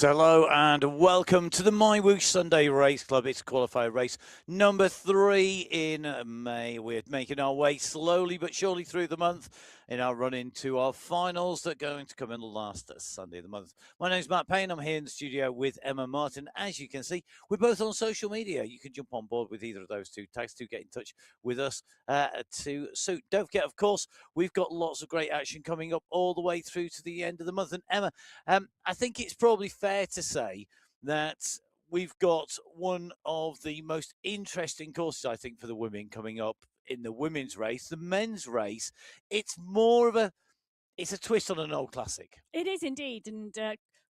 Hello and welcome to the MyWhoosh Sunday Race Club. It's qualifier race number 3 in May. We're making our way slowly but surely through the month in our run into our finals that are going to come in the last Sunday of the month. My name's Matt Payne. I'm here in the studio with Emma Martin. As you can see, we're both on social media. You can jump on board with either of those two tags to get in touch with us to suit. Don't forget, of course, we've got lots of great action coming up all the way through to the end of the month. And Emma, I think it's probably fair to say that we've got one of the most interesting courses, I think, for the women coming up in the women's race. The men's race, it's a twist on an old classic. It is indeed, and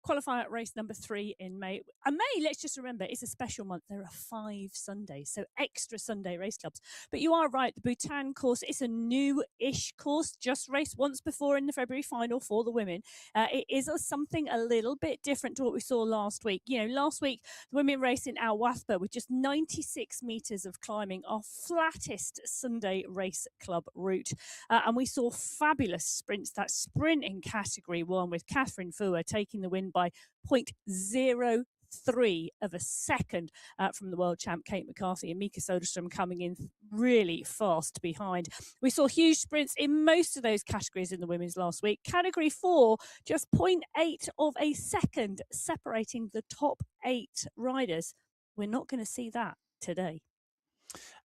qualifier race number 3 in May. And May, let's just remember, it's a special month. There are 5 Sundays, so extra Sunday race clubs. But you are right, the Bhutan course is a new-ish course, just raced once before in the February final for the women. It is something a little bit different to what we saw last week. You know, last week, the women raced in Al Wathba with just 96 metres of climbing, our flattest Sunday race club route. And we saw fabulous sprints. That sprint in category 1 with Catherine Fua taking the win by 0.03 of a second from the world champ Kate McCarthy, and Mika Soderstrom coming in really fast behind. We saw huge sprints in most of those categories in the women's last week. Category 4, just 0.8 of a second separating the top 8 riders. We're not going to see that today.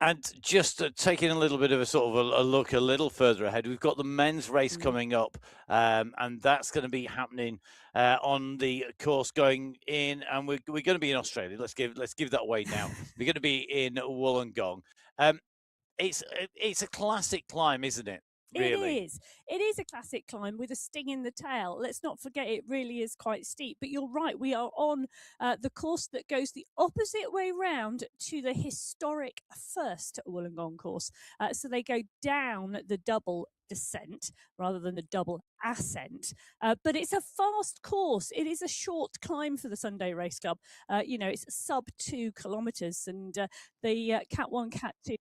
And just taking a little bit of a sort of a look a little further ahead, we've got the men's race coming up, and that's going to be happening on the course going in, and we're going to be in Australia. Let's give that away now. We're going to be in Wollongong. It's a classic climb, isn't it? Really? It is a classic climb with a sting in the tail. Let's not forget it really is quite steep. But you're right, we are on the course that goes the opposite way round to the historic first Wollongong course. So they go down the double descent rather than the double ascent. But it's a fast course. It is a short climb for the Sunday Race Club. It's sub 2 kilometres, and the Cat 1, Cat 2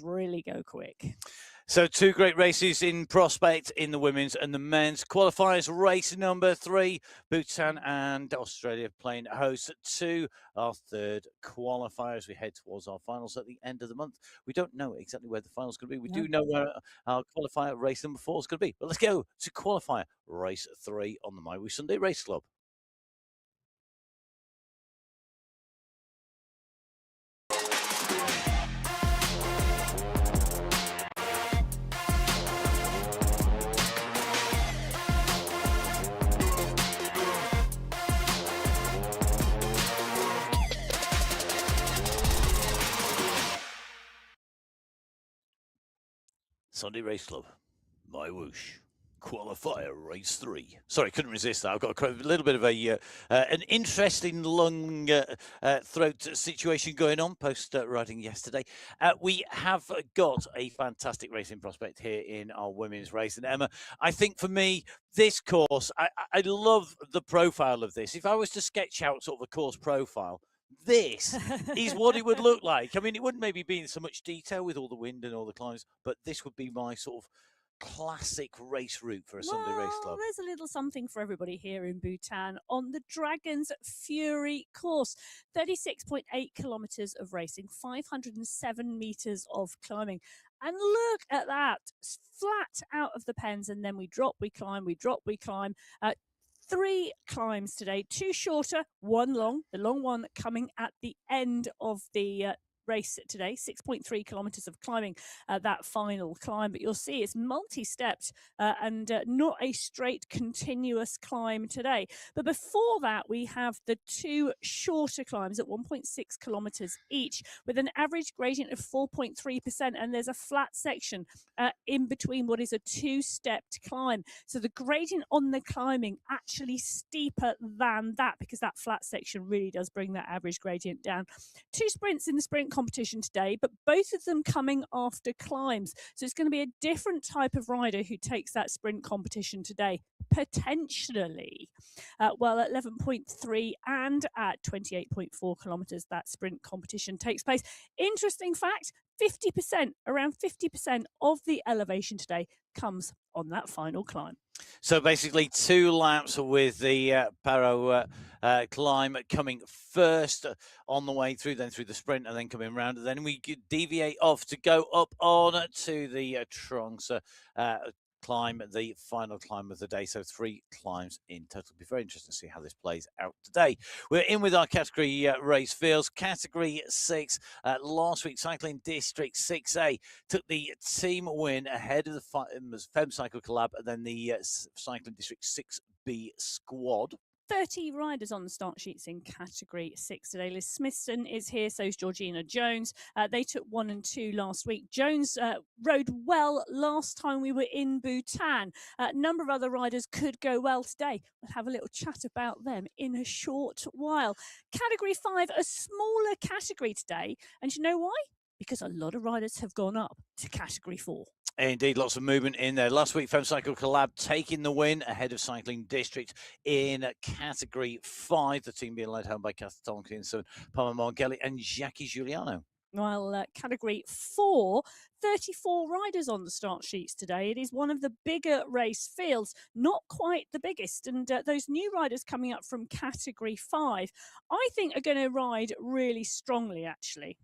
really go quick. So 2 great races in prospect in the women's and the men's. Qualifiers race number 3, Bhutan and Australia playing host to our 3rd qualifier as we head towards our finals at the end of the month. We don't know exactly where the final's going to be. We do know where our qualifier race number 4 is going to be. But let's go to qualifier race 3 on the MyWhoosh Sunday Race Club. Sunday Race Club, MyWhoosh, qualifier race 3. Sorry, couldn't resist that. I've got a little bit of an interesting lung throat situation going on post riding yesterday. We have got a fantastic racing prospect here in our women's race. And Emma, I think for me, this course, I love the profile of this. If I was to sketch out sort of a course profile, this is what it would look like. I mean, it wouldn't maybe be in so much detail with all the wind and all the climbs, but this would be my sort of classic race route for a Sunday Race Club. There's a little something for everybody here in Bhutan on the Dragon's Fury course. 36.8 kilometres of racing, 507 metres of climbing. And look at that, flat out of the pens, and then we drop, we climb, we drop, we climb. 3 climbs today, 2 shorter, 1 long, the long one coming at the end of the race today, 6.3 kilometres of climbing that final climb. But you'll see it's multi-stepped and not a straight continuous climb today. But before that, we have the 2 shorter climbs at 1.6 kilometres each with an average gradient of 4.3%. And there's a flat section in between what is a 2-stepped climb. So the gradient on the climbing actually steeper than that because that flat section really does bring that average gradient down. 2 sprints in the sprint competition today, but both of them coming after climbs. So it's going to be a different type of rider who takes that sprint competition today, potentially. Well, at 11.3 and at 28.4 kilometres, that sprint competition takes place. Interesting fact, 50%, around 50% of the elevation today comes on that final climb. So basically, 2 laps with the Paro climb coming first on the way through, then through the sprint, and then coming round. And then we deviate off to go up on to the Troncs climb, the final climb of the day. So 3 climbs in total. It'll be very interesting to see how this plays out today. We're in with our category race fields. Category 6, last week, Cycling District 6A took the team win ahead of the Fem Cycle Collab and then the Cycling District 6B squad. 30 riders on the start sheets in Category 6 today. Liz Smithson is here, so is Georgina Jones. They took 1 and 2 last week. Jones rode well last time we were in Bhutan. A number of other riders could go well today. We'll have a little chat about them in a short while. Category 5, a smaller category today. And you know why? Because a lot of riders have gone up to Category 4. Indeed, lots of movement in there. Last week, Fem Cycle Collab taking the win ahead of Cycling District in Category 5. The team being led home by Kath Tomkinson, Palmer Margelli and Jackie Giuliano. While Category 4, 34 riders on the start sheets today. It is one of the bigger race fields, not quite the biggest. And those new riders coming up from Category 5, I think are going to ride really strongly, actually.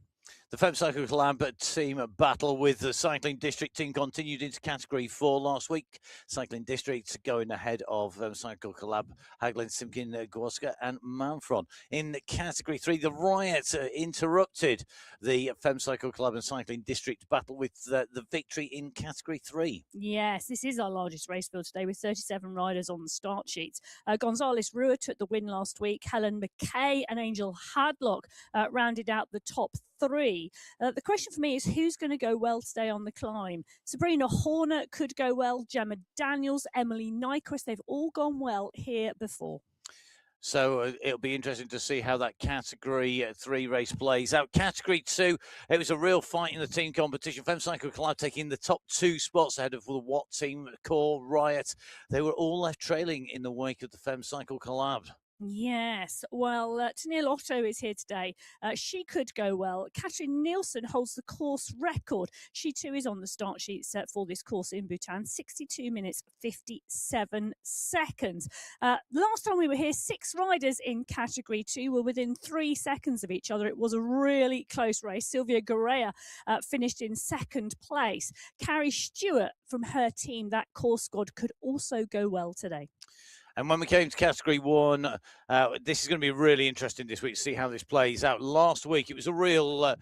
The Fem Cycle Collab team battle with the Cycling District team continued into Category 4 last week. Cycling District going ahead of Fem Cycle Collab, Haglin, Simkin, Gwoska and Manfron. In Category 3, the riots interrupted the Fem Cycle Collab and Cycling District battle with the victory in Category 3. Yes, this is our largest race field today with 37 riders on the start sheets. Gonzalez Rua took the win last week. Helen McKay and Angel Hadlock rounded out the top 3. The question for me is who's going to go well today on the climb? Sabrina Horner could go well. Gemma Daniels, Emily Nyquist, they've all gone well here before. So it'll be interesting to see how that Category 3 race plays out. Category 2, it was a real fight in the team competition. Fem Cycle Collab taking the top 2 spots ahead of the Watt team, Core, Riot. They were all left trailing in the wake of the Fem Cycle Collab. Yes, well, Tennille Otto is here today. She could go well. Katrin Nielsen holds the course record. She too is on the start sheets for this course in Bhutan, 62 minutes, 57 seconds. Last time we were here, 6 riders in Category 2 were within 3 seconds of each other. It was a really close race. Sylvia Garea finished in 2nd place. Carrie Stewart from her team, that course squad, could also go well today. And when we came to Category 1, this is going to be really interesting this week to see how this plays out. Last week, it was a real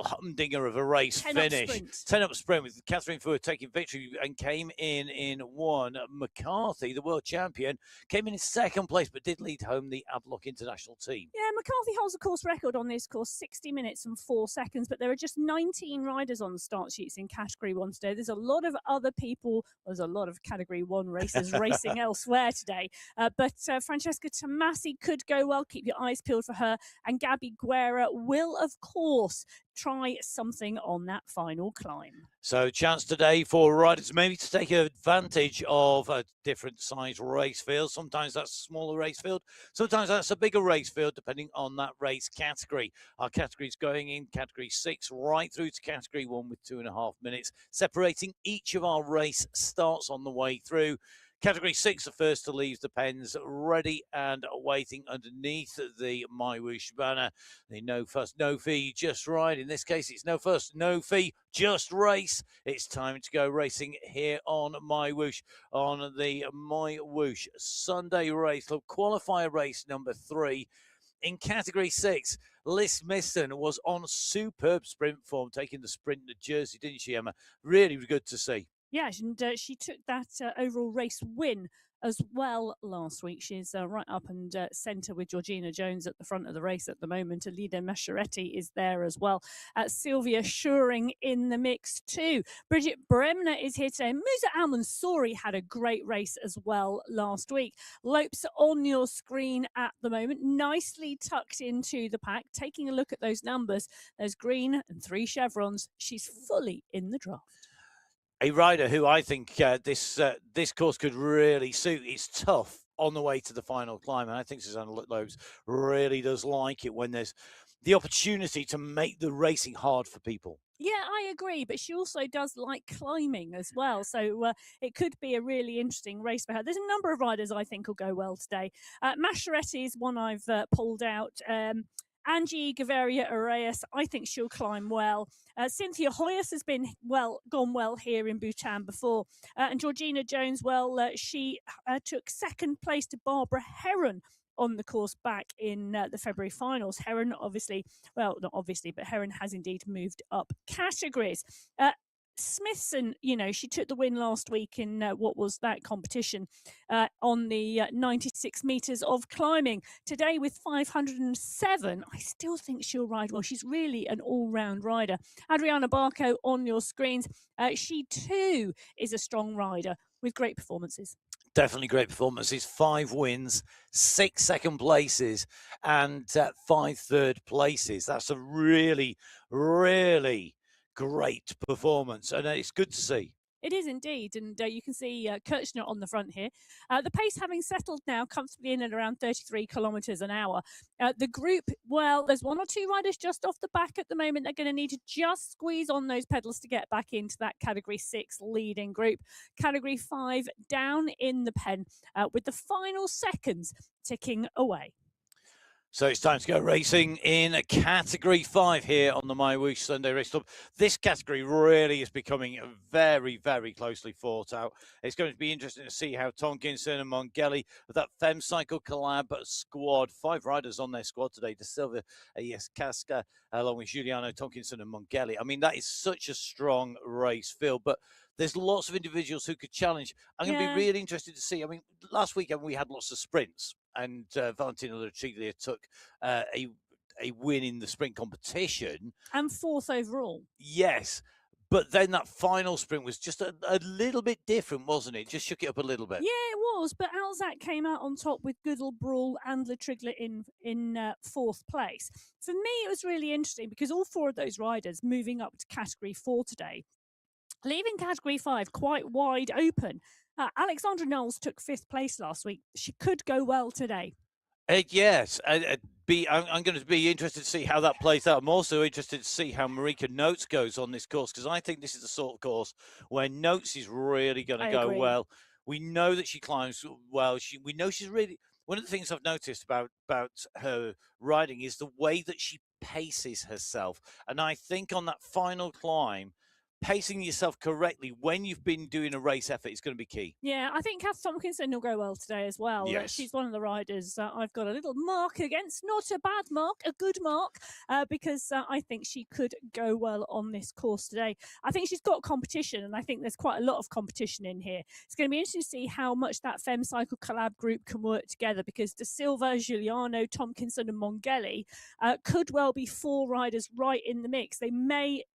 humdinger of a race finish. 10-up sprint with Catherine Ford taking victory and came in 1. McCarthy, the world champion, came in 2nd place but did lead home the Ablock International team. Yeah, McCarthy holds the course record on this course, 60 minutes and 4 seconds, but there are just 19 riders on the start sheets in Category 1 today. There's a lot of other people, there's a lot of Category 1 racers racing elsewhere today. But Francesca Tomasi could go well. Keep your eyes peeled for her. And Gabby Guerra will, of course, try something on that final climb. So chance today for riders maybe to take advantage of a different size race field. Sometimes that's a smaller race field. Sometimes that's a bigger race field, depending on that race category. Our categories going in Category 6 right through to Category 1 with 2.5 minutes, separating each of our race starts on the way through. Category 6, the first to leave the pens, ready and waiting underneath the MyWhoosh banner. The no fuss, no fee, just ride. In this case, it's no fuss, no fee, just race. It's time to go racing here on MyWhoosh, on the MyWhoosh Sunday race, the qualifier race number 3. In Category 6, Liz Smithson was on superb sprint form, taking the sprint to Jersey, didn't she, Emma? Really good to see. Yeah, and she took that overall race win as well last week. She's right up and centre with Georgina Jones at the front of the race at the moment. Alida Masciaretti is there as well. Sylvia Schuring in the mix too. Bridget Bremner is here today. Musa Al-Mansouri had a great race as well last week. Lopes on your screen at the moment, nicely tucked into the pack. Taking a look at those numbers, there's green and 3 chevrons. She's fully in the draft. A rider who I think this course could really suit. It's tough on the way to the final climb, and I think Susanna Lopes really does like it when there's the opportunity to make the racing hard for people. Yeah, I agree, but she also does like climbing as well, so it could be a really interesting race for her. There's a number of riders I think will go well today. Mascherette is one I've pulled out. Angie Gaviria Arias, I think she'll climb well. Cynthia Hoyas has been gone well here in Bhutan before, and Georgina Jones, she took second place to Barbara Heron on the course back in the February finals. Heron, obviously, well, not obviously, but Heron has indeed moved up categories. Smithson, she took the win last week in what was that competition on the 96 meters of climbing. Today with 507, I still think she'll ride well. She's really an all-round rider. Adriana Barco on your screens. She too is a strong rider with great performances. Definitely great performances. 5 wins, 6 second places, and 5 third places. That's a really, really great performance, and it's good to see. It is indeed, and you can see Kirchner on the front here. The pace having settled now comfortably in at around 33 kilometres an hour. The group, well, there's 1 or 2 riders just off the back at the moment. They're going to need to just squeeze on those pedals to get back into that Category 6 leading group. Category 5 down in the pen with the final seconds ticking away. So it's time to go racing in Category 5 here on the MyWhoosh Sunday Race Club. This category really is becoming very, very closely fought out. It's going to be interesting to see how Tomkinson and Mongeli, that FemCycle Collab squad, 5 riders on their squad today, De Silva, Casca, along with Giuliano, Tomkinson and Mongeli. I mean, that is such a strong race field, but there's lots of individuals who could challenge. I'm going to be really interested to see. I mean, last weekend we had lots of sprints, and Valentino Luciglia took a win in the sprint competition. And 4th overall. Yes. But then that final sprint was just a little bit different, wasn't it? Just shook it up a little bit. Yeah, it was. But Alzak came out on top with Goodall, Brawl and Latriglia in 4th place. For me, it was really interesting because all 4 of those riders moving up to Category 4 today, leaving Category 5 quite wide open. Alexandra Knowles took 5th place last week. She could go well today. Yes. I'm going to be interested to see how that plays out. I'm also interested to see how Marika Notes goes on this course, because I think this is the sort of course where Notes is really going to go well. We know that she climbs well. We know she's really... One of the things I've noticed about her riding is the way that she paces herself. And I think on that final climb, pacing yourself correctly when you've been doing a race effort is going to be key. Yeah, I think Kath Tomkinson will go well today as well. Yes. She's one of the riders I've got a little mark against. Not a bad mark, a good mark, because I think she could go well on this course today. I think she's got competition, and I think there's quite a lot of competition in here. It's going to be interesting to see how much that FemCycle Collab group can work together, because De Silva, Giuliano, Tomkinson and Mongeli could well be 4 riders right in the mix. They may,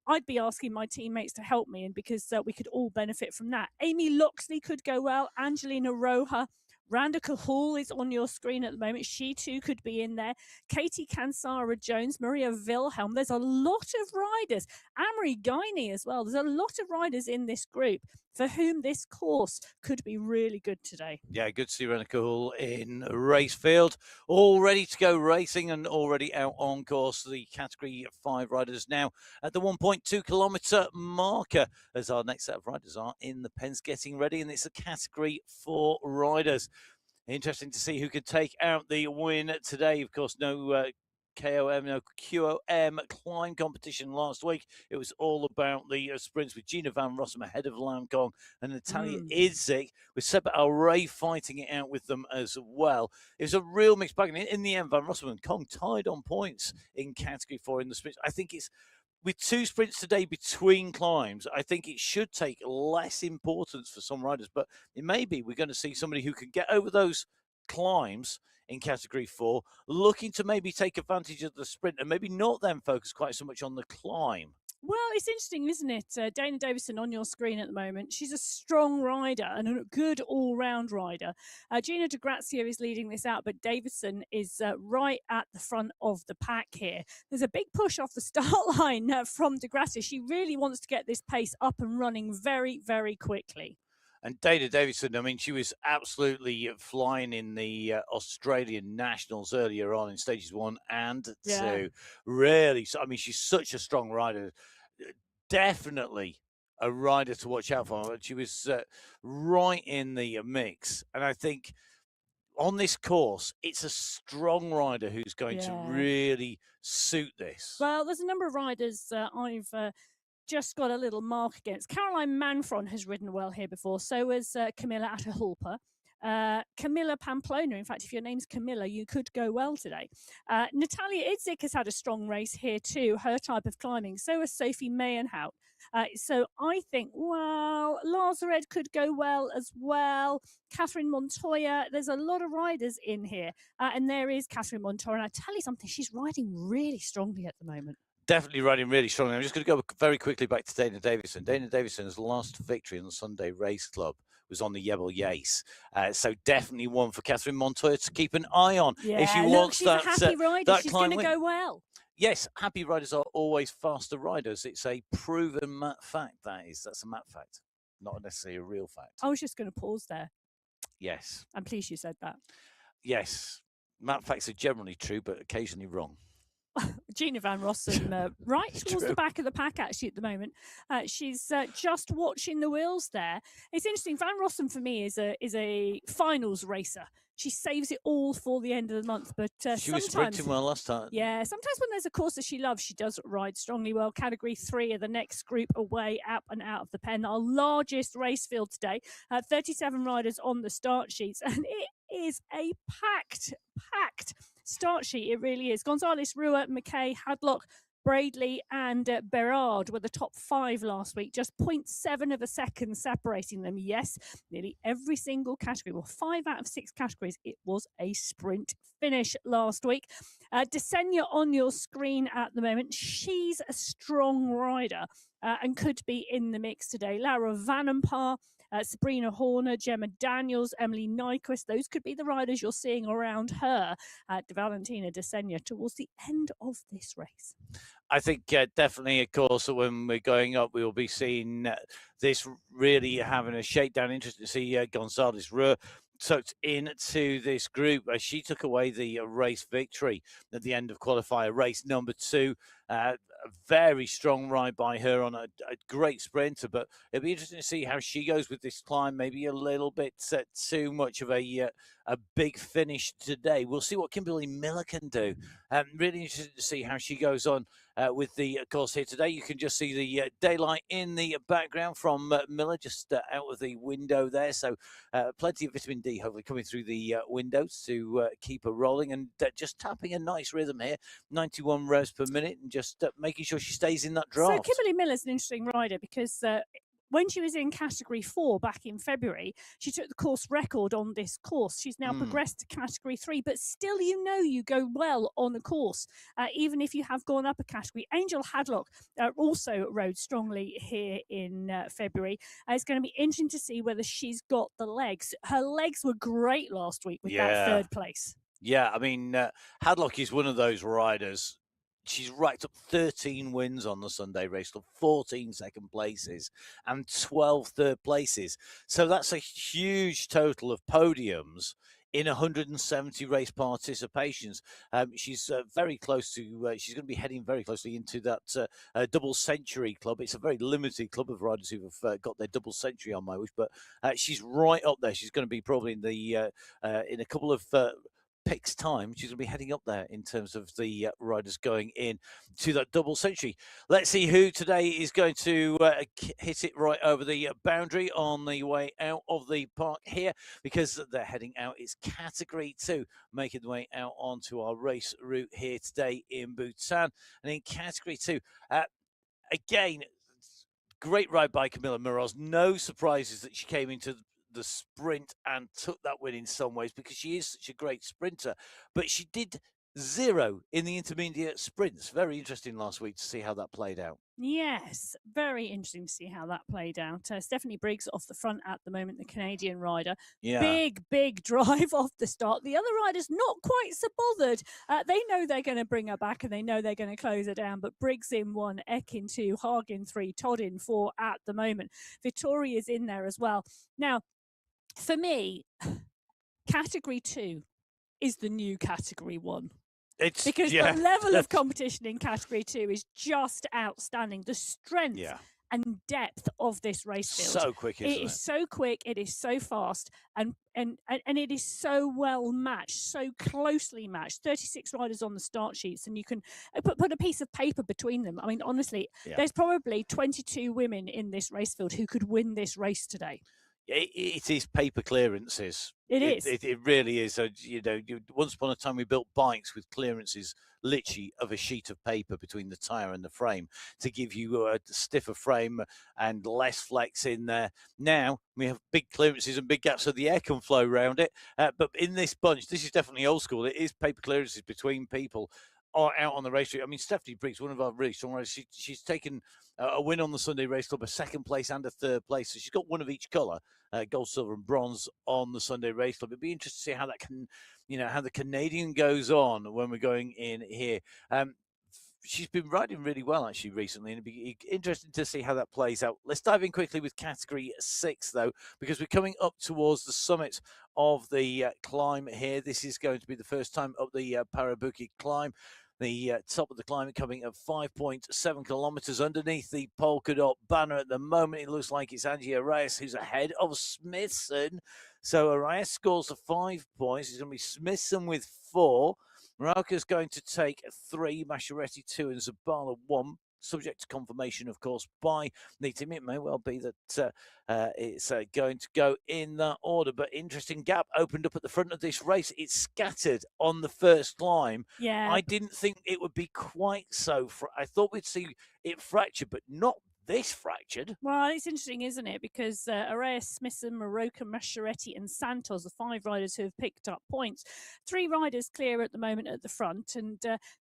I'd be asking my teammates to help me, and because we could all benefit from that. Amy Loxley could go well. Angelina Roja. Randa Cahul is on your screen at the moment. She too could be in there. Katie Kansara Jones, Maria Wilhelm. There's a lot of riders. Amory Guiney as well. There's a lot of riders in this group for whom this course could be really good today. Yeah, good to see Randa Cahul in race field. All ready to go racing and already out on course. The Category 5 riders now at the 1.2 kilometre marker, as our next set of riders are in the pens getting ready. And it's a Category 4 riders. Interesting to see who could take out the win today. Of course, no QOM climb competition last week. It was all about the sprints with Gina Van Rossum ahead of Lam Kong and Natalia Idzik, with Seba Al Ray fighting it out with them as well. It was a real mixed bag. In the end, Van Rossum and Kong tied on points in Category 4 in the sprints. I think it's, with 2 sprints today between climbs, I think it should take less importance for some riders, but it may be we're going to see somebody who can get over those climbs in Category 4, looking to maybe take advantage of the sprint and maybe not then focus quite so much on the climb. Well, it's interesting, isn't it? Dana Davison on your screen at the moment. She's a strong rider and a good all-round rider. Gina De Grazia is leading this out, but Davison is right at the front of the pack here. There's a big push off the start line from De Grazia. She really wants to get this pace up and running very, very quickly. And Dana Davison, I mean, she was absolutely flying in the Australian Nationals earlier on in stages 1 and 2. Yeah. Really, I mean, she's such a strong rider. Definitely a rider to watch out for. She was right in the mix. And I think on this course, it's a strong rider who's going to Yeah. really suit this. Well, there's a number of riders I've just got a little mark against. Caroline Manfron has ridden well here before. So has Camilla Atahualpa. Camilla Pamplona. In fact, if your name's Camilla, you could go well today. Natalia Idzik has had a strong race here too, her type of climbing. So has Sophie Mayenhout. So I think, well, Lazared could go well as well. Catherine Montoya, there's a lot of riders in here. And there is Catherine Montoya. And I tell you something, she's riding really strongly at the moment. Definitely riding really strongly. I'm just going to go very quickly back to Dana Davison. Dana Davison's last victory in the Sunday Race Club was on the Yebel Yace. So definitely one for Catherine Montoya to keep an eye on. Yeah, if she look, wants she's that, a happy rider. that She's climb going to go well. Yes, happy riders are always faster riders. It's a proven fact, that is. That's a map fact, not necessarily a real fact. I was just going to pause there. Yes. I'm pleased you said that. Yes. Map facts are generally true, but occasionally wrong. Gina Van Rossum, right towards the back of the pack actually at the moment. She's just watching the wheels there. It's interesting. Van Rossum for me is a finals racer. She saves it all for the end of the month, but she was sprinting well last time. Yeah, sometimes when there's a course that she loves, she does ride strongly well. Category 3 of the next group away, up and out of the pen. Our largest race field today, 37 riders on the start sheets, and it is a packed start sheet. It really is. Gonzalez, Rua, McKay, Hadlock, Bradley and Berard were the top 5 last week, just 0.7 of a second separating them. Yes, nearly every single category, well, 5 out of 6 categories, it was a sprint finish last week. Desenia on your screen at the moment. She's a strong rider and could be in the mix today. Laura Vanenpar, Sabrina Horner, Gemma Daniels, Emily Nyquist. Those could be the riders you're seeing around her at Valentina Desenia towards the end of this race. I think definitely, of course, when we're going up, we will be seeing this really having a shakedown. Interesting to see Gonzalez Rua tucked into this group. She took away the race victory at the end of qualifier race number 2. A very strong ride by her on a great sprinter, but it'll be interesting to see how she goes with this climb. Maybe a little bit too much of a big finish today. We'll see what Kimberly Miller can do. Really interested to see how she goes on with the course here today. You can just see the daylight in the background from Miller just out of the window there. So plenty of vitamin D hopefully coming through the windows to keep her rolling and just tapping a nice rhythm here, 91 revs per minute, and just making sure she stays in that draft. So Kimberly Miller's an interesting rider because when she was in category 4 back in February, she took the course record on this course. She's now progressed to category 3, but still, you go well on a course, even if you have gone up a category. Angel Hadlock also rode strongly here in February. It's going to be interesting to see whether she's got the legs. Her legs were great last week with that 3rd place. Yeah, I mean, Hadlock is one of those riders. She's racked up 13 wins on the Sunday race, 14 second places and 12 third places. So that's a huge total of podiums in 170 race participations. She's very close to, she's going to be heading very closely into that double century club. It's a very limited club of riders who have got their double century on MyWhoosh, but she's right up there. She's going to be probably in the in a couple of picks time, she's going to be heading up there in terms of the riders going in to that double century. Let's see who today is going to hit it right over the boundary on the way out of the park here, because they're heading out. It's category 2, making the way out onto our race route here today in Bhutan. And in category 2, again, great ride by Camilla Miraz. No surprises that she came into the sprint and took that win in some ways, because she is such a great sprinter, but she did 0 in the intermediate sprints. Very interesting last week to see how that played out. Yes, very interesting to see how that played out. Stephanie Briggs off the front at the moment, the Canadian rider. Yeah. Big drive off the start. The other riders not quite so bothered. They know they're going to bring her back and they know they're going to close her down. But Briggs in 1, Eck in 2, Haag in 3, Todd in 4 at the moment. Vittori is in there as well. Now, for me, category 2 is the new category 1. Because the level of competition in category 2 is just outstanding. The strength and depth of this race field. So quick, isn't it? It is so quick, it is so fast, and it is so well matched, so closely matched. 36 riders on the start sheets, and you can put a piece of paper between them. I mean, honestly, there's probably 22 women in this race field who could win this race today. It is paper clearances. It is. It really is. So, once upon a time we built bikes with clearances literally of a sheet of paper between the tyre and the frame to give you a stiffer frame and less flex in there. Now we have big clearances and big gaps so the air can flow around it. But in this bunch, this is definitely old school. It is paper clearances between people out on the race street. I mean, Stephanie Briggs, one of our really strong riders, she's taken a win on the Sunday Race Club, a second place and a third place. So she's got one of each colour, gold, silver and bronze on the Sunday Race Club. It'd be interesting to see how that can, how the Canadian goes on when we're going in here. She's been riding really well, actually, recently, and it'd be interesting to see how that plays out. Let's dive in quickly with Category 6, though, because we're coming up towards the summit of the climb here. This is going to be the first time up the Parabuki climb. The top of the climb coming at 5.7 kilometers underneath the polka dot banner at the moment. It looks like it's Angie Arias who's ahead of Smithson. So Arias scores the 5 points. It's going to be Smithson with 4. Rauka's going to take 3, Masciaretti 2, and Zabala 1. Subject to confirmation, of course, by the team. It may well be that it's going to go in that order. But interesting gap opened up at the front of this race. It's scattered on the first climb. Yeah. I didn't think it would be quite so. I thought we'd see it fractured, but not this fractured. Well, it's interesting, isn't it? Because Arias, Smithson, Maroka, Masciaretti and Santos, the 5 riders who have picked up points. 3 riders clear at the moment at the front, and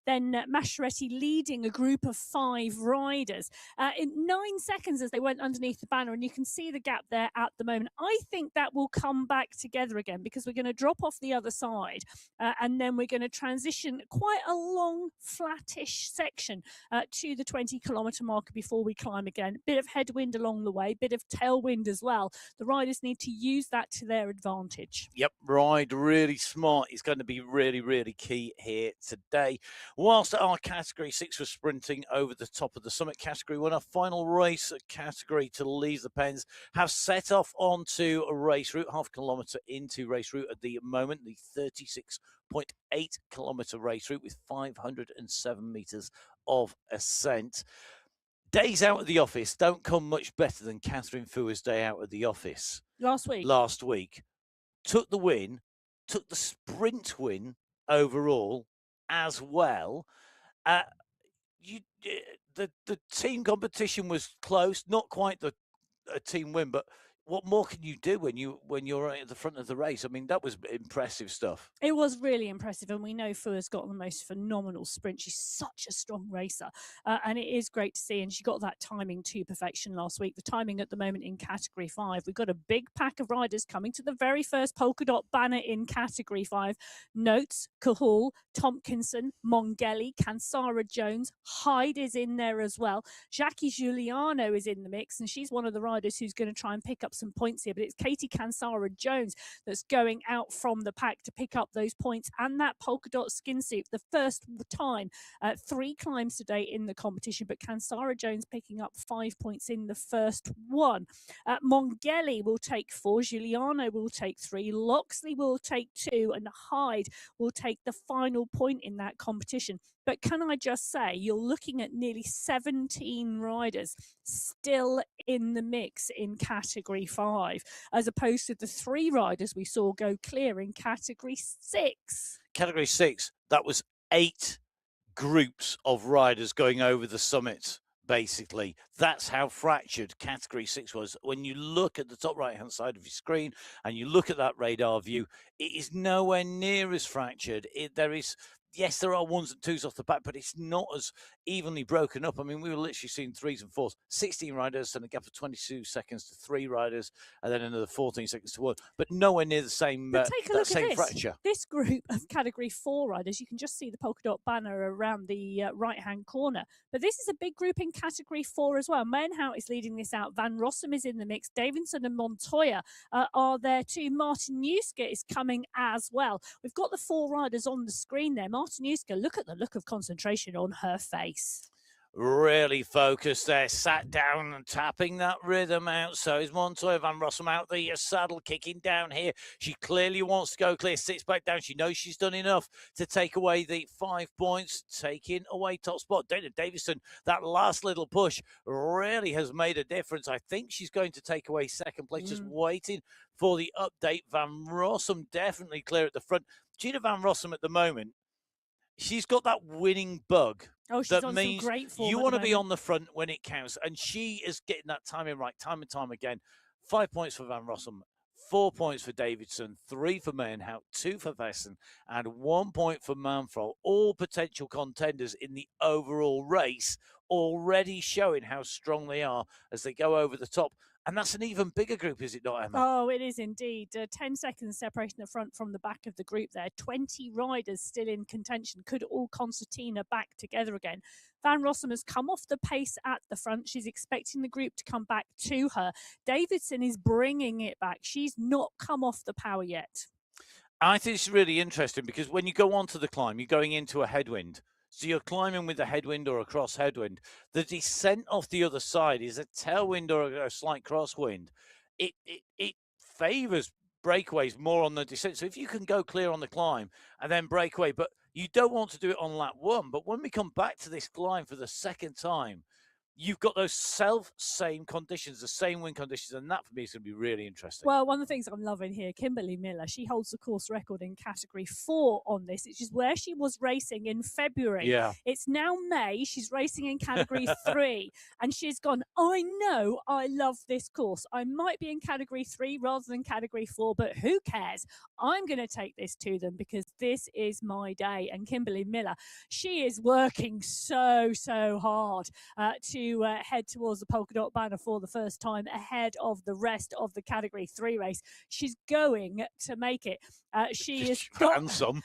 then Masciaretti leading a group of 5 riders in 9 seconds as they went underneath the banner, and you can see the gap there at the moment. I think that will come back together again because we're going to drop off the other side and then we're going to transition quite a long, flattish section to the 20-kilometre marker before we climb again. Bit of headwind along the way, bit of tailwind as well. The riders need to use that to their advantage. Yep, ride really smart. It's going to be really, really key here today. Whilst our Category 6 was sprinting over the top of the summit, Category 1, our final race category to leave the pens, have set off onto a race route, half kilometre into race route at the moment, the 36.8 kilometre race route with 507 metres of ascent. Days out of the office don't come much better than Catherine Fuhr's day out of the office. Last week. Took the win, took the sprint win overall as well. The team competition was close, not quite a team win, but what more can you do when you're at the front of the race? I mean, that was impressive stuff. It was really impressive, and we know Fuhr's got the most phenomenal sprint. She's such a strong racer, and it is great to see. And she got that timing to perfection last week. The timing at the moment in Category 5, we've got a big pack of riders coming to the very first polka dot banner in Category 5. Notes, Cahul, Tompkinson, Mongeli, Kansara Jones, Hyde is in there as well. Jackie Giuliano is in the mix, and she's one of the riders who's going to try and pick up some points here, but it's Katie Kansara Jones that's going out from the pack to pick up those points and that polka dot skin suit. The first time, 3 climbs today in the competition, but Kansara Jones picking up 5 points in the first one. Mongeli will take 4, Giuliano will take 3, Loxley will take 2, and Hyde will take the final point in that competition. But can I just say, you're looking at nearly 17 riders still in the mix in Category 5, as opposed to the 3 riders we saw go clear in Category 6. Category 6, that was 8 groups of riders going over the summit, basically. That's how fractured Category 6 was. When you look at the top right-hand side of your screen and you look at that radar view, it is nowhere near as fractured. There is yes, there are ones and twos off the back, but it's not as evenly broken up. I mean, we were literally seeing threes and fours, 16 riders, and a gap of 22 seconds to 3 riders, and then another 14 seconds to 1, but nowhere near the same But take a look at this. fracture. This group of Category 4 riders, you can just see the polka dot banner around the right-hand corner. But this is a big group in Category 4 as well. Menhout is leading this out. Van Rossum is in the mix. Davidson and Montoya are there too. Martinuska is coming as well. We've got the 4 riders on the screen there. Martinuska, look at the look of concentration on her face. Really focused there, sat down and tapping that rhythm out. So is Montoya. Van Rossum out the saddle, kicking down here. She clearly wants to go clear, sits back down. She knows she's done enough to take away the 5 points, taking away top spot. Dana Davison, that last little push really has made a difference. I think she's going to take away second place, just waiting for the update. Van Rossum definitely clear at the front. Gina Van Rossum at the moment, she's got that winning bug. Oh, she's that on means some great form you at want the to be moment. on the front when it counts, and she is getting that timing right time and time again. 5 points for Van Rossum, 4 points for Davidson, 3 for Menhout, 2 for Vessen, and 1 point for Manfro. All potential contenders in the overall race, already showing how strong they are as they go over the top. And that's an even bigger group, is it not, Emma? Oh, it is indeed. 10 seconds separation the front from the back of the group there. 20 riders still in contention. Could all concertina back together again. Van Rossum has come off the pace at the front. She's expecting the group to come back to her. Davidson is bringing it back. She's not come off the power yet. I think it's really interesting because when you go onto the climb, you're going into a headwind. So you're climbing with a headwind or a cross headwind. The descent off the other side is a tailwind or a slight crosswind. It favors breakaways more on the descent. So if you can go clear on the climb and then break away, but you don't want to do it on lap 1. But when we come back to this climb for the second time, you've got those same conditions, the same wind conditions, and that for me is going to be really interesting. Well, one of the things I'm loving here, Kimberly Miller, she holds the course record in Category 4 on this, which is where she was racing in February. Yeah. It's now May. She's racing in Category 3, and she's gone, I know I love this course. I might be in Category 3 rather than Category 4, but who cares? I'm going to take this to them because this is my day. And Kimberly Miller, she is working so hard to head towards the polka dot banner for the first time ahead of the rest of the Category 3 race. She's going to make it. She has got some.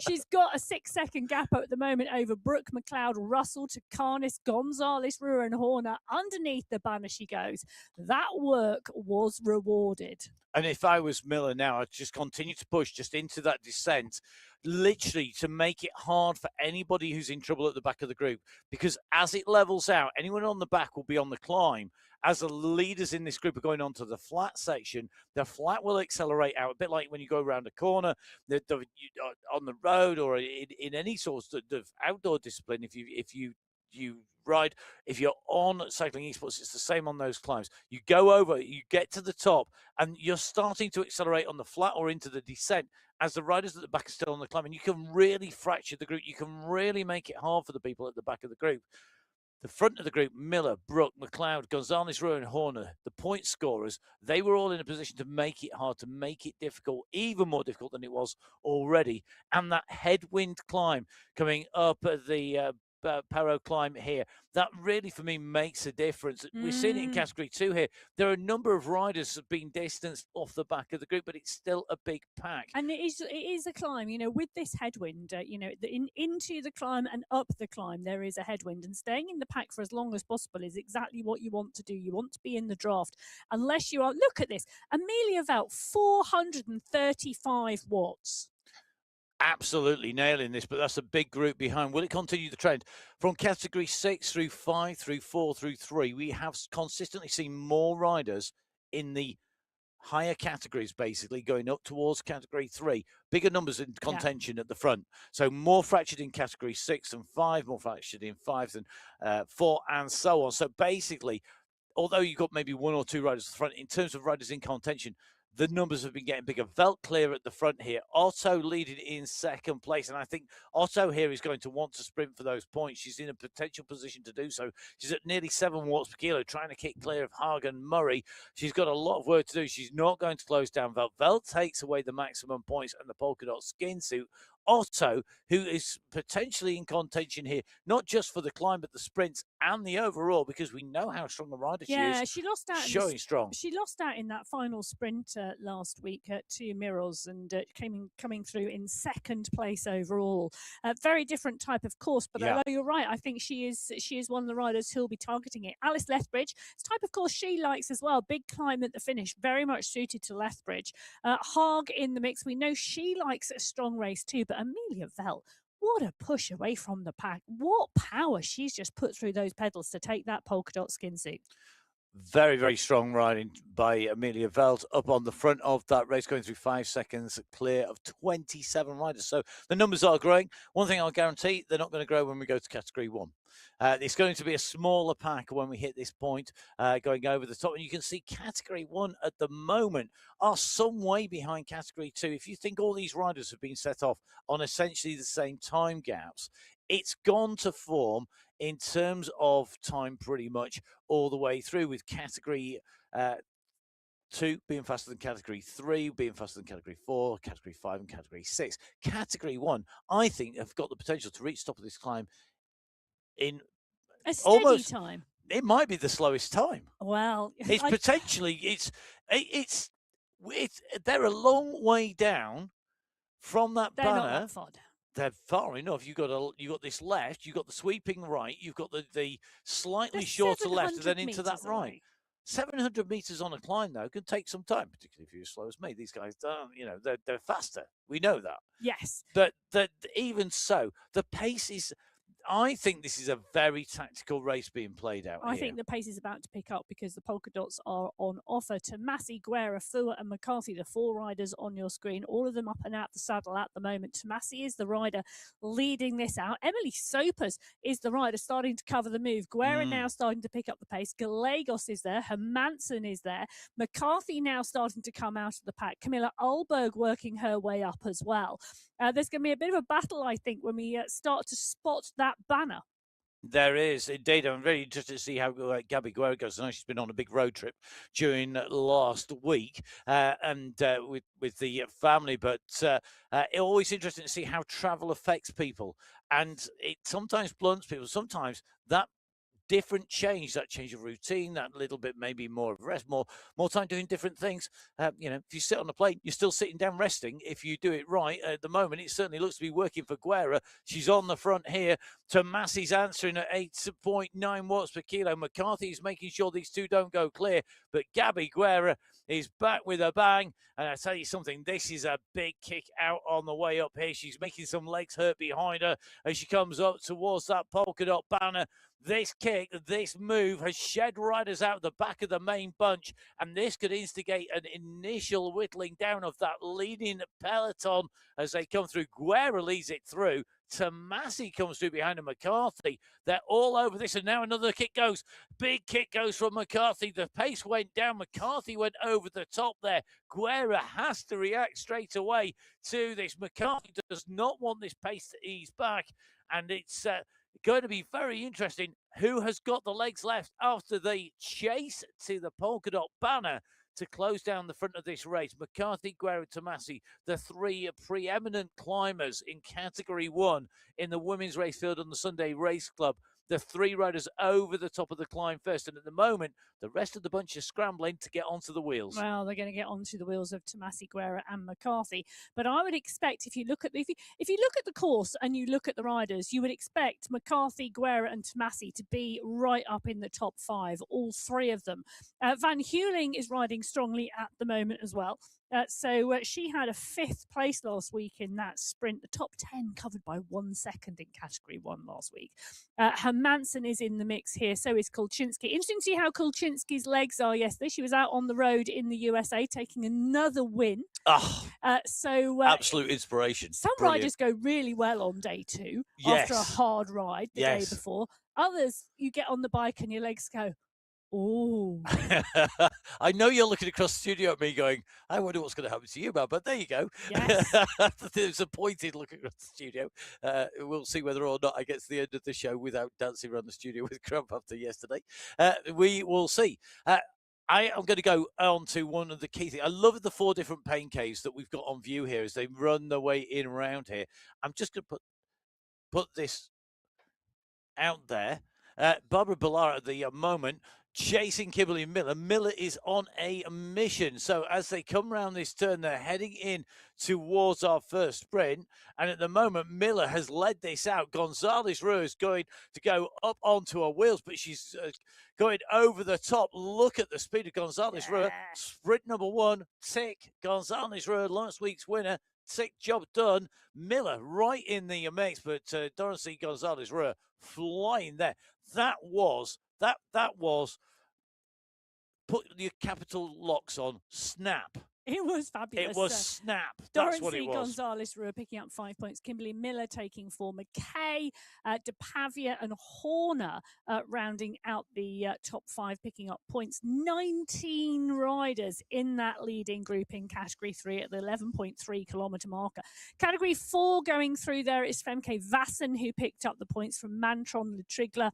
She's got a 6-second gap at the moment over Brooke McLeod, Russell to Carnis, Gonzalez, Ruhr Horner. Underneath the banner she goes. That work was rewarded. And if I was Miller now, I'd just continue to push just into that descent, literally to make it hard for anybody who's in trouble at the back of the group. Because as it levels out, anyone on the back will be on the climb. As the leaders in this group are going onto the flat section, the flat will accelerate out, a bit like when you go around a corner on the road or in any sort of outdoor discipline. If you ride, if you're on cycling esports, it's the same on those climbs. You go over, you get to the top, and you're starting to accelerate on the flat or into the descent as the riders at the back are still on the climb, and you can really fracture the group. You can really make it hard for the people at the back of the group. The front of the group, Miller, Brooke, McLeod, Gonzalez, Rowe, and Horner, the point scorers, they were all in a position to make it hard, to make it difficult, even more difficult than it was already. And that headwind climb coming up at the Paro climb here, that really for me makes a difference. We're seeing it in Category 2 here. There are a number of riders that have been distanced off the back of the group, but it's still a big pack. And it is a climb, with this headwind, into the climb and up the climb, there is a headwind, and staying in the pack for as long as possible is exactly what you want to do. You want to be in the draft, unless you are, look at this, Amelia Velt, 435 watts. Absolutely nailing this, but that's a big group behind. Will it continue the trend? From Category 6 through 5 through 4 through 3, we have consistently seen more riders in the higher categories, basically going up towards Category 3. Bigger numbers in contention at the front. So more fractured in Category 6 than 5, more fractured in 5 than 4, and so on. So basically, although you've got maybe 1 or 2 riders at the front, in terms of riders in contention, the numbers have been getting bigger. Velt clear at the front here. Otto leading in second place. And I think Otto here is going to want to sprint for those points. She's in a potential position to do so. She's at nearly 7 watts per kilo, trying to kick clear of Hagen Murray. She's got a lot of work to do. She's not going to close down Velt. Velt takes away the maximum points, and the polka dot skin suit Otto, who is potentially in contention here, not just for the climb, but the sprints and the overall, because we know how strong a rider she is. She lost out. Showing strong. She lost out in that final sprint last week to Miros and coming through in second place overall. Very different type of course, but although you're right, I think she is one of the riders who'll be targeting it. Alice Lethbridge, it's type of course she likes as well. Big climb at the finish, very much suited to Lethbridge. Haag in the mix. We know she likes a strong race too, but Amelia Velt, what a push away from the pack. What power she's just put through those pedals to take that polka dot skin suit. Very, very strong riding by Amelia Velt up on the front of that race, going through 5 seconds clear of 27 riders. So the numbers are growing. One thing I'll guarantee, they're not going to grow when we go to Category 1. It's going to be a smaller pack when we hit this point, going over the top. And you can see Category 1 at the moment are some way behind Category 2. If you think all these riders have been set off on essentially the same time gaps, it's gone to form in terms of time pretty much all the way through, with Category 2 being faster than Category 3, being faster than Category 4, Category 5 and Category 6. Category 1, I think, have got the potential to reach the top of this climb in a steady almost time. It might be the slowest time. Well, it's potentially they're a long way down from that banner. Not that far down. They're far enough. You got this left, you've got the sweeping right, you've got the slightly shorter left, and then into that right. Away. 700 meters on a climb, though, can take some time, particularly if you're as slow as me. These guys, they're faster. We know that. Yes. But even so, the pace is. I think this is a very tactical race being played out here. I think the pace is about to pick up because the polka dots are on offer. Tomasi, Guerra, Fua and McCarthy, the 4 riders on your screen, all of them up and out the saddle at the moment. Tomasi is the rider leading this out. Emily Sopers is the rider starting to cover the move. Guerra now starting to pick up the pace. Gallegos is there. Hermansen is there. McCarthy now starting to come out of the pack. Camilla Ulberg working her way up as well. There's going to be a bit of a battle, I think, when we start to spot that banner. There is indeed. I'm very interested to see how Gabby Guerra goes. I know she's been on a big road trip during last week and with the family, but it's always interesting to see how travel affects people, and it sometimes blunts people. Sometimes that different change, that change of routine, that little bit maybe more of rest, more time doing different things. If you sit on a plane, you're still sitting down resting. If you do it right at the moment, it certainly looks to be working for Guerra. She's on the front here. Tomasi's answering at 8.9 watts per kilo. McCarthy's making sure these two don't go clear, but Gabby Guerra is back with a bang. And I tell you something, this is a big kick out on the way up here. She's making some legs hurt behind her as she comes up towards that polka dot banner. This kick, this move has shed riders out the back of the main bunch, and this could instigate an initial whittling down of that leading peloton as they come through. Guerra leads it through. Tomasi comes through behind McCarthy. They're all over this, and now another kick goes. Big kick goes from McCarthy. The pace went down. McCarthy went over the top there. Guerra has to react straight away to this. McCarthy does not want this pace to ease back, and it's going to be very interesting who has got the legs left after the chase to the polka dot banner to close down the front of this race. McCarthy, Guerra, Tomasi, the 3 preeminent climbers in Category 1 in the women's race field on the Sunday Race Club. The 3 riders over the top of the climb first. And at the moment, the rest of the bunch are scrambling to get onto the wheels. Well, they're going to get onto the wheels of Tomasi, Guerra and McCarthy. But I would expect if you look at the course and you look at the riders, you would expect McCarthy, Guerra and Tomasi to be right up in the top 5, all 3 of them. Van Heuling is riding strongly at the moment as well. So she had a 5th place last week in that sprint, the top 10 covered by 1 second in Category 1 last week. Hermansen is in the mix here, so is Kulczynski. Interesting to see how Kulczynski's legs are yesterday. She was out on the road in the USA taking another win. Absolute inspiration. Some riders go really well on day 2 after a hard ride the day before. Others, you get on the bike and your legs go, oh. I know you're looking across the studio at me going, I wonder what's going to happen to you, man. But there you go. Yes. There's a pointed look across the studio. We'll see whether or not I get to the end of the show without dancing around the studio with cramp after yesterday. We will see. I am going to go on to one of the key things. I love the 4 different pain caves that we've got on view here as they run their way in around here. I'm just going to put this out there. Barbara Ballar at the moment chasing Kimberly Miller. Miller is on a mission. So as they come around this turn, they're heading in towards our first sprint. And at the moment, Miller has led this out. Gonzalez Rue is going to go up onto her wheels, but she's going over the top. Look at the speed of Gonzalez Rue. Sprint number 1, tick. Gonzalez Rue, last week's winner. Tick, job done. Miller right in the mix, but Dorothy Gonzalez Rue flying there. That was put your capital locks on, snap. It was fabulous. It was snap. That's what it was. Gonzalez Rue picking up 5 points. Kimberly Miller taking 4. McKay, DePavia and Horner rounding out the top 5, picking up points. 19 riders in that leading group in Category 3 at the 11.3 kilometre marker. Category 4 going through there is Femke Vassen, who picked up the points from Mantron, Letrigler,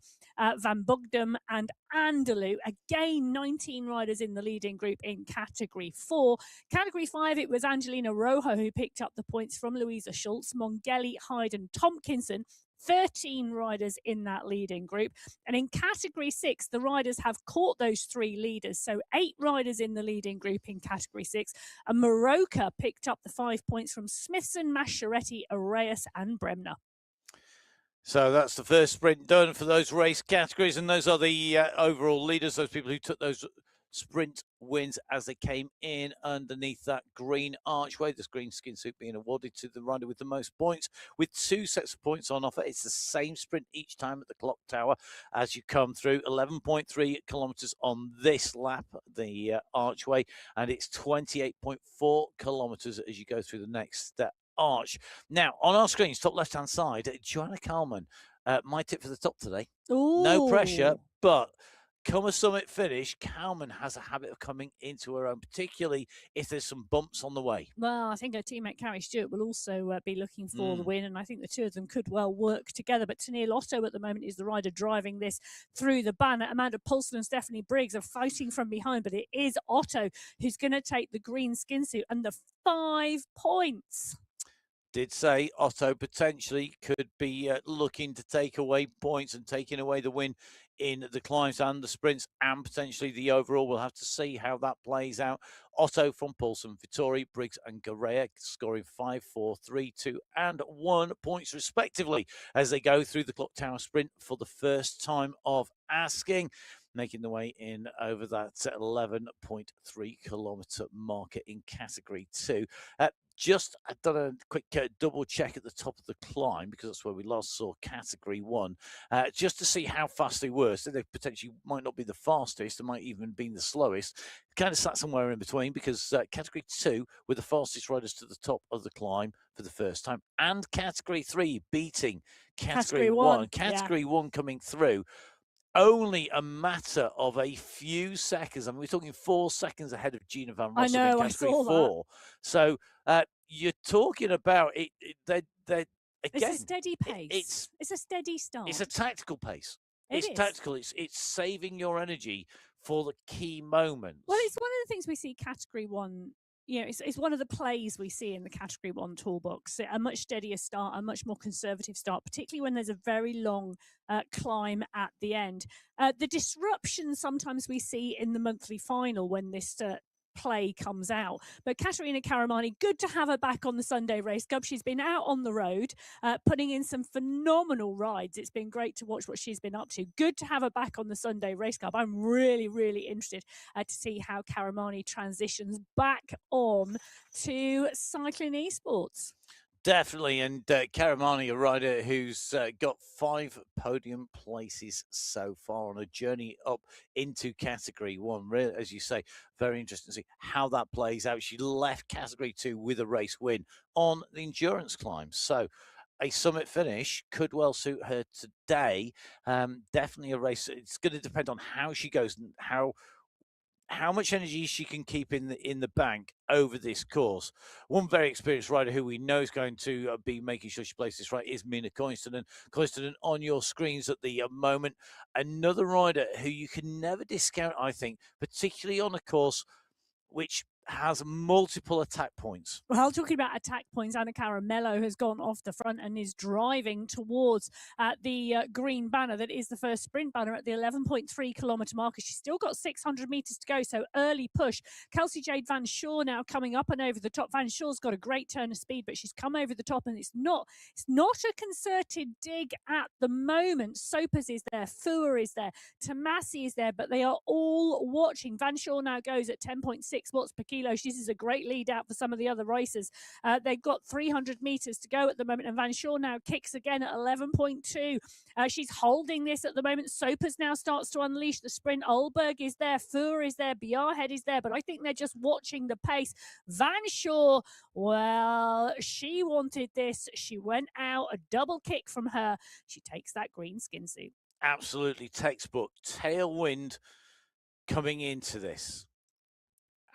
Van Bugdem and Andalou. Again, 19 riders in the leading group in Category 4. Category 5, it was Angelina Rojo who picked up the points from Louisa Schultz, Mongeli, Hyde and Tompkinson. 13 riders in that leading group. And in Category 6, the riders have caught those 3 leaders. So 8 riders in the leading group in Category 6. And Maroka picked up the 5 points from Smithson, Masciaretti, Arrayas and Bremner. So that's the first sprint done for those race categories. And those are the overall leaders, those people who took those sprint wins as they came in underneath that green archway. This green skin suit being awarded to the rider with the most points, with 2 sets of points on offer. It's the same sprint each time at the clock tower as you come through. 11.3 kilometres on this lap, the archway, and it's 28.4 kilometres as you go through the next arch. Now, on our screens, top left-hand side, Joanna Kalman, my tip for the top today. Ooh. No pressure, but come a summit finish, Kalman has a habit of coming into her own, particularly if there's some bumps on the way. Well, I think her teammate Carrie Stewart will also be looking for the win, and I think the two of them could well work together. But Tennille Otto at the moment is the rider driving this through the banner. Amanda Paulson and Stephanie Briggs are fighting from behind, but it is Otto who's going to take the green skin suit and the 5 points. Did say Otto potentially could be looking to take away points and taking away the win in the climbs and the sprints and potentially the overall. We'll have to see how that plays out. Otto from Paulson, Vittori, Briggs and Garea scoring 5, 4, 3, 2 and 1 points respectively as they go through the clock tower sprint for the first time of asking, making the way in over that 11.3 kilometre marker in Category 2. I've done a quick double check at the top of the climb because that's where we last saw Category 1, just to see how fast they were. So they potentially might not be the fastest, they might even be the slowest. Kind of sat somewhere in between because Category 2 were the fastest riders to the top of the climb for the first time, and Category 3 beating Category 1. Category 1 coming through. Only a matter of a few seconds. I mean, we're talking 4 seconds ahead of Gina Van Rossum in Category 4. So you're talking about it. Again, it's a steady pace. It's a steady start. It's a tactical pace. It's tactical. It's saving your energy for the key moments. Well, it's one of the things we see Category 1. You know, it's one of the plays we see in the Category 1 toolbox. A much steadier start, a much more conservative start, particularly when there's a very long climb at the end. The disruption sometimes we see in the monthly final when this play comes out. But Katerina Karamani, good to have her back on the Sunday Race Cup. She's been out on the road, putting in some phenomenal rides. It's been great to watch what she's been up to. Good to have her back on the Sunday Race Cup. I'm really, really interested to see how Karamani transitions back on to cycling esports. Definitely, and Karamani, a rider who's got 5 podium places so far on a journey up into Category 1. Really, as you say, very interesting to see how that plays out. She left Category 2 with a race win on the endurance climb. So a summit finish could well suit her today. Definitely a race. It's going to depend on how she goes and how how much energy she can keep in the bank over this course. One very experienced rider who we know is going to be making sure she plays this right is Mina Koivunen. Koivunen on your screens at the moment. Another rider who you can never discount, I think, particularly on a course which has multiple attack points. Well, talking about attack points, Anna Caramello has gone off the front and is driving towards the green banner that is the first sprint banner at the 11.3 kilometre marker. She's still got 600 metres to go, so early push. Kelsey Jade Van Shaw now coming up and over the top. Van Shaw's got a great turn of speed, but she's come over the top, and it's not a concerted dig at the moment. Soapers is there, Fua is there, Tomasi is there, but they are all watching. Van Shaw now goes at 10.6 watts per kilo. This is a great lead out for some of the other racers. They've got 300 metres to go at the moment, and Van Shaw now kicks again at 11.2. She's holding this at the moment. Soapers now starts to unleash the sprint. Olberg is there, Fua is there, Biarhead is there, but I think they're just watching the pace. Van Shaw, well, she wanted this. She went out, a double kick from her. She takes that green skin suit. Absolutely textbook tailwind coming into this.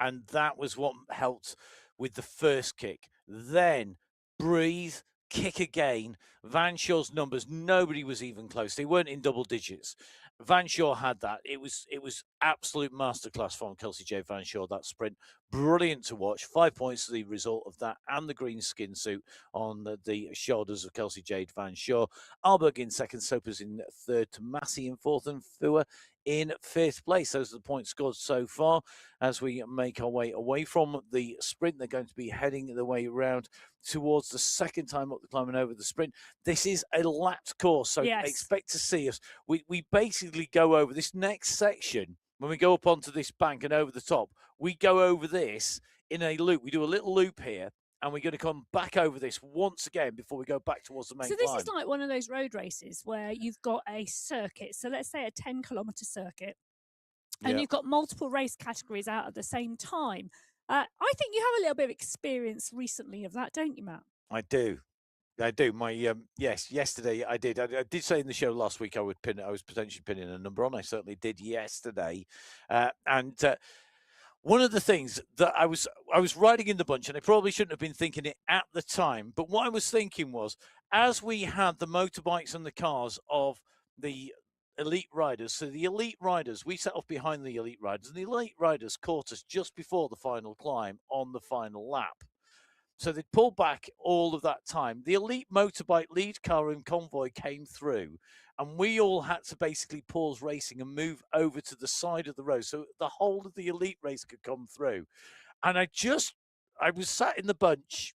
And that was what helped with the first kick. Then breathe, kick again. Van Shaw's numbers, nobody was even close. They weren't in double digits. Van Shaw had that. It was absolute masterclass from Kelsey J. Van Shaw, that sprint. Brilliant to watch. 5 points to the result of that and the green skin suit on the shoulders of Kelsey Jade Van Shaw. Alberg in second, Soapers in third, Tomasi in fourth, and Fua in fifth place. Those are the points scored so far. As we make our way away from the sprint, they're going to be heading the way around towards the second time up the climb and over the sprint. This is a lapped course, so Yes. expect to see us. We basically go over this next section. When we go up onto this bank and over the top, we go over this in a loop. We do a little loop here, and we're going to come back over this once again before we go back towards the main So this climb. is like one of those road races where you've got a circuit. So let's say a 10-kilometre circuit, and you've got multiple race categories out at the same time. I think you have a little bit of experience recently of that, don't you, Matt? I do. My yes, yesterday I did. I did say in the show last week I was potentially pinning a number on. I certainly did yesterday, and one of the things that I was riding in the bunch, and I probably shouldn't have been thinking it at the time, but what I was thinking was, as we had the motorbikes and the cars of the elite riders, so the elite riders, we set off behind the elite riders, and the elite riders caught us just before the final climb on the final lap. So they'd pulled back all of that time. The elite motorbike lead car and convoy came through, and we all had to basically pause racing and move over to the side of the road so the whole of the elite race could come through. And I was sat in the bunch,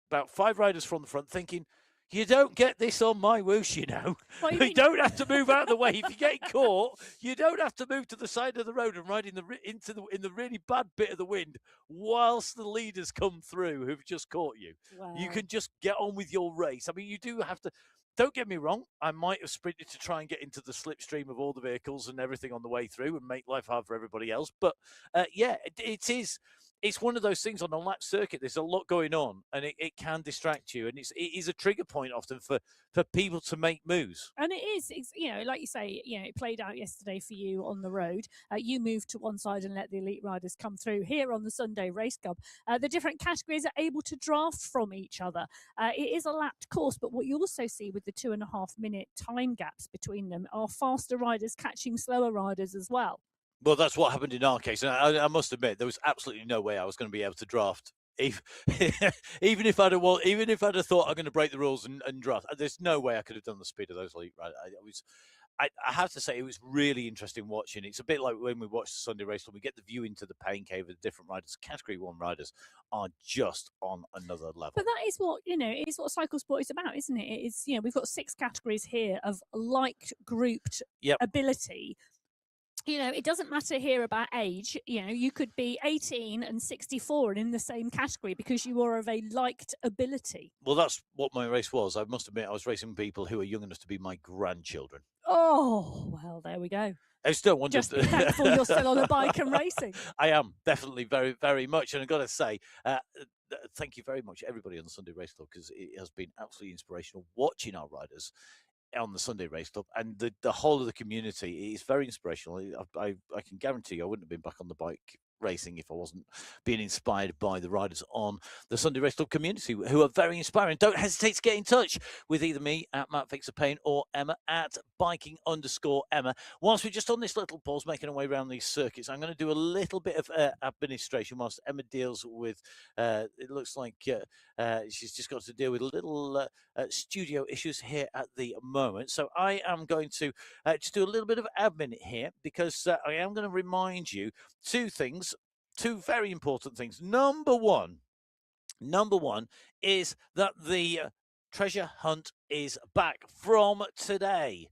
about 5 riders from the front, thinking, you don't get this on MyWhoosh, you know. You don't have to move out of the way. If you get caught, you don't have to move to the side of the road and ride in the really bad bit of the wind whilst the leaders come through who've just caught you. Wow. You can just get on with your race. I mean, you do have to. Don't get me wrong. I might have sprinted to try and get into the slipstream of all the vehicles and everything on the way through and make life hard for everybody else. But yeah, it is. It's one of those things on a lap circuit. There's a lot going on, and it can distract you, and it is a trigger point often for people to make moves. And it's like you say, it played out yesterday for you on the road. You moved to one side and let the elite riders come through. Here on the Sunday Race Club, the different categories are able to draft from each other. It is a lapped course, but what you also see with the 2.5 minute time gaps between them are faster riders catching slower riders as well. Well, that's what happened in our case. And I must admit, there was absolutely no way I was going to be able to draft. Even if I'd have thought I'm going to break the rules and draft, there's no way I could have done the speed of those elite riders. I have to say, it was really interesting watching. It's a bit like when we watch the Sunday Race, and we get the view into the pain cave of the different riders. Category 1 riders are just on another level. But that is what, it is what cycle sport is about, isn't it? It's, we've got 6 categories here of like grouped ability. It doesn't matter here about age. You could be 18 and 64 and in the same category because you are of a liked ability. Well, that's what my race was. I must admit, I was racing people who are young enough to be my grandchildren. Oh, well, there we go. I still want just be thankful you're still on a bike and racing. I am, definitely, very, very much. And I've got to say, thank you very much, everybody on the Sunday Race Club, because it has been absolutely inspirational watching our riders on the Sunday Race Club, and the whole of the community is very inspirational. I can guarantee you I wouldn't have been back on the bike racing if I wasn't being inspired by the riders on the Sunday Race Club community, who are very inspiring. Don't hesitate to get in touch with either me at Matt Fixer Payne or Emma at biking_Emma. Whilst we're just on this little pause, making our way around these circuits, I'm going to do a little bit of administration whilst Emma deals with, it looks like she's just got to deal with a little studio issues here at the moment. So I am going to just do a little bit of admin here, because I am going to remind you two things, two very important things. Number one is that the treasure hunt is back from today.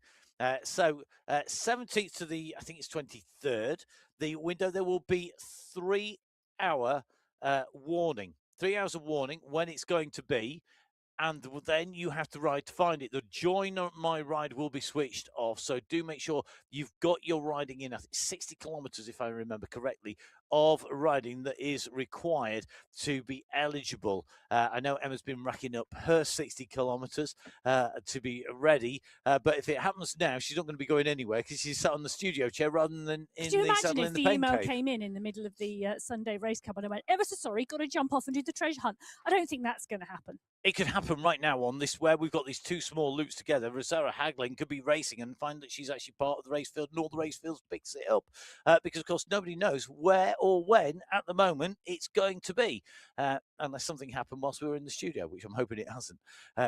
So 17th to I think it's 23rd, the window, there will be 3 hour warning, 3 hours of warning when it's going to be. And then you have to ride to find it. The join my ride will be switched off, so do make sure you've got your riding in. I think 60 kilometers, if I remember correctly, of riding that is required to be eligible. I know Emma's been racking up her 60 kilometers to be ready, but if it happens now, she's not going to be going anywhere because she's sat on the studio chair rather than in the saddle in the pain email cave. came in the middle of the Sunday Race Cup and I went, ever so sorry, got to jump off and do the treasure hunt? I don't think that's going to happen. It could happen right now on this, where we've got these two small loops together. Rosaura Haglin could be racing and find that she's actually part of the race field, and all the race fields picks it up, because, of course, nobody knows where or when at the moment it's going to be, unless something happened whilst we were in the studio, which I'm hoping it hasn't,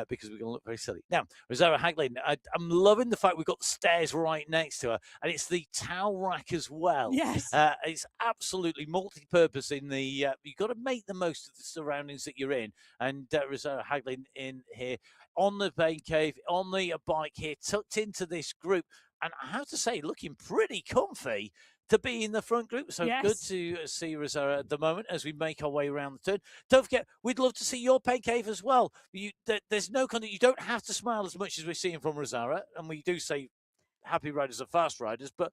because we're going to look very silly. Now, Rosaura Haglin, I'm loving the fact we've got the stairs right next to her, and it's the towel rack as well. Yes. It's absolutely multi-purpose in the, you've got to make the most of the surroundings that you're in, and Rosaura Haglin in here on the pain cave, on the bike here, tucked into this group, and I have to say, looking pretty comfy to be in the front group. So yes. Good to see Rosaura at the moment as we make our way around the turn. Don't forget, we'd love to see your pain cave as well. There's no kind of, you don't have to smile as much as we're seeing from Rosaura, and we do say happy riders are fast riders, but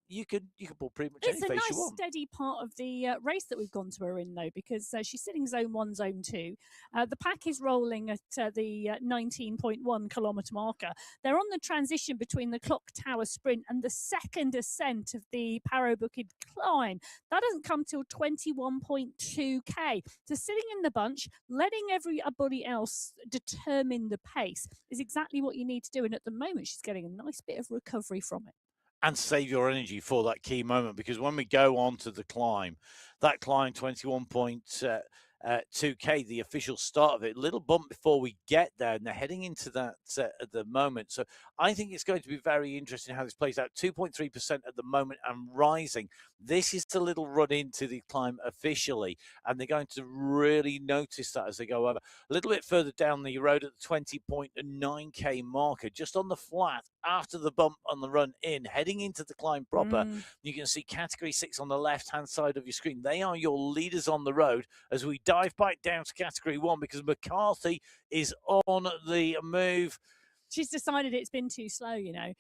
you can pull pretty much any face you want. It's a nice steady part of the race that we've gone to her in, though, because she's sitting zone 1, zone 2. The pack is rolling at the 19.1 kilometre marker. They're on the transition between the clock tower sprint and the second ascent of the Paro Bukid climb. That doesn't come till 21.2k. So sitting in the bunch, letting everybody else determine the pace is exactly what you need to do. And at the moment, she's getting a nice bit of recovery from it. And save your energy for that key moment, because when we go on to the climb, that climb 21.2k, the official start of it, little bump before we get there, and they're heading into that at the moment. So I think it's going to be very interesting how this plays out. 2.3% at the moment and rising. This is the little run into the climb officially, and they're going to really notice that as they go over. A little bit further down the road at the 20.9k marker, just on the flat after the bump on the run in, heading into the climb proper. You can see category 6 on the left-hand side of your screen. They are your leaders on the road as we dive back down to category 1, because McCarthy is on the move. She's decided it's been too slow, you know.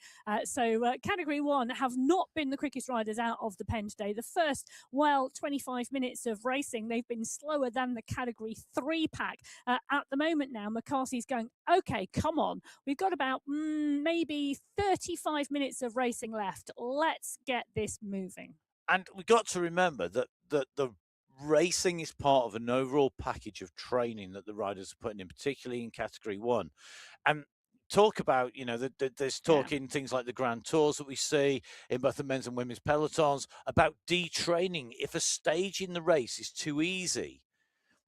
So Category 1 have not been the quickest riders out of the pen today. The first, 25 minutes of racing, they've been slower than the Category 3 pack. At the moment now, McCarthy's going, okay, come on. We've got about maybe 35 minutes of racing left. Let's get this moving. And we've got to remember that the racing is part of an overall package of training that the riders are putting in, particularly in Category 1. And talk about, there's talk in things like the Grand Tours that we see in both the men's and women's pelotons about detraining. If a stage in the race is too easy,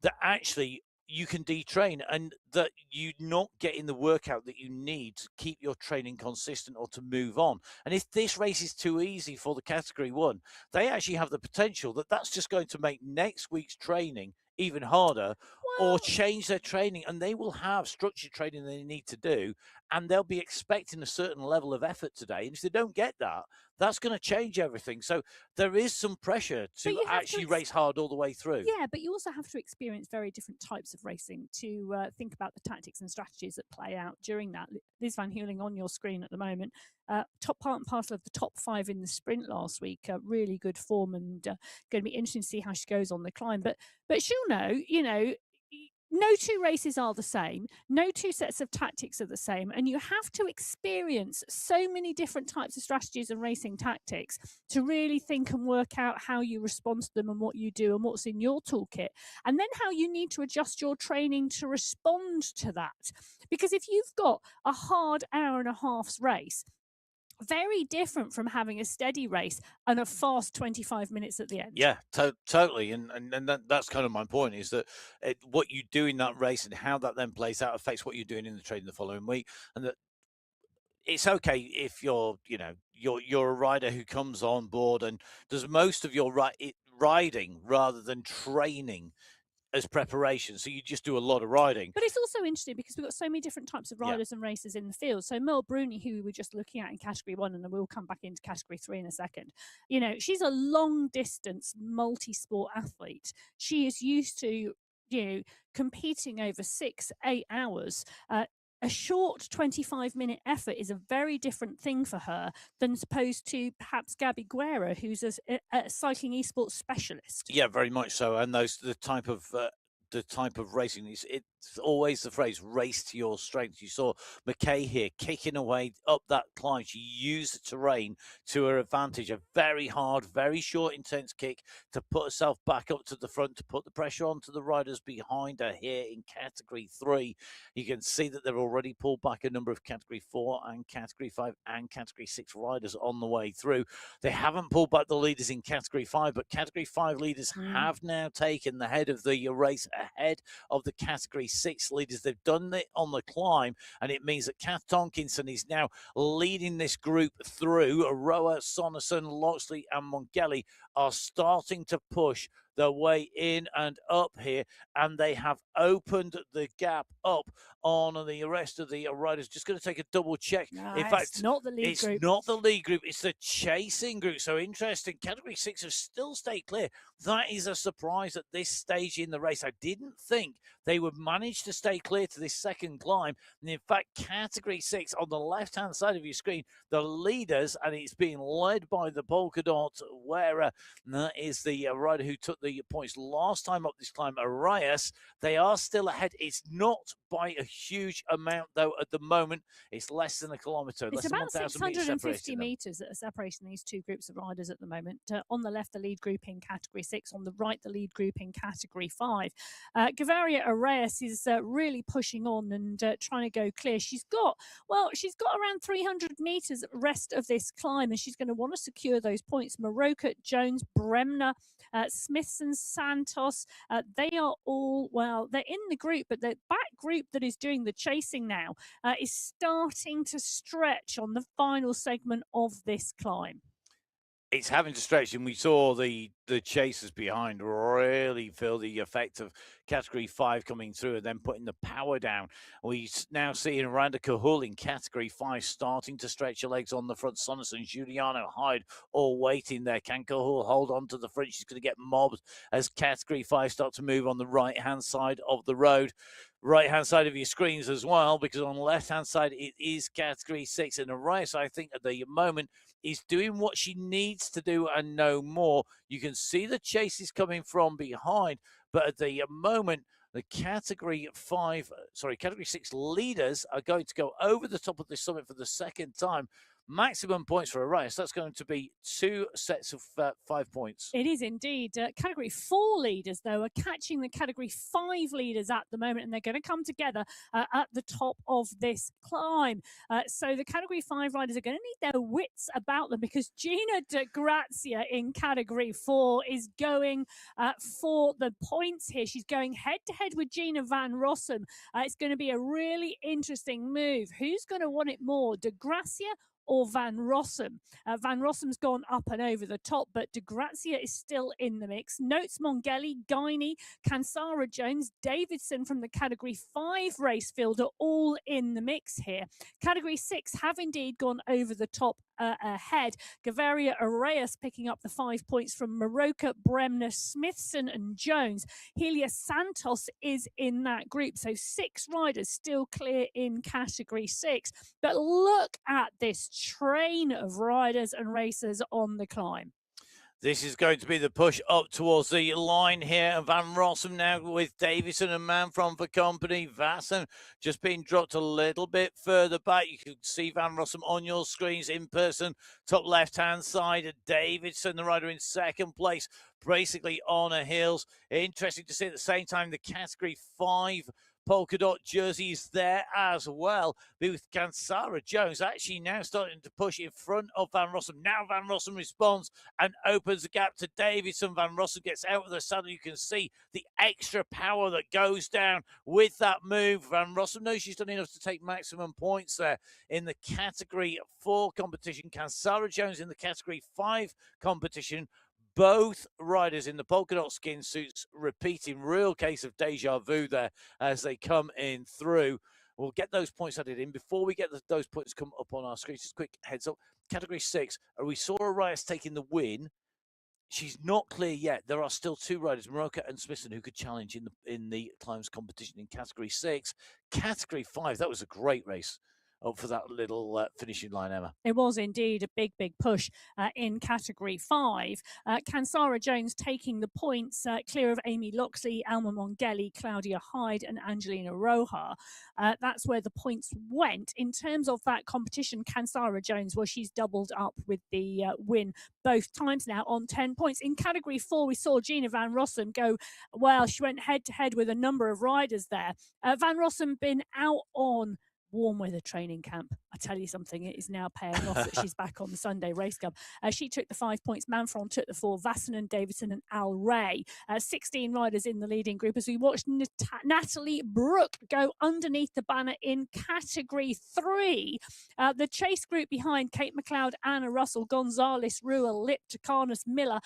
that actually you can detrain, and that you're not getting the workout that you need to keep your training consistent or to move on. And if this race is too easy for the Category 1, they actually have the potential that that's just going to make next week's training even harder, or change their training, and they will have structured training they need to do, and they'll be expecting a certain level of effort today. And if they don't get that, that's going to change everything. So there is some pressure to actually race hard all the way through. Yeah, but you also have to experience very different types of racing to think about the tactics and strategies that play out during that. Liz Van Heuling on your screen at the moment, top part and parcel of the top 5 in the sprint last week. Really good form, and going to be interesting to see how she goes on the climb. But she'll know, no two races are the same. No two sets of tactics are the same. And you have to experience so many different types of strategies and racing tactics to really think and work out how you respond to them and what you do and what's in your toolkit. And then how you need to adjust your training to respond to that. Because if you've got a hard hour and a half's race, very different from having a steady race and a fast 25 minutes at the end. Yeah, totally. And that's kind of my point, is that what you do in that race and how that then plays out affects what you're doing in the training the following week. And that it's okay if you're a rider who comes on board and does most of your riding rather than training as preparation. So you just do a lot of riding. But it's also interesting because we've got so many different types of riders and racers in the field. So Merle Bruni, who we were just looking at in category 1, and then we'll come back into category 3 in a second. She's a long distance multi-sport athlete. She is used to competing over 6-8 hours. A short 25-minute effort is a very different thing for her than opposed to perhaps Gabby Guerra, who's a cycling esports specialist. Yeah, very much so. And the type of racing, it's always the phrase "race to your strength." You saw McKay here kicking away up that climb. She used the terrain to her advantage. A very hard, very short, intense kick to put herself back up to the front, to put the pressure onto the riders behind her here in category 3. You can see that they've already pulled back a number of category 4 and category 5 and category 6 riders on the way through. They haven't pulled back the leaders in category 5, but category 5 leaders have now taken the head of the race ahead of the category 6 leaders. They've done it on the climb, and it means that Kath Tonkinson is now leading this group through. Roa, Sonnerson, Loxley and Mongelli are starting to push their way in and up here, and they have opened the gap up on the rest of the riders. Just going to take a double check. In fact, it's not the lead group. It's not the lead group. It's the chasing group. So interesting. Category 6 have still stayed clear. That is a surprise at this stage in the race. I didn't think they would manage to stay clear to this second climb. And in fact, category 6 on the left-hand side of your screen, the leaders, and it's being led by the polka dot wearer. And that is the rider who took the points last time up this climb, Arias. They are still ahead. It's not by a huge amount, though, at the moment. It's less than a kilometre. It's about 650 metres that are separating these two groups of riders at the moment. On the left, the lead group in category 6. On the right, the lead group in category 5. Gavaria Arias is really pushing on and trying to go clear. She's got around 300 metres rest of this climb, and she's going to want to secure those points. Maroka, Jones, Bremner, Smithson, Santos, they are all, they're in the group, but the back group that is doing the chasing now is starting to stretch on the final segment of this climb. It's having to stretch, and we saw the chasers behind really feel the effect of category 5 coming through and then putting the power down. We now see Randa Cahul in category 5 starting to stretch her legs on the front. Sonnerson, Giuliano, Hyde all waiting there. Can Cahul hold on to the front? She's going to get mobbed as category 5 start to move on the right-hand side of the road. Right-hand side of your screens as well, because on the left-hand side, it is category 6. And Arias, I think, at the moment, is doing what she needs to do and no more. You can see the chases coming from behind, but at the moment, the category 6 leaders are going to go over the top of the summit for the second time. Maximum points for Arias. That's going to be 2 sets of 5 points. It is indeed. Category 4 leaders, though, are catching the category 5 leaders at the moment, and they're going to come together at the top of this climb. So the category 5 riders are going to need their wits about them, because Gina De Grazia in category 4 is going for the points here. She's going head-to-head with Gina Van Rossum. It's going to be a really interesting move. Who's going to want it more, De Grazia or Van Rossum? Van Rossum's gone up and over the top, but De Grazia is still in the mix. Notes Mongelli, Guiney, Kansara Jones, Davidson from the category 5 race field are all in the mix here. Category 6 have indeed gone over the top ahead. Gavaria Arias picking up the 5 points from Maroka, Bremner, Smithson and Jones. Helia Santos is in that group. So 6 riders still clear in category 6. But look at this train of riders and racers on the climb. This is going to be the push up towards the line here. Van Rossum now with Davison and Manfrom for company. Vassen just being dropped a little bit further back. You can see Van Rossum on your screens in person, top left-hand side. Davidson, the rider in second place, basically on her heels. Interesting to see at the same time the Category 5 polka dot jerseys there as well, with Kansara Jones actually now starting to push in front of Van Rossum. Now Van Rossum responds and opens the gap to Davidson. Van Rossum gets out of the saddle. You can see the extra power that goes down with that move. Van Rossum knows she's done enough to take maximum points there in the Category 4 competition. Kansara Jones in the Category 5 competition. Both riders in the polka dot skin suits repeating, real case of deja vu there as they come in through. We'll get those points added in. Before we get those points come up on our screen, just quick heads up. Category 6, we saw Arias taking the win. She's not clear yet. There are still two riders, Moroka and Smithson, who could challenge in the climbs competition in Category 6. Category 5, that was a great race for that little finishing line, Emma. It was indeed a big, big push in Category 5. Kansara Jones taking the points clear of Amy Loxley, Alma Mongeli, Claudia Hyde and Angelina Roja. That's where the points went. In terms of that competition, Kansara Jones, well, she's doubled up with the win both times now on 10 points. In Category 4, we saw Gina Van Rossum go, well, she went head-to-head with a number of riders there. Van Rossum been out on warm weather training camp. I tell you something, it is now paying off that she's back on the Sunday Race Club. She took the 5 points, Manfron took the 4, Vassanen, Davidson and Al Ray. 16 riders in the leading group as we watched Natalie Brooke go underneath the banner in Category 3. The chase group behind Kate McLeod, Anna Russell, Gonzalez, Ruel, Lip, Takarnas, Miller,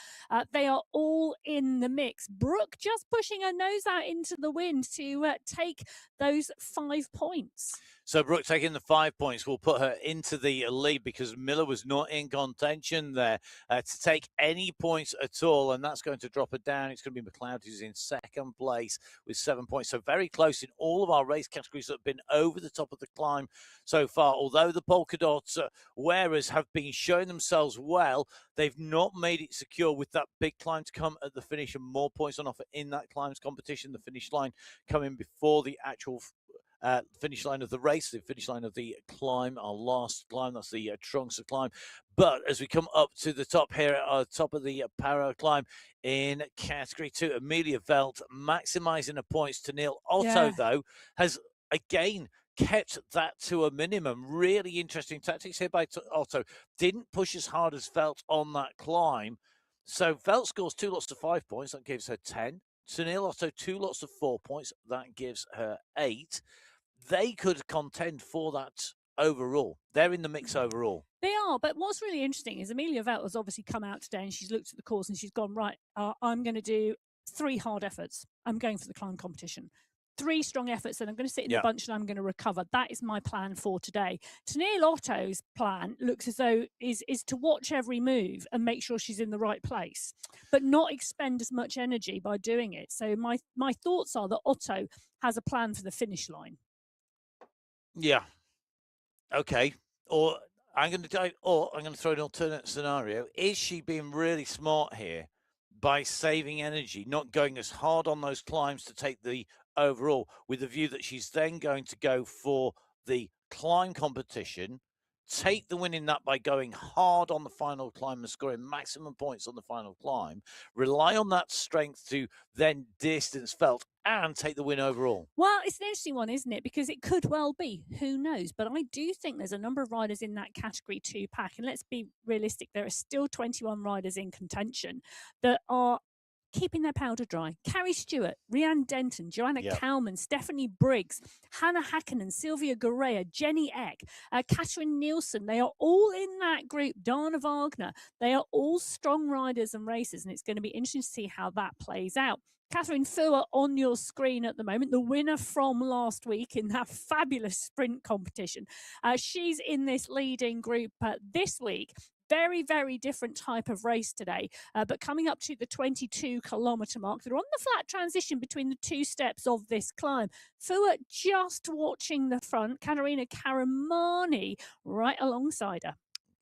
they are all in the mix. Brooke just pushing her nose out into the wind to take those 5 points. So Brooke taking the 5 points will put her into the lead because Miller was not in contention there to take any points at all, and that's going to drop her down. It's going to be McLeod who's in second place with 7 points. So very close in all of our race categories that have been over the top of the climb so far. Although the polka dots wearers have been showing themselves well, they've not made it secure with that big climb to come at the finish and more points on offer in that climbs competition. The finish line coming before the actual finish line of the race, the finish line of the climb, our last climb, that's the Trunks climb. But as we come up to the top here, at top of the para climb in Category 2, Amelia Velt maximising the points to Neil Otto, though, has again kept that to a minimum. Really interesting tactics here by Otto. Didn't push as hard as Velt on that climb. So Velt scores 2 lots of 5 points, that gives her 10. Sunil Otto, 2 lots of 4 points, that gives her 8. They could contend for that overall. They're in the mix overall. They are, but what's really interesting is Amelia Velt has obviously come out today and she's looked at the course and she's gone, right, I'm going to do 3 hard efforts. I'm going for the climb competition. 3 strong efforts, and I'm going to sit in the bunch and I'm going to recover. That is my plan for today. Tanil Otto's plan looks as though is to watch every move and make sure she's in the right place, but not expend as much energy by doing it. So my thoughts are that Otto has a plan for the finish line. Yeah. Okay. Or I'm going to throw an alternate scenario. Is she being really smart here by saving energy, not going as hard on those climbs to take the overall, with the view that she's then going to go for the climb competition, take the win in that by going hard on the final climb and scoring maximum points on the final climb, rely on that strength to then distance Velt and take the win overall? Well, it's an interesting one, isn't it? Because it could well be. Who knows? But I do think there's a number of riders in that Category 2 pack. And let's be realistic, there are still 21 riders in contention that are keeping their powder dry. Carrie Stewart, Rhiannon Denton, Joanna Cowman, Stephanie Briggs, Hannah Hakkinen, Sylvia Gorea, Jenny Eck, Catherine Nielsen. They are all in that group. Dana Wagner. They are all strong riders and racers, and it's going to be interesting to see how that plays out. Catherine Fuhr on your screen at the moment, the winner from last week in that fabulous sprint competition. She's in this leading group this week. Very, very different type of race today. But coming up to the 22-kilometre mark, they're on the flat transition between the 2 steps of this climb. Fuhr just watching the front, Katerina Karamani right alongside her.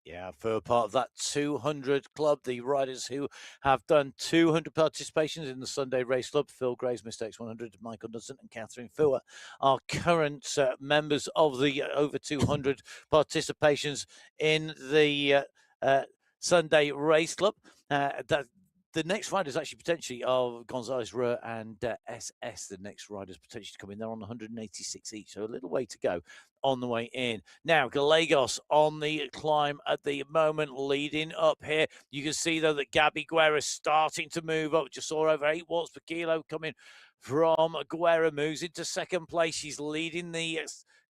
Yeah, for part of that 200 club, the riders who have done 200 participations in the Sunday Race Club, Phil Gray's Mistakes 100, Michael Dudson and Catherine Fuhr, are current members of the over 200 participations in the Sunday Race Club. The next riders actually potentially are Gonzalez Ruhr and SS. The next riders potentially to come in. They're on 186 each, so a little way to go on the way in. Now, Gallegos on the climb at the moment, leading up here. You can see, though, that Gabby Guerra is starting to move up. Just saw over 8 watts per kilo coming from Guerra. Moves into second place. She's leading the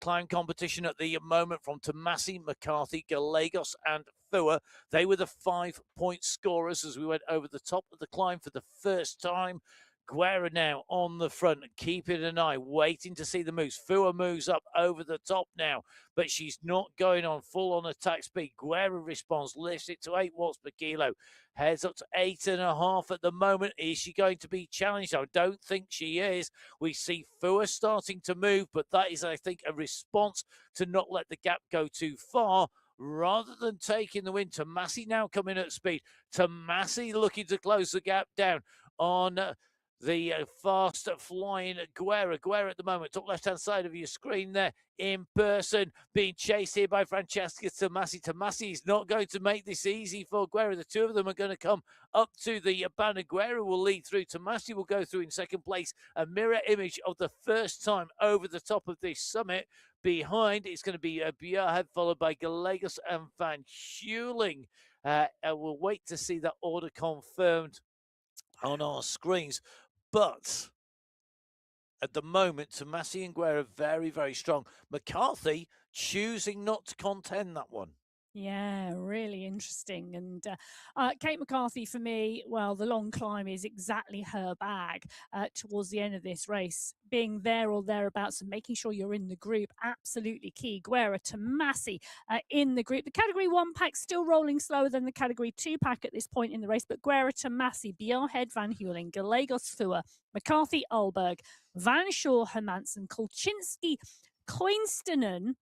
climb competition at the moment from Tomasi, McCarthy, Gallegos, and Fuhr. They were the 5-point scorers as we went over the top of the climb for the first time. Guerra now on the front, keeping an eye, waiting to see the moves. Fuhr moves up over the top now, but she's not going on full-on attack speed. Guerra responds, lifts it to 8 watts per kilo, heads up to 8.5 at the moment. Is she going to be challenged? I don't think she is. We see Fuhr starting to move, but that is, I think, a response to not let the gap go too far, rather than taking the win. Tomasi now coming at speed. Tomasi looking to close the gap down on the fast flying Guerra. Guerra at the moment, top left-hand side of your screen there, in person, being chased here by Francesca Tomasi. Tomasi is not going to make this easy for Guerra. The two of them are going to come up to the banner. Guerra will lead through. Tomasi will go through in second place. A mirror image of the first time over the top of this summit. Behind, it's going to be Bjerrehead, followed by Gallegos and Van Heuling. We'll wait to see that order confirmed on our screens. But at the moment, Tomasi and Guerra are very, very strong. McCarthy choosing not to contend that one. Yeah, really interesting. And Kate McCarthy, for me, well, the long climb is exactly her bag towards the end of this race. Being there or thereabouts and making sure you're in the group, absolutely key. Guerra Tomasi in the group. The Category 1 pack still rolling slower than the Category 2 pack at this point in the race, but Guerra Tomasi, Bjerrehead, Van Heuling, Gallegos Fuhr, McCarthy Ulberg, Van Shaw Hermansen, Kolczynski, Koinstinen,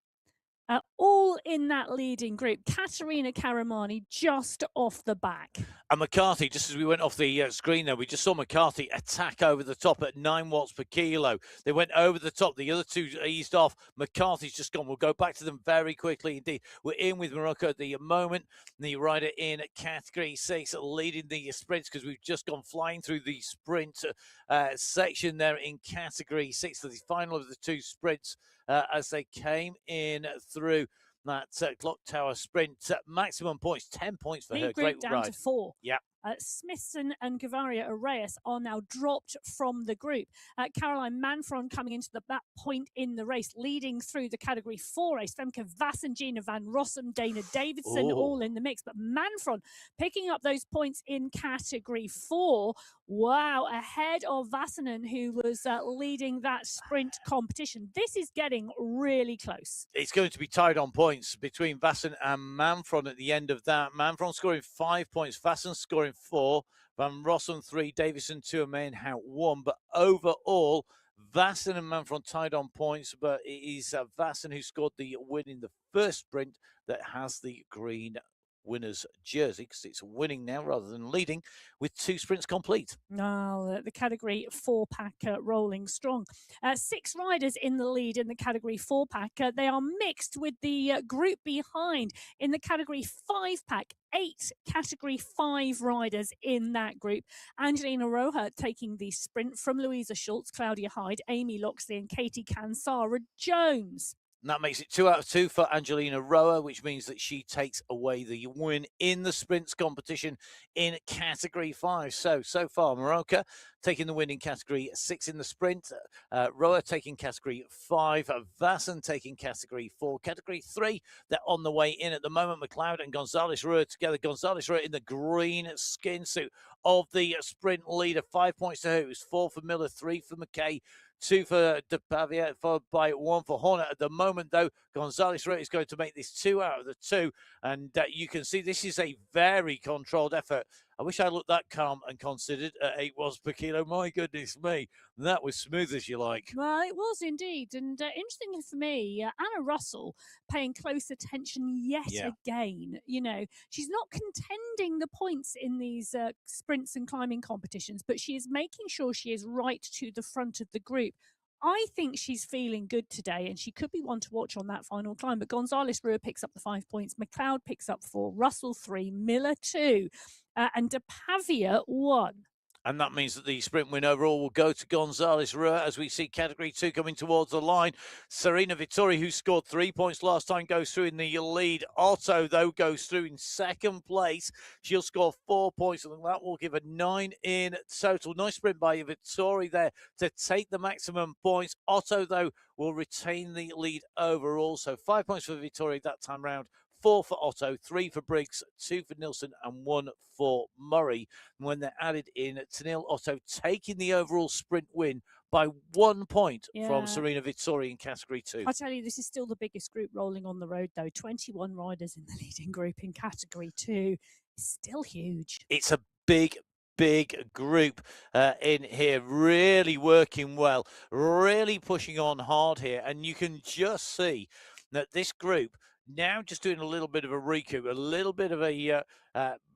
all in that leading group. Katerina Karamani just off the back. And McCarthy, just as we went off the screen there, we just saw McCarthy attack over the top at 9 watts per kilo. They went over the top. The other two eased off. McCarthy's just gone. We'll go back to them very quickly indeed. We're in with Morocco at the moment. The rider in Category 6 leading the sprints, because we've just gone flying through the sprint section there in Category 6. So the final of the two sprints as they came in through that clock tower sprint. Maximum points, 10 points for her. Great down ride. to 4. Yeah. Smithson and Gavaria Arrayas are now dropped from the group. Caroline Manfron coming into that point in the race, leading through the Category 4 race. Femke Vassen, Gina Van Rossum, Dana Davidson, all in the mix. But Manfron picking up those points in Category 4. Wow, ahead of Vassinen, who was leading that sprint competition. This is getting really close. It's going to be tied on points between Vassen and Manfron at the end of that. Manfron scoring 5 points, Vassen scoring 4, Van Rossum 3, Davison 2, and Mayenhout 1. But overall, Vassen and Manfron tied on points, but it is Vassen who scored the win in the first sprint that has the green winner's jersey, because it's winning now rather than leading, with 2 sprints complete. No, the Category 4 pack rolling strong. 6 riders in the lead in the Category 4 pack. They are mixed with the group behind in the Category 5 pack. 8 Category 5 riders in that group. Angelina Roja taking the sprint from Louisa Schultz, Claudia Hyde, Amy Loxley, and Katie Kansara Jones. And that makes it 2 out of 2 for Angelina Roa, which means that she takes away the win in the sprints competition in Category 5. So far, Morocco taking the win in Category 6 in the sprint. Roa taking Category 5. Vassen taking Category 4. Category 3, they're on the way in at the moment. McLeod and Gonzalez Ruhr together. Gonzalez Ruhr in the green skin suit of the sprint leader. 5 points to her. It was 4 for Miller, 3 for McKay, 2 for De Pavia, followed by 1 for Horner. At the moment, though, Gonzalez Ruhr is going to make this 2 out of the 2. And you can see this is a very controlled effort I wish I looked that calm and considered at 8 watts per kilo. My goodness me, that was smooth as you like. Well, it was indeed. And interestingly for me, Anna Russell paying close attention yet Yeah. again. You know, she's not contending the points in these sprints and climbing competitions, but she is making sure she is right to the front of the group. I think she's feeling good today, and she could be one to watch on that final climb. But Gonzalez Rua picks up the 5 points, McLeod picks up 4, Russell 3, Miller 2, and De Pavia 1. And that means that the sprint win overall will go to Gonzalez Rua as we see category 2 coming towards the line. Serena Vittori, who scored 3 points last time, goes through in the lead. Otto, though, goes through in second place. She'll score 4 points, and that will give her 9 in total. Nice sprint by Vittori there to take the maximum points. Otto, though, will retain the lead overall. So 5 points for Vittori that time round. 4 for Otto, 3 for Briggs, 2 for Nilsson, and 1 for Murray. And when they're added in, Tanil Otto taking the overall sprint win by 1 point from Serena Vittori in category 2. I tell you, this is still the biggest group rolling on the road, though. 21 riders in the leading group in category 2. Still huge. It's a big group in here, really working well, really pushing on hard here. And you can just see that this group now just doing a little bit of a recoup, a little bit of a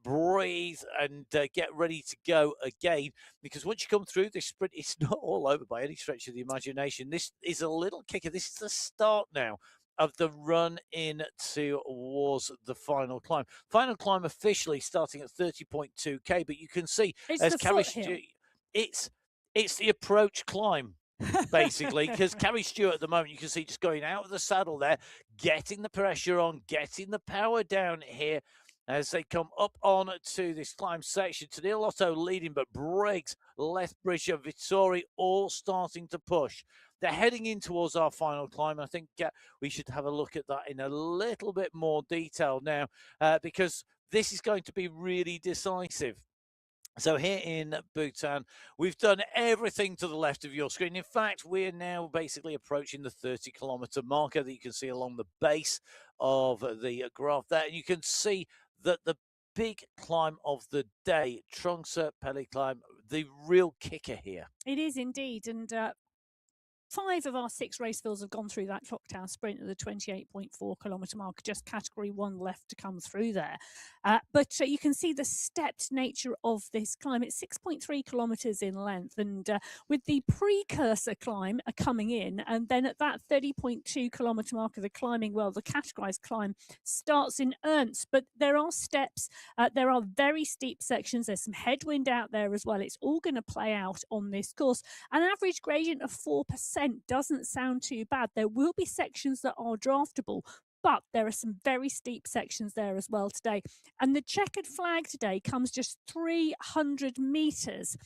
breathe and get ready to go again. Because once you come through this sprint, it's not all over by any stretch of the imagination. This is a little kicker. This is the start now of the run in towards the final climb. Final climb officially starting at 30.2k, but you can see it's as Carrie it's the approach climb. Basically, because Carrie Stewart at the moment, you can see just going out of the saddle there, getting the pressure on, getting the power down here as they come up on to this climb section. Tanil Otto leading, but Briggs, Lethbridge and Vittori all starting to push. They're heading in towards our final climb. I think we should have a look at that in a little bit more detail now because this is going to be really decisive. So here in Bhutan, we've done everything to the left of your screen. In fact, we're now basically approaching the 30-kilometer marker that you can see along the base of the graph there. And you can see that the big climb of the day, Trongsa Peli climb, the real kicker here. It is indeed. And 5 of our 6 racefills have gone through that clock tower sprint at the 28.4 kilometre mark, just category 1 left to come through there. But you can see the stepped nature of this climb. It's 6.3 kilometres in length, and with the precursor climb coming in, and then at that 30.2 kilometre mark of the climbing, well, the categorised climb starts in Ernst, but there are steps, there are very steep sections, there's some headwind out there as well. It's all going to play out on this course. An average gradient of 4% doesn't sound too bad. There will be sections that are draftable, but there are some very steep sections there as well today. And the checkered flag today comes just 300 metres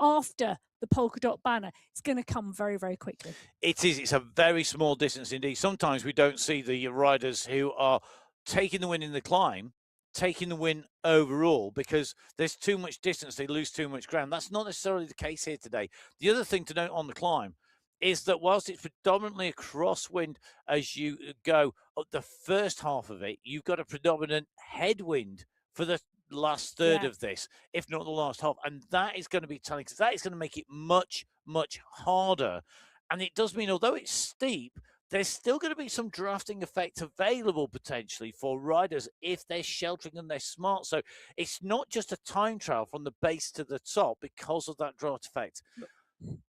after the polka dot banner. It's going to come very, very quickly. It is. It's a very small distance indeed. Sometimes we don't see the riders who are taking the win in the climb taking the win overall because there's too much distance. They lose too much ground. That's not necessarily the case here today. The other thing to note on the climb is that whilst it's predominantly a crosswind as you go up the first half of it, you've got a predominant headwind for the last third of this, if not the last half. And that is going to be telling, because that is going to make it much, much harder. And it does mean, although it's steep, there's still going to be some drafting effect available potentially for riders if they're sheltering and they're smart. So it's not just a time trial from the base to the top because of that draft effect.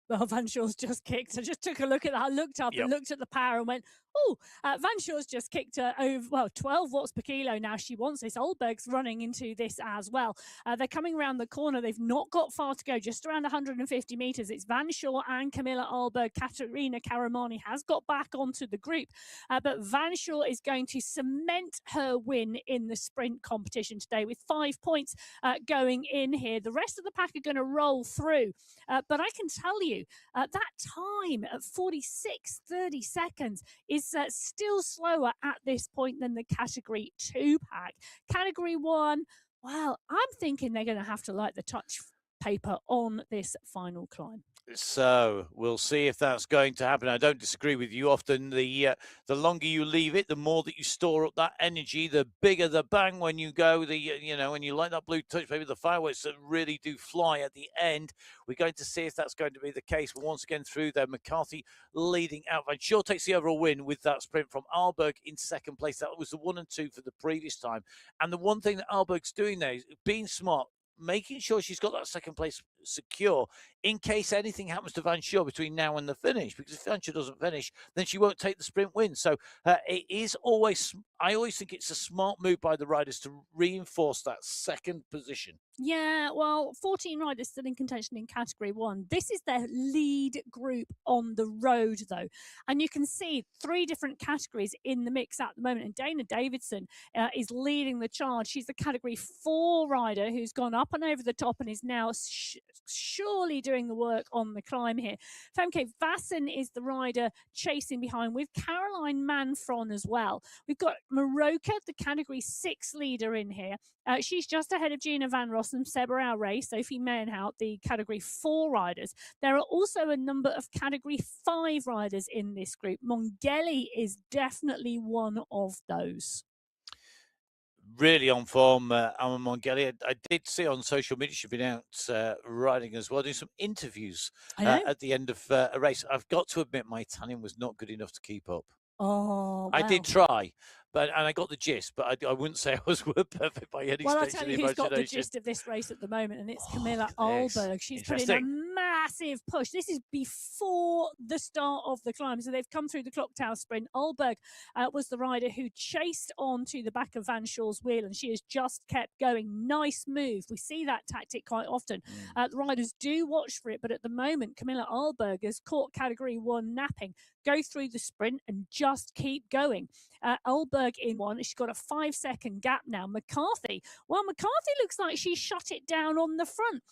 Well, Van Shaw's just kicked. I just took a look at that. I looked up and looked at the power and went, oh, Van Shaw's just kicked over, well, 12 watts per kilo now. She wants this. Oldberg's running into this as well. They're coming around the corner. They've not got far to go, just around 150 metres. It's Van Shaw and Camilla Oldberg. Katerina Karamani has got back onto the group, but Van Shaw is going to cement her win in the sprint competition today with 5 points going in here. The rest of the pack are going to roll through, but I can tell you, that time at 46.30 seconds is still slower at this point than the category 2 pack. Category 1, well, I'm thinking they're going to have to light the touch paper on this final climb. So we'll see if that's going to happen. I don't disagree with you. Often the longer you leave it, the more that you store up that energy, the bigger the bang when you go. When you light that blue touch, maybe the fireworks that really do fly at the end. We're going to see if that's going to be the case. But once again, through there, McCarthy leading out. Van Sure takes the overall win with that sprint from Alberg in second place. That was the 1 and 2 for the previous time. And the one thing that Alberg's doing there is being smart, making sure she's got that second place secure in case anything happens to Van Sure between now and the finish. Because if Van Sure doesn't finish, then she won't take the sprint win. So it is always, I always think it's a smart move by the riders to reinforce that second position. Yeah, well, 14 riders still in contention in Category 1. This is their lead group on the road, though. And you can see 3 different categories in the mix at the moment. And Dana Davidson is leading the charge. She's the Category 4 rider who's gone up and over the top and is now surely doing the work on the climb here. Femke Vassen is the rider chasing behind with Caroline Manfron as well. We've got Maroka, the Category 6 leader in here. She's just ahead of Gina Van Rossum, Seba Race, Sophie Meyenhout, the Category 4 riders. There are also a number of Category 5 riders in this group. Mongeli is definitely one of those. Really on form, Alma Mongeli. I did see on social media she's been out riding as well, doing some interviews at the end of a race. I've got to admit, my tanning was not good enough to keep up. Oh, I did try, and I got the gist, but I wouldn't say I was perfect by any well, I'll stretch tell of the you who's got the imagination. gist of this race at the moment, and it's Camilla Alberg. She's put in a massive push. This is before the start of the climb. So they've come through the clock tower sprint. Alberg was the rider who chased onto the back of Van Shaw's wheel, and she has just kept going. Nice move. We see that tactic quite often. The riders do watch for it, but at the moment, Camilla Alberg has caught Category 1 napping. Go through the sprint and just keep going. Alberg in one. She's got a 5-second gap now. McCarthy looks like she shut it down on the front.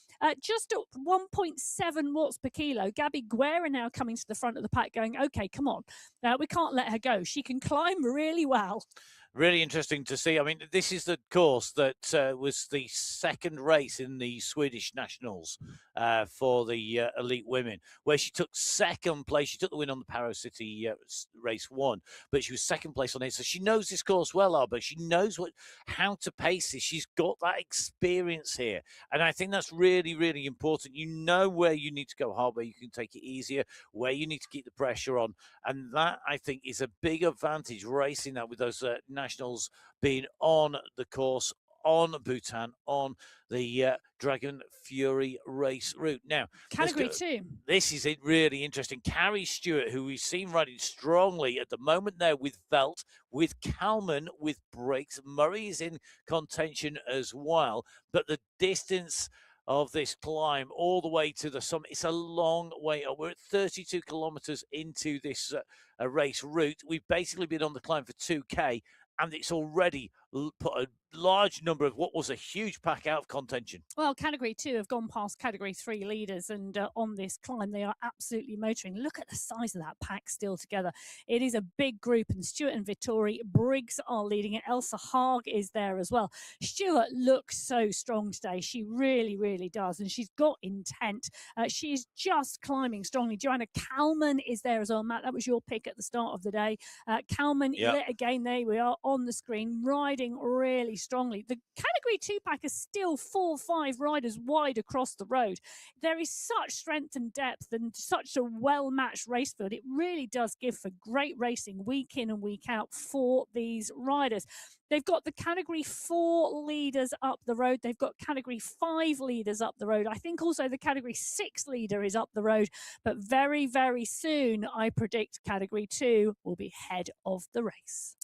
Just at 1.7 watts per kilo. Gabby Guerra now coming to the front of the pack going, okay, come on. We can't let her go. She can climb really well. Really interesting to see. I mean, this is the course that was the second race in the Swedish Nationals for the elite women, where she took second place. She took the win on the Paro City race 1, but she was second place on it. So she knows this course well, Albert. She knows how to pace this. She's got that experience here. And I think that's really, really important. You know where you need to go hard, where you can take it easier, where you need to keep the pressure on. And that, I think, is a big advantage, racing that with those nationals being on the course, on Bhutan, on the Dragon Fury race route. Now, Category 2. This is really interesting. Carrie Stewart, who we've seen riding strongly at the moment there with Velt, with Kalman, with brakes. Murray is in contention as well. But the distance of this climb all the way to the summit, it's a long way up. We're at 32 kilometers into this race route. We've basically been on the climb for 2K, and it's already put a large number of what was a huge pack out of contention. Well, Category 2 have gone past Category 3 leaders, and on this climb, they are absolutely motoring. Look at the size of that pack still together. It is a big group, and Stewart and Vittori Briggs are leading it. Elsa Haag is there as well. Stewart looks so strong today. She really, really does, and she's got intent. She is just climbing strongly. Joanna Kalman is there as well. Matt, that was your pick at the start of the day. Kalman, again, there we are on the screen, riding really strongly. The Category 2 pack is still 4-5 riders wide across the road. There is such strength and depth and such a well-matched race field. It really does give for great racing week in and week out for these riders. They've got the Category 4 leaders up the road. They've got Category 5 leaders up the road. I think also the Category 6 leader is up the road. But very, very soon, I predict Category 2 will be head of the race.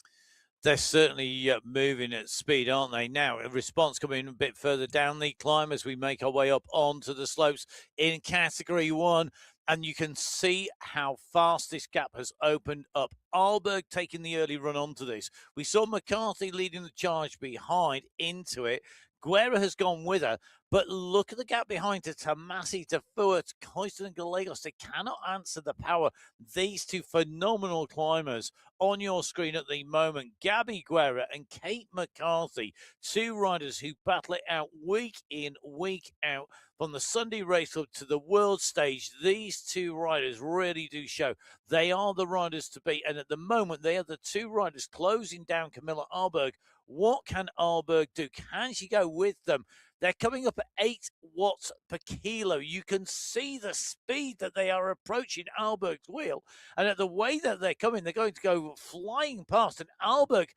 They're certainly moving at speed, aren't they? Now, a response coming a bit further down the climb as we make our way up onto the slopes in Category 1. And you can see how fast this gap has opened up. Alberg taking the early run onto this. We saw McCarthy leading the charge behind into it. Guerra has gone with her, but look at the gap behind her. Tamasi, Tafua, Coiston and Gallegos. They cannot answer the power. These two phenomenal climbers on your screen at the moment. Gabby Guerra and Kate McCarthy, two riders who battle it out week in, week out. From the Sunday race up to the world stage, these two riders really do show they are the riders to beat. And at the moment, they are the two riders closing down Camilla Arberg. What can Arberg do? Can she go with them? They're coming up at 8 watts per kilo. You can see the speed that they are approaching Arberg's wheel. And at the way that they're coming, they're going to go flying past. And Arberg,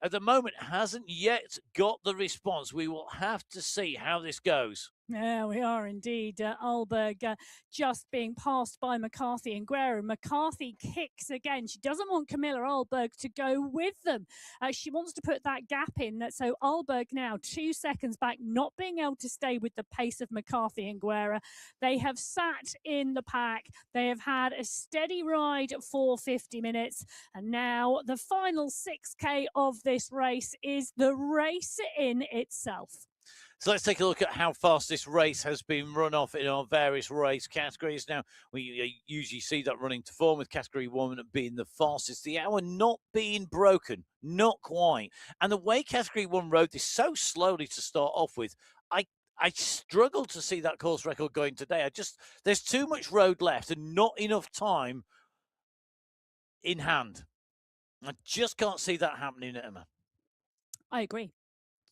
at the moment, hasn't yet got the response. We will have to see how this goes. Yeah, we are indeed. Alberg just being passed by McCarthy and Guerra. McCarthy kicks again. She doesn't want Camilla Alberg to go with them. She wants to put that gap in. So Alberg now 2 seconds back, not being able to stay with the pace of McCarthy and Guerra. They have sat in the pack. They have had a steady ride for 50 minutes. And now the final 6K of this race is the race in itself. So let's take a look at how fast this race has been run off in our various race categories. Now, we usually see that running to form with category 1 being the fastest. The hour not being broken, not quite. And the way category 1 rode this so slowly to start off with, I struggle to see that course record going today. There's too much road left and not enough time in hand. I just can't see that happening, Emma. I agree.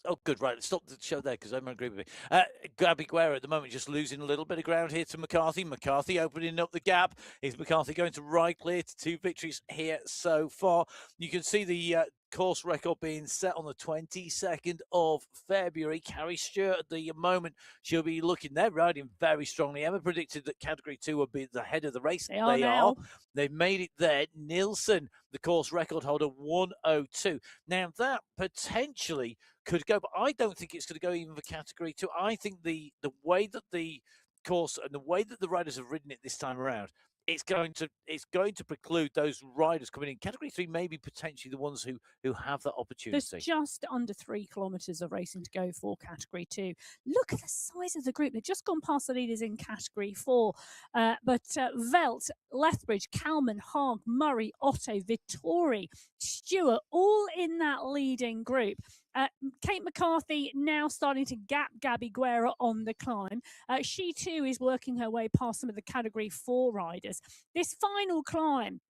Oh, good. Right. Let's stop the show there because Emma agreed with me. Gabby Guerra at the moment just losing a little bit of ground here to McCarthy. McCarthy opening up the gap. Is McCarthy going to ride clear to 2 victories here so far? You can see the course record being set on the 22nd of February. Carrie Stewart at the moment, she'll be looking, they're riding very strongly. Emma predicted that category 2 would be the head of the race. They are. They've made it there. Nielsen, the course record holder, 102. Now that potentially could go, but I don't think it's going to go even for category 2. I think the way that the course and the way that the riders have ridden it this time around, it's going to preclude those riders coming in. Category 3 maybe potentially the ones who have that opportunity. There's just under 3 kilometres of racing to go for category 2. Look at the size of the group. They've just gone past the leaders in category 4. But Velt, Lethbridge, Kalman, Haag, Murray, Otto, Vittori, Stewart, all in that leading group. Kate McCarthy now starting to gap Gabby Guerra on the climb. She too is working her way past some of the category 4 riders. This final climb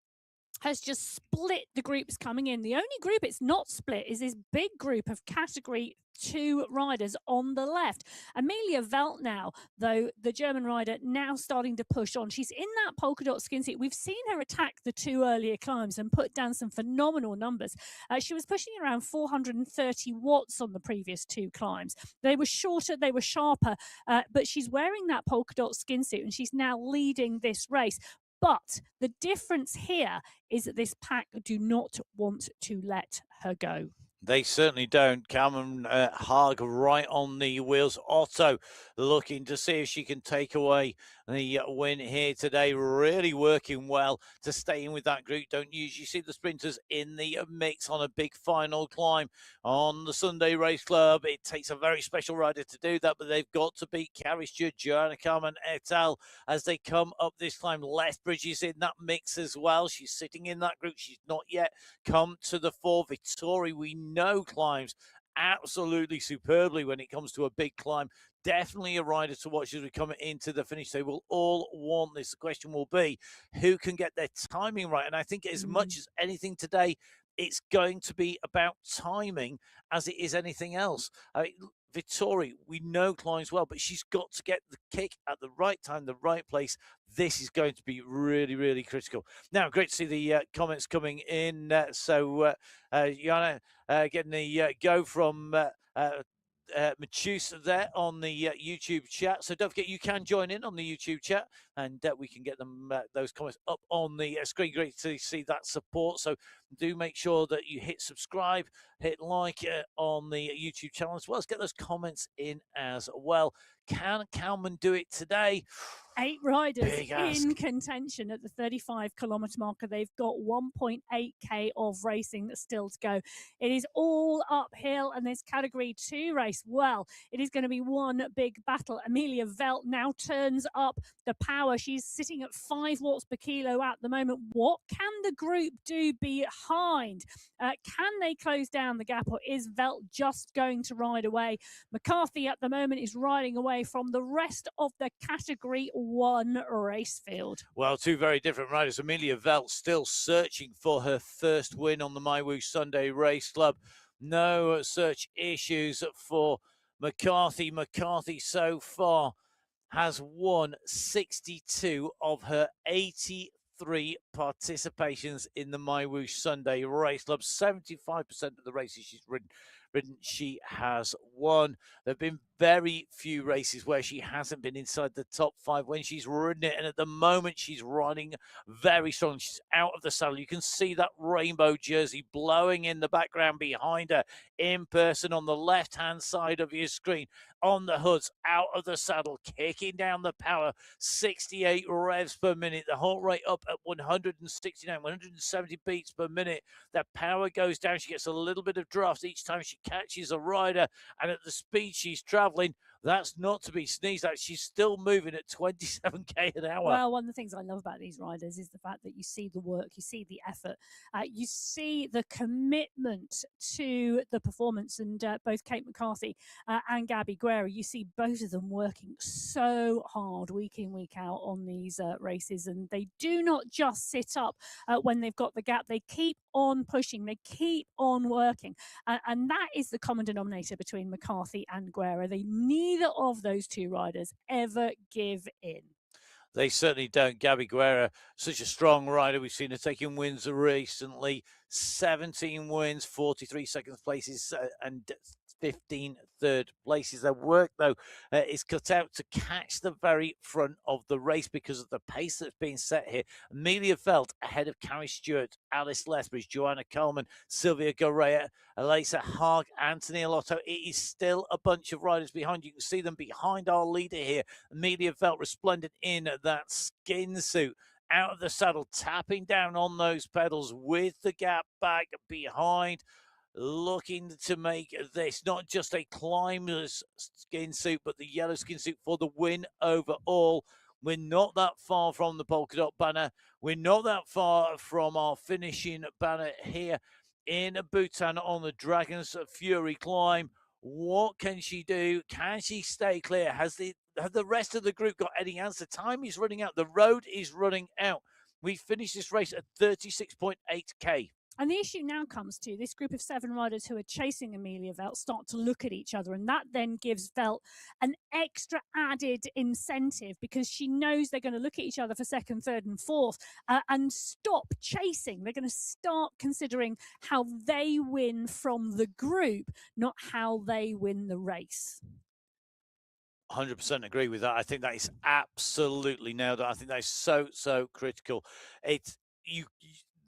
has just split the groups coming in. The only group it's not split is this big group of category 2 riders on the left. Amelia Velt now, though, the German rider, now starting to push on. She's in that polka dot skin seat. We've seen her attack the 2 earlier climbs and put down some phenomenal numbers. She was pushing around 430 watts on the previous 2 climbs. They were shorter, they were sharper, but she's wearing that polka dot skin suit and she's now leading this race. But the difference here is that this pack do not want to let her go. They certainly don't. Cameron Haag right on the wheels. Otto looking to see if she can take away the win here today. Really working well to stay in with that group. Don't usually see the sprinters in the mix on a big final climb on the Sunday Race Club. It takes a very special rider to do that, but they've got to beat Carrie Stewart, Joanna Kalman et al. As they come up this climb. Lethbridge is in that mix as well. She's sitting in that group. She's not yet come to the fore. Vittori, we know, climbs absolutely superbly when it comes to a big climb. Definitely a rider to watch as we come into the finish. They will all want this. The question will be who can get their timing right. And I think as much as anything today, it's going to be about timing as it is anything else. Vittori, we know climbs well, but she's got to get the kick at the right time, the right place. This is going to be really, really critical. Now, great to see the comments coming in. Jana getting the go from Machusa there on the YouTube chat. So don't forget, you can join in on the YouTube chat and we can get them those comments up on the screen. Great to see that support. So do make sure that you hit subscribe, hit like on the YouTube channel, as well as get those comments in as well. Can Kalman do it today? 8 riders Big in ask. contention at the 35-kilometre marker. They've got 1.8k of racing still to go. It is all uphill, and this Category 2 race, well, it is going to be one big battle. Amelia Velt now turns up the power. She's sitting at 5 watts per kilo at the moment. What can the group do behind? Can they close down the gap, or is Velt just going to ride away? McCarthy at the moment is riding away from the rest of the Category 1 race field. Well, two very different riders. Amelia Velt still searching for her first win on the MyWhoosh Sunday Race Club. No search issues for McCarthy. McCarthy so far has won 62 of her 83 participations in the MyWhoosh Sunday Race Club. 75% of the races she's ridden, she has won. There have been very few races where she hasn't been inside the top 5 when she's ridden it, and at the moment she's riding very strong. She's out of the saddle. You can see that rainbow jersey blowing in the background behind her in person on the left-hand side of your screen. On the hoods, out of the saddle, kicking down the power, 68 revs per minute. The heart rate up at 169, 170 beats per minute. The power goes down. She gets a little bit of draft each time she catches a rider, and at the speed she's traveling, that's not to be sneezed at. She's still moving at 27k an hour. Well, one of the things I love about these riders is the fact that you see the work, you see the effort, you see the commitment to the performance. And both Kate McCarthy and Gabby Guerra, you see both of them working so hard week in, week out on these races. And they do not just sit up when they've got the gap. They keep on pushing. They keep on working. And that is the common denominator between McCarthy and Guerra. Neither of those two riders ever give in. They certainly don't. Gabby Guerra, such a strong rider. We've seen her taking wins recently. 17 wins, 43 second places, and 15 third places. Their work, though, is cut out to catch the very front of the race because of the pace that's being set here. Amelia Velt ahead of Carrie Stewart, Alice Lethbridge, Joanna Coleman, Sylvia Gourea, Elisa Haag, Anthony Alotto. It is still a bunch of riders behind. You can see them behind our leader here. Amelia Velt resplendent in that skin suit. Out of the saddle, tapping down on those pedals with the gap back behind, looking to make this not just a climber's skin suit, but the yellow skin suit for the win overall. We're not that far from the polka dot banner. We're not that far from our finishing banner here in Bhutan on the Dragon's Fury climb. What can she do? Can she stay clear? Have the rest of the group got any answer? Time is running out. The road is running out. We finished this race at 36.8k. And the issue now comes to this group of 7 riders who are chasing Amelia Velt start to look at each other. And that then gives Velt an extra added incentive because she knows they're going to look at each other for second, third, and fourth and stop chasing. They're going to start considering how they win from the group, not how they win the race. 100% agree with that. I think that is absolutely nailed on. I think that is so critical.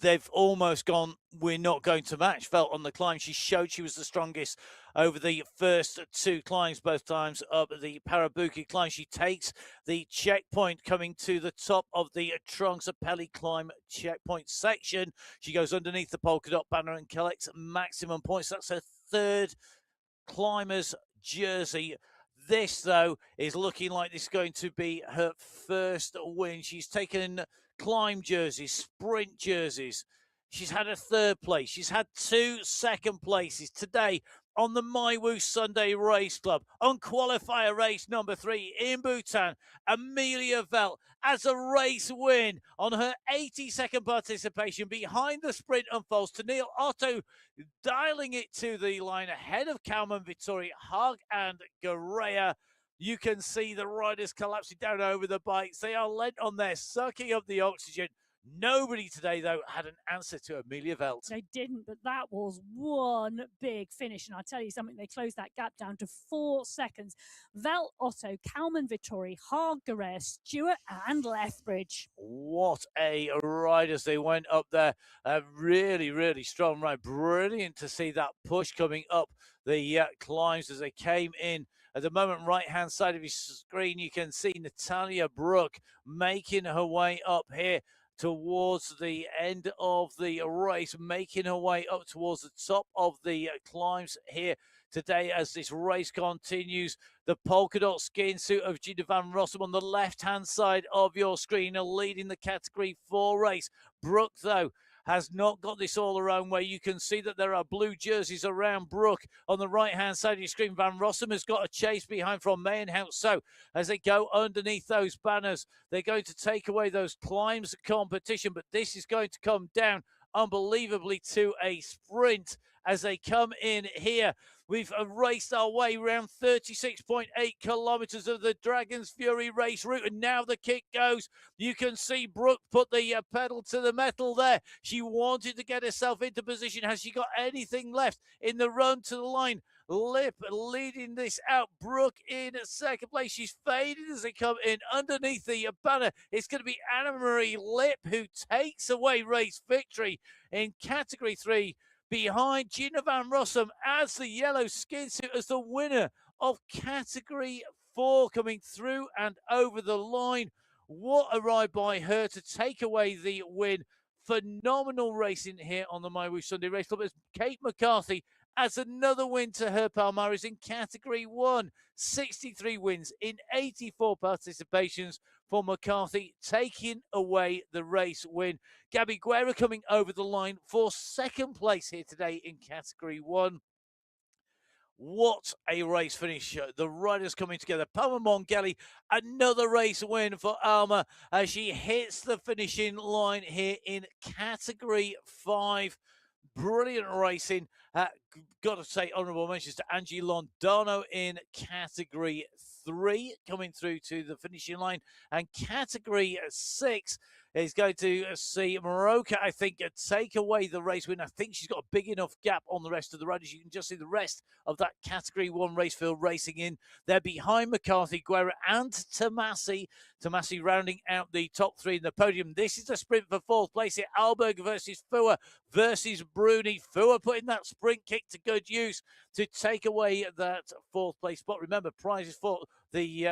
They've almost gone, we're not going to match. Velt on the climb, she showed she was the strongest over the first 2 climbs, both times up the Parabuki climb. She takes the checkpoint coming to the top of the Trunksapelli climb checkpoint section. She goes underneath the polka dot banner and collects maximum points. That's her 3rd climber's jersey. This, though, is looking like this is going to be her first win. She's taken climb jerseys, sprint jerseys. She's had a 3rd place. She's had 2 second places today on the MyWhoosh Sunday Race Club. On qualifier race number 3 in Bhutan, Amelia Velt as a race win on her 82nd participation behind the sprint unfolds. Tennille Otto dialing it to the line ahead of Kalman, Vittori, Haag, and Gourea. You can see the riders collapsing down over the bikes. They are lent on there, sucking up the oxygen. Nobody today, though, had an answer to Amelia Velt. They didn't, but that was one big finish. And I'll tell you something, they closed that gap down to 4 seconds. Velt, Otto, Kalman, Vittori, Hargerer, Stewart, and Lethbridge. What a ride as they went up there. Really, really strong ride. Brilliant to see that push coming up the climbs as they came in. At the moment, right-hand side of your screen, you can see Natalia Brook making her way up here towards the end of the race, making her way up towards the top of the climbs here today as this race continues. The polka dot skin suit of Gina Van Rossum on the left-hand side of your screen leading the Category 4 race. Brooke, though, has not got this all her own way. You can see that there are blue jerseys around Brooke on the right-hand side of your screen. Van Rossum has got a chase behind from Mayenhout. So as they go underneath those banners, they're going to take away those climbs competition, but this is going to come down unbelievably to a sprint as they come in here. We've raced our way around 36.8 kilometres of the Dragon's Fury race route, and now the kick goes. You can see Brooke put the pedal to the metal there. She wanted to get herself into position. Has she got anything left in the run to the line? Lip leading this out. Brooke in second place. She's faded as they come in underneath the banner. It's going to be Anna-Marie Lip who takes away race victory in Category 3 behind Gina Van Rossum as the yellow skin suit as the winner of Category 4 coming through and over the line. What a ride by her to take away the win. Phenomenal racing here on the MyWhoosh Sunday Race Club as Kate McCarthy adds another win to her palmares in Category 1. 63 wins in 84 participations for McCarthy, taking away the race win. Gabby Guerra coming over the line for second place here today in Category 1. What a race finish. The riders coming together. Palma Mongelli, another race win for Alma as she hits the finishing line here in Category 5. Brilliant racing. Got to say honourable mentions to Angie Londano in Category 3 coming through to the finishing line. And Category 6 is going to see Maroka, I think, take away the race win. I think she's got a big enough gap on the rest of the riders. You can just see the rest of that Category 1 race field racing in. They're behind McCarthy, Guerra and Tomasi. Tomasi rounding out the top 3 in the podium. This is a sprint for 4th place here. Alberg versus Fua versus Bruni. Fua putting that sprint kick to good use to take away that 4th place spot. Remember, prizes for the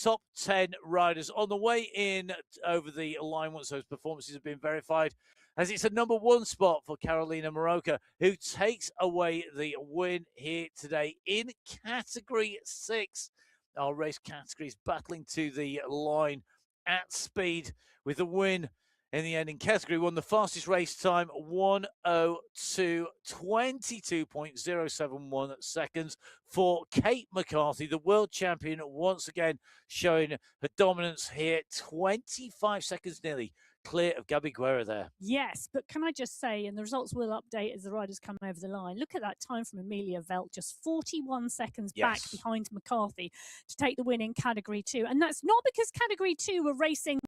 top 10 riders on the way in over the line once those performances have been verified, as it's a number 1 spot for Carolina Maroka, who takes away the win here today in Category 6. Our race categories battling to the line at speed with the win in the end in Category 1. The fastest race time, 1:02:22.071 seconds for Kate McCarthy, the world champion, once again showing her dominance here. 25 seconds nearly clear of Gabby Guerra there. Yes, but can I just say, and the results will update as the riders come over the line, look at that time from Amelia Velt, just 41 seconds back behind McCarthy to take the win in Category 2. And that's not because Category 2 were racing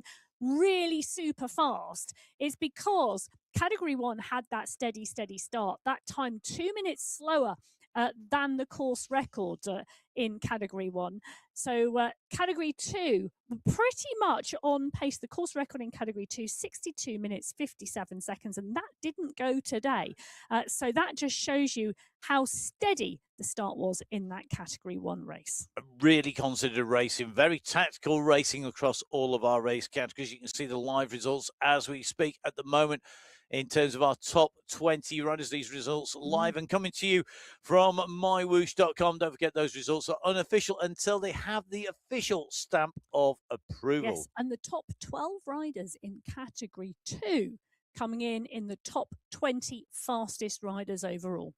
really super fast. It's because Category 1 had that steady start. That time 2 minutes slower than the course record in Category 1. So Category 2, pretty much on pace. The course record in Category 2, 62 minutes, 57 seconds, and that didn't go today. So that just shows you how steady the start was in that Category 1 race. Really considered racing, very tactical racing across all of our race categories. You can see the live results as we speak at the moment in terms of our top 20 riders. These results live and coming to you from mywhoosh.com. Don't forget, those results are unofficial until they have the official stamp of approval. Yes, and the top 12 riders in Category 2 coming in the top 20 fastest riders overall.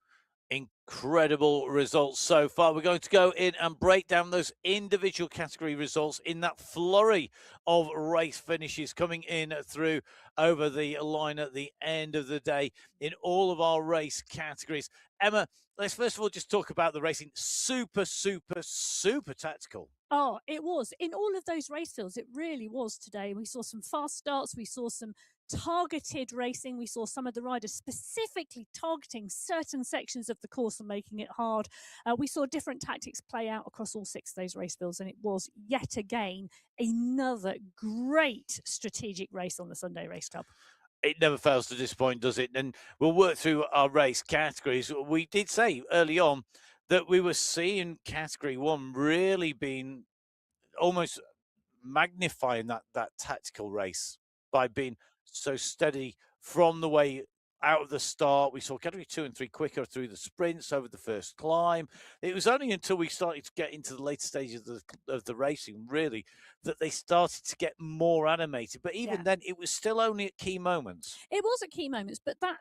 Incredible results so far. We're going to go in and break down those individual category results in that flurry of race finishes coming in through over the line at the end of the day in all of our race categories. Emma, let's first of all just talk about the racing. Super tactical. Oh, it was. In all of those race fields, it really was today. We saw some fast starts. We saw some targeted racing. We saw some of the riders specifically targeting certain sections of the course and making it hard. We saw different tactics play out across all 6 of those race fields, and it was yet again another great strategic race on the Sunday Race Club. It never fails to disappoint, does it? And we'll work through our race categories. We did say early on that we were seeing category 1 really being almost magnifying that tactical race by being so steady from the way out of the start. We saw category 2 and 3 quicker through the sprints over the first climb. It was only until we started to get into the later stages of the racing, really, that they started to get more animated. But even then, it was still only at key moments. It was at key moments, but that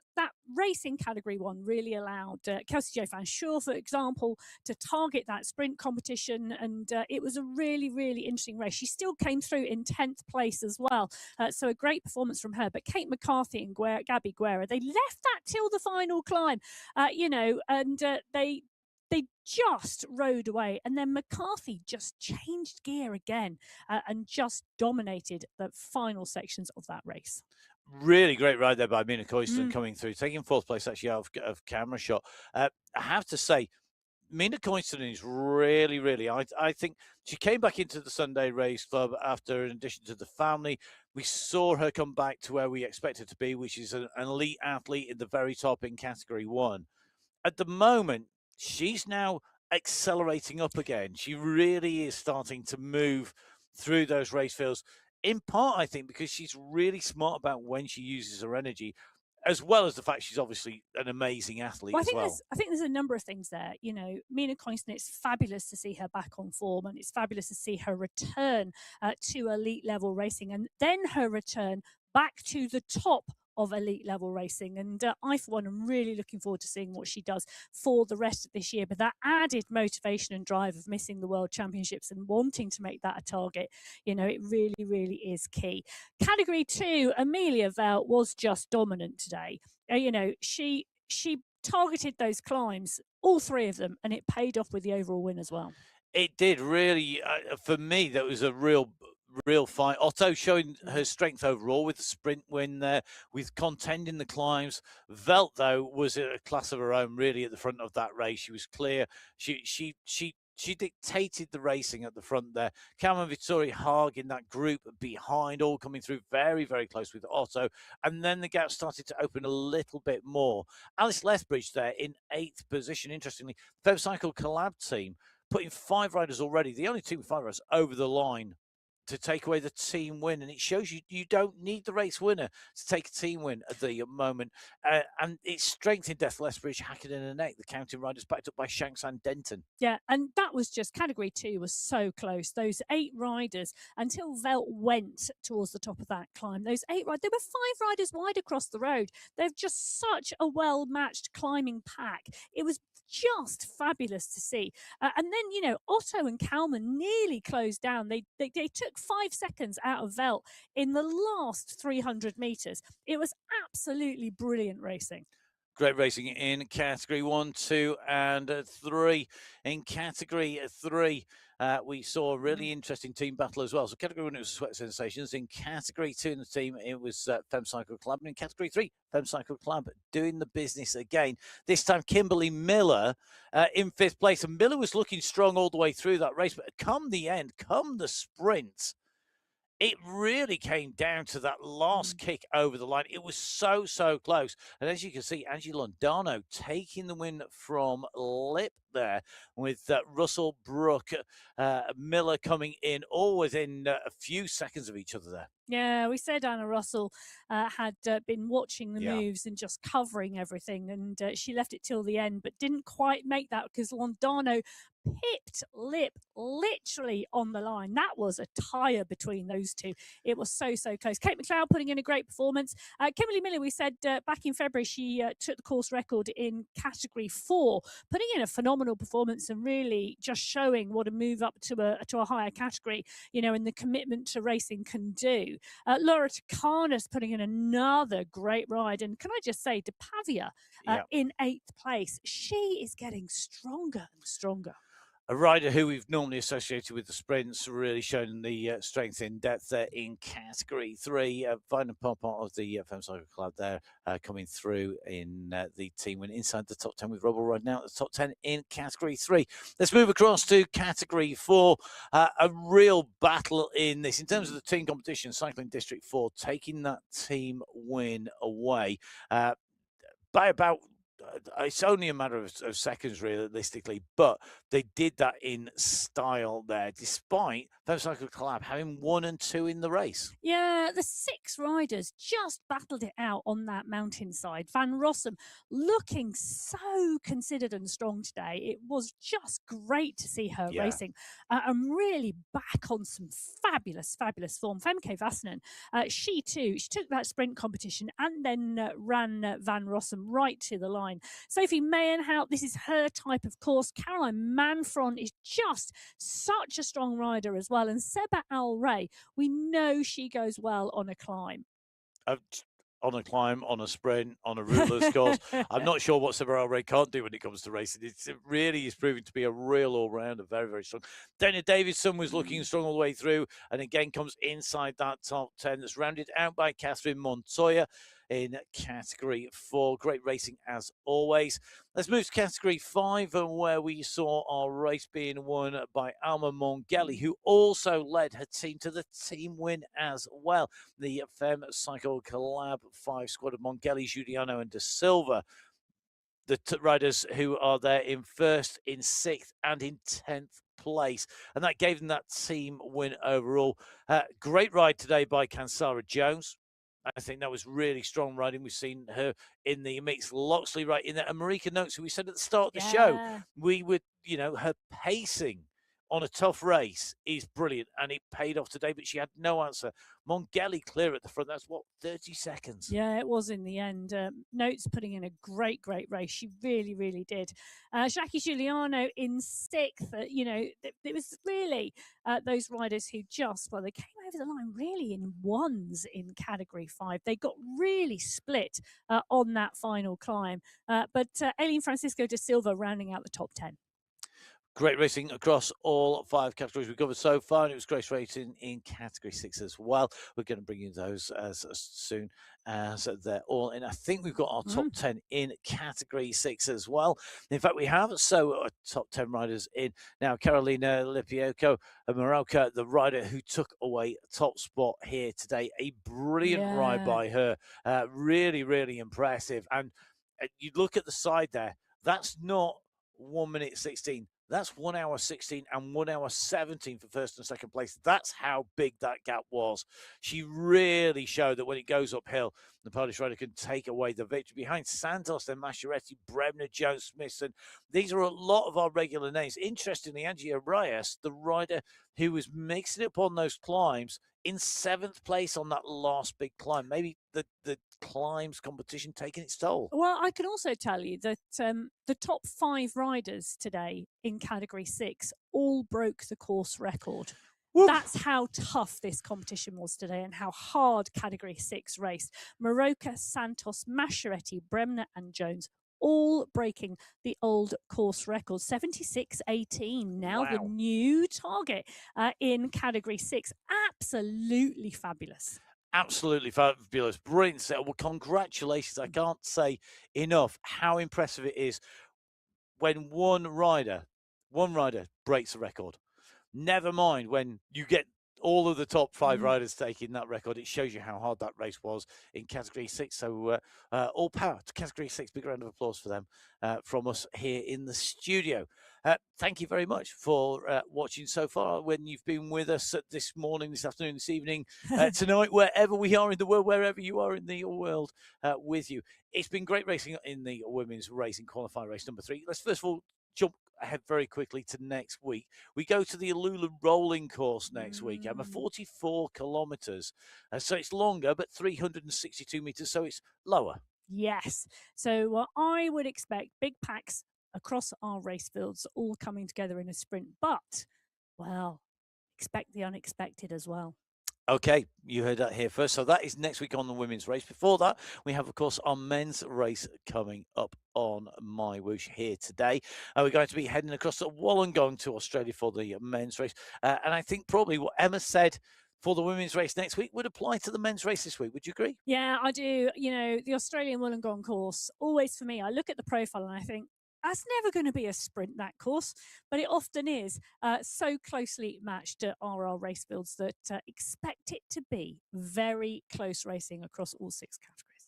race in category 1 really allowed Kelsey Jo Fanshawe, for example, to target that sprint competition, and it was a really, really interesting race. She still came through in 10th place as well, so a great performance from her. But Kate McCarthy and Gabby Guerra, they left that till the final climb, and they just rode away, and then McCarthy just changed gear again and just dominated the final sections of that race. Really great ride there by Mina Coiston coming through, taking 4th place actually out of camera shot. I have to say, Mina Coiston is really, really, I think she came back into the Sunday Race Club after, in addition to the family, we saw her come back to where we expect her to be, which is an elite athlete in the very top in category 1. At the moment, she's now accelerating up again. She really is starting to move through those race fields, in part, I think, because she's really smart about when she uses her energy, as well as the fact she's obviously an amazing athlete as well. I think there's a number of things there. You know, Mina Coiston, it's fabulous to see her back on form, and it's fabulous to see her return to elite level racing, and then her return back to the top of elite level racing. And I, for one, am really looking forward to seeing what she does for the rest of this year. But that added motivation and drive of missing the World Championships and wanting to make that a target, you know, it really, really is key. Category 2, Amelia Velt was just dominant today. You know, she targeted those climbs, all 3 of them, and it paid off with the overall win as well. It did really. For me, that was a real fight. Otto showing her strength overall with the sprint win there, with contending the climbs. Velt, though, was a class of her own, really, at the front of that race. She was clear. She dictated the racing at the front there. Cameron Vittori Haag in that group behind, all coming through very, very close with Otto. And then the gap started to open a little bit more. Alice Lethbridge there in 8th position. Interestingly, FemCycle Collab team putting 5 riders already, the only team with 5 riders over the line to take away the team win. And it shows you don't need the race winner to take a team win at the moment. And it's strength in Death, Lethbridge, Hackett and Annette, the counting riders backed up by Shanks and Denton. Yeah, and that was just category 2 was so close. Those 8 riders, until Velt went towards the top of that climb, those 8 riders, there were 5 riders wide across the road. They're just such a well-matched climbing pack. It was just fabulous to see. And then, you know, Otto and Kalman nearly closed down. They took 5 seconds out of Velt in the last 300 meters. It was absolutely brilliant racing. Great racing in category 1, 2, and 3. In category 3, we saw a really interesting team battle as well. So category 1, it was Sweat Sensations. In category 2 in the team, it was FemCycle Club. And in category 3, FemCycle Club doing the business again. This time, Kimberly Miller in 5th place. And Miller was looking strong all the way through that race. But come the end, come the sprint, it really came down to that last kick over the line. It was so, so close. And as you can see, Angie Londano taking the win from Lip there, with Russell, Brooke, Miller coming in all within a few seconds of each other there. Yeah, we said Anna Russell had been watching the moves and just covering everything, and she left it till the end, but didn't quite make that because Londano pipped Lip literally on the line. That was a tire between those two. It was so, so close. Kate McLeod putting in a great performance. Kimberly Miller, we said back in February, she took the course record in category 4, putting in a phenomenal performance and really just showing what a move up to a higher category, you know, and the commitment to racing can do. Laura Takanas putting in another great ride. And can I just say, DePavia in 8th place, she is getting stronger and stronger. a rider who we've normally associated with the sprints, really shown the strength in depth there in category 3. Final part of the Fem Cycle Club there, coming through in the team win inside the top 10 with Roble right now at the top 10 in category 3. Let's move across to category 4. A real battle in this. In terms of the team competition, Cycling District 4 taking that team win away by about it's only a matter of seconds realistically, but they did that in style there, despite Cycle Collab having 1 and 2 in the race. Yeah, the 6 riders just battled it out on that mountainside. Van Rossum looking so considered and strong today. It was just great to see her racing and really back on some fabulous, fabulous form. Femke Vasanen, she took that sprint competition and then ran Van Rossum right to the line. Sophie Mayenhout, this is her type of course. Caroline Manfron is just such a strong rider as well. And Seba Al Ray, we know she goes well on a climb. On a climb, on a sprint, on a rootless course. I'm not sure what Seba Al Ray can't do when it comes to racing. It really is proving to be a real all-rounder, very, very strong. Dana Davidson was looking strong all the way through and again comes inside that top 10. That's rounded out by Catherine Montoya in category 4. Great racing as always. Let's move to category 5, where we saw our race being won by Alma Mongeli, who also led her team to the team win as well. The Fem Cycle Collab 5 squad of Mongeli, Giuliano, and De Silva. The riders who are there in 1st, in 6th, and in 10th place. And that gave them that team win overall. Great ride today by Kansara Jones. I think that was really strong riding. We've seen her in the mix. Loxley right in there. And Marika Notes, who we said at the start of the show, we would, her pacing on a tough race is brilliant. And it paid off today, but she had no answer. Mongeli clear at the front. That's 30 seconds. Yeah, it was in the end. Notes putting in a great, great race. She really, really did. Jackie Giuliano in 6th. It was really those riders who they came over the line really in ones in category 5. They got really split on that final climb. But Aileen Francisco de Silva rounding out the top 10. Great racing across all 5 categories we covered so far, and it was great racing in category 6 as well. We're going to bring you those as soon as they're all in. I think we've got our top 10 in category 6 as well. In fact, we have top 10 riders in now. Carolina Lipioco of Morocco, the rider who took away top spot here today. A brilliant ride by her. Really, really impressive. And you look at the side there, that's not 1 minute 16. That's 1 hour 16 and 1 hour 17 for 1st and 2nd place. That's how big that gap was. She really showed that when it goes uphill, the Polish rider can take away the victory. Behind Santos, then Masciaretti, Bremner, Jones, Smithson. These are a lot of our regular names. Interestingly, Angie Arias, the rider who was mixing it up on those climbs, in 7th place on that last big climb. Maybe the climbs competition taking its toll. Well, I can also tell you that the top 5 riders today in category 6 all broke the course record. Woo. That's how tough this competition was today and how hard category 6 raced. Maroka, Santos, Masciaretti, Bremner and Jones all breaking the old course record. 76.18 now the new target in category 6. Absolutely fabulous. Absolutely fabulous. Brilliant set. Well, congratulations. I can't say enough how impressive it is when one rider breaks the record. Never mind when you get all of the top 5 riders taking that record. It shows you how hard that race was in category 6. So all power to category 6. Big round of applause for them from us here in the studio. Thank you very much for watching so far. When you've been with us this morning, this afternoon, this evening, tonight, wherever we are in the world, wherever you are in the world with you. It's been great racing in the women's racing qualifier race number 3. Let's first of all jump ahead very quickly to next week. We go to the Alula rolling course next week. 44 kilometers. So it's longer, but 362 meters. So it's lower. Yes. So I would expect big packs across our race fields all coming together in a sprint. But, well, expect the unexpected as well. Okay, you heard that here first. So that is next week on the women's race. Before that, we have, of course, our men's race coming up on MyWhoosh here today. We're going to be heading across to Wollongong to Australia for the men's race. And I think probably what Emma said for the women's race next week would apply to the men's race this week. Would you agree? Yeah, I do. You know, the Australian Wollongong course, always for me, I look at the profile and I think, that's never going to be a sprint, that course, but it often is. So closely matched are our race builds that expect it to be very close racing across all 6 categories.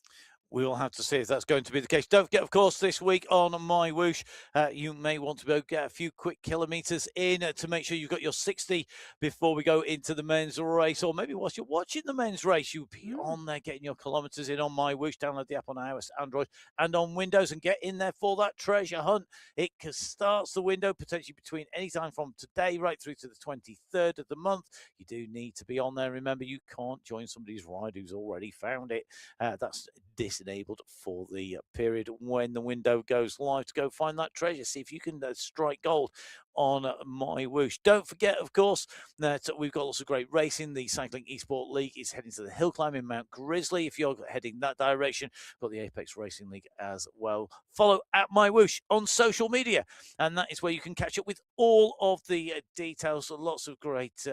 We will have to see if that's going to be the case. Don't forget, of course, this week on MyWhoosh, you may want to go get a few quick kilometres in to make sure you've got your 60 before we go into the men's race. Or maybe whilst you're watching the men's race, you'll be on there getting your kilometres in on MyWhoosh. Download the app on iOS, Android, and on Windows and get in there for that treasure hunt. It starts the window potentially between any time from today right through to the 23rd of the month. You do need to be on there. Remember, you can't join somebody's ride who's already found it. That's disenabled for the period when the window goes live to go find that treasure. See if you can strike gold on MyWhoosh. Don't forget, of course, that we've got lots of great racing. The Cycling Esport League is heading to the hill climb in Mount Grizzly. If you're heading that direction, we've got the Apex Racing League as well. Follow at MyWhoosh on social media, and that is where you can catch up with all of the details. So lots of great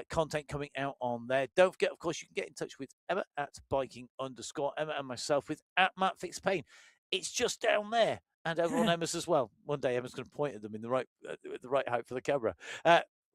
content coming out on there. Don't forget, of course, you can get in touch with Emma at biking_Emma and myself with at Matt Fixpain. It's just down there. And over on Emma's as well. One day Emma's going to point at them in the right height for the camera.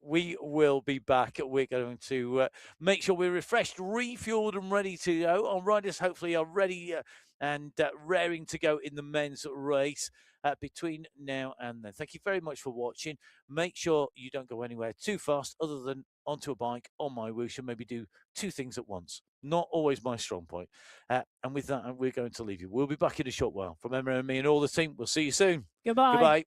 We will be back. We're going to make sure we're refreshed, refueled, and ready to go. Our riders hopefully are ready and raring to go in the men's race between now and then. Thank you very much for watching. Make sure you don't go anywhere too fast other than onto a bike on MyWhoosh and maybe do 2 things at once. Not always my strong point. And with that, we're going to leave you. We'll be back in a short while. From Emma and me and all the team, we'll see you soon. Goodbye. Goodbye.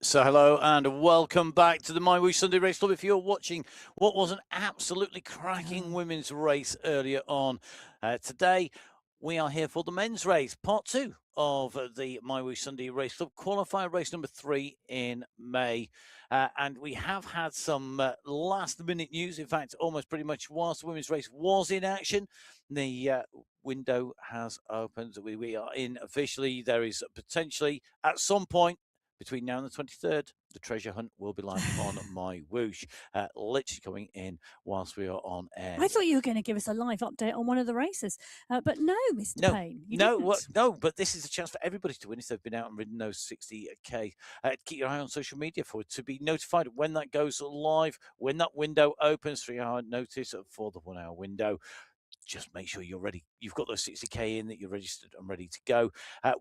So hello and welcome back to the MyWhoosh Sunday Race Club. If you're watching what was an absolutely cracking women's race earlier on, today we are here for the men's race, part 2 of the MyWhoosh Sunday Race Club, qualifier race number 3 in May. And we have had some last minute news. In fact, almost pretty much whilst the women's race was in action, the window has opened. We are in officially. There is potentially at some point between now and the 23rd, the treasure hunt will be live on MyWhoosh, literally coming in whilst we are on air. I thought you were going to give us a live update on one of the races, but no, Mr. Payne, you didn't. No, but this is a chance for everybody to win if they've been out and ridden those 60k. Keep your eye on social media for it to be notified when that goes live, when that window opens. 3-hour notice for the 1 hour window. Just make sure you're ready. You've got those 60k in, that you're registered and ready to go.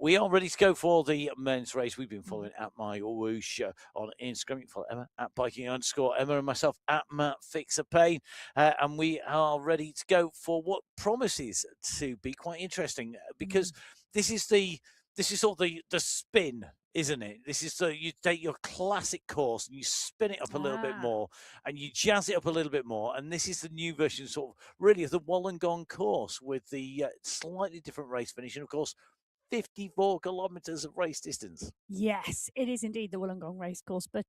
We are ready to go for the men's race. We've been following at MyWhoosh on Instagram. You can follow Emma at biking_Emma and myself at Matt Fixer Payne. And we are ready to go for what promises to be quite interesting, because this is sort of the spin, isn't it? This is you take your classic course and you spin it up a little bit more and you jazz it up a little bit more. And this is the new version, sort of really, of the Wollongong course with the slightly different race finish. And of course, 54 kilometres of race distance. Yes, it is indeed the Wollongong racecourse, but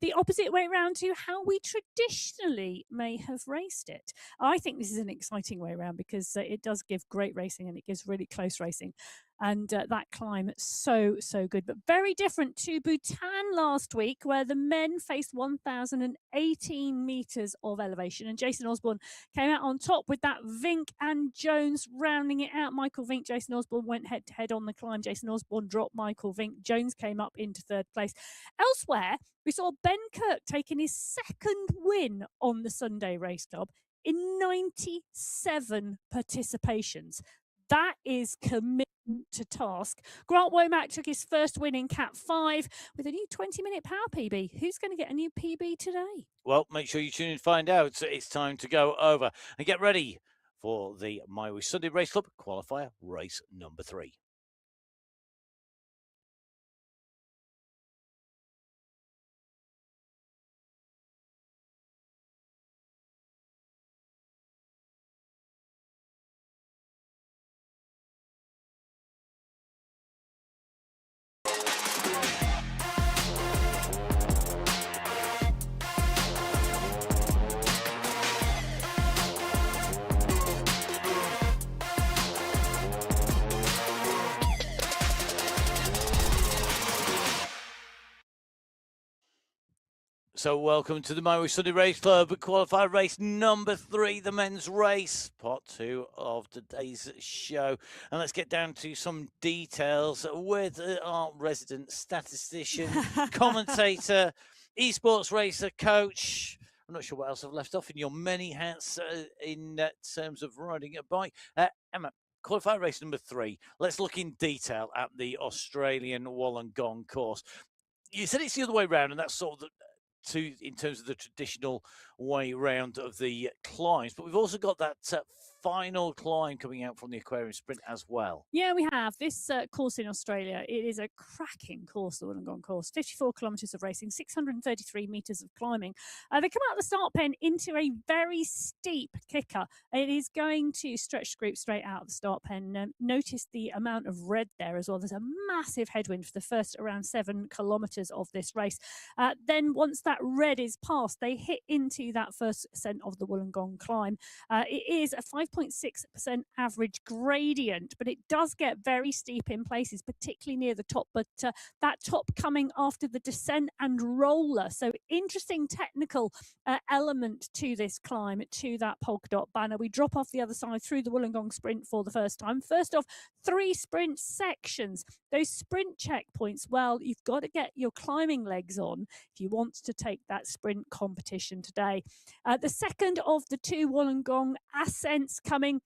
the opposite way around to how we traditionally may have raced it. I think this is an exciting way around because it does give great racing and it gives really close racing. And that climb, so good, but very different to Bhutan last week, where the men faced 1,018 meters of elevation, and Jason Osborne came out on top with that Vink and Jones rounding it out. Michael Vink, Jason Osborne went head to head on the climb. Jason Osborne dropped Michael Vink. Jones came up into third place. Elsewhere, we saw Ben Kirk taking his second win on the Sunday Race Club in 97 participations. That is commitment to task. Grant Womack took his first win in Cat 5 with a new 20-minute power PB. Who's going to get a new PB today? Well, make sure you tune in to find out. It's time to go over and get ready for the MyWhoosh Sunday Race Club qualifier race number 3. So welcome to the MyWhoosh Sunday Race Club qualifier race number 3, the men's race, part 2 of today's show. And let's get down to some details with our resident statistician, commentator, esports racer, coach. I'm not sure what else I've left off in your many hats in terms of riding a bike. Emma, qualifier race number 3. Let's look in detail at the Australian Wollongong course. You said it's the other way around, and that's sort of in terms of the traditional way round of the climbs, but we've also got that final climb coming out from the Aquarium Sprint as well. Yeah, we have. This course in Australia, it is a cracking course, the Wollongong course. 54 kilometres of racing, 633 metres of climbing. They come out of the start pen into a very steep kicker. It is going to stretch the group straight out of the start pen. Notice the amount of red there as well. There's a massive headwind for the first around 7 kilometres of this race. Then once that red is passed, they hit into that first ascent of the Wollongong climb. It is a 5.6% average gradient, but it does get very steep in places, particularly near the top, but that top coming after the descent and roller. So interesting technical element to this climb, to that polka dot banner. We drop off the other side through the Wollongong Sprint for the first time. First off, 3 sprint sections. Those sprint checkpoints, well, you've got to get your climbing legs on if you want to take that sprint competition today. The second of the 2 Wollongong ascents coming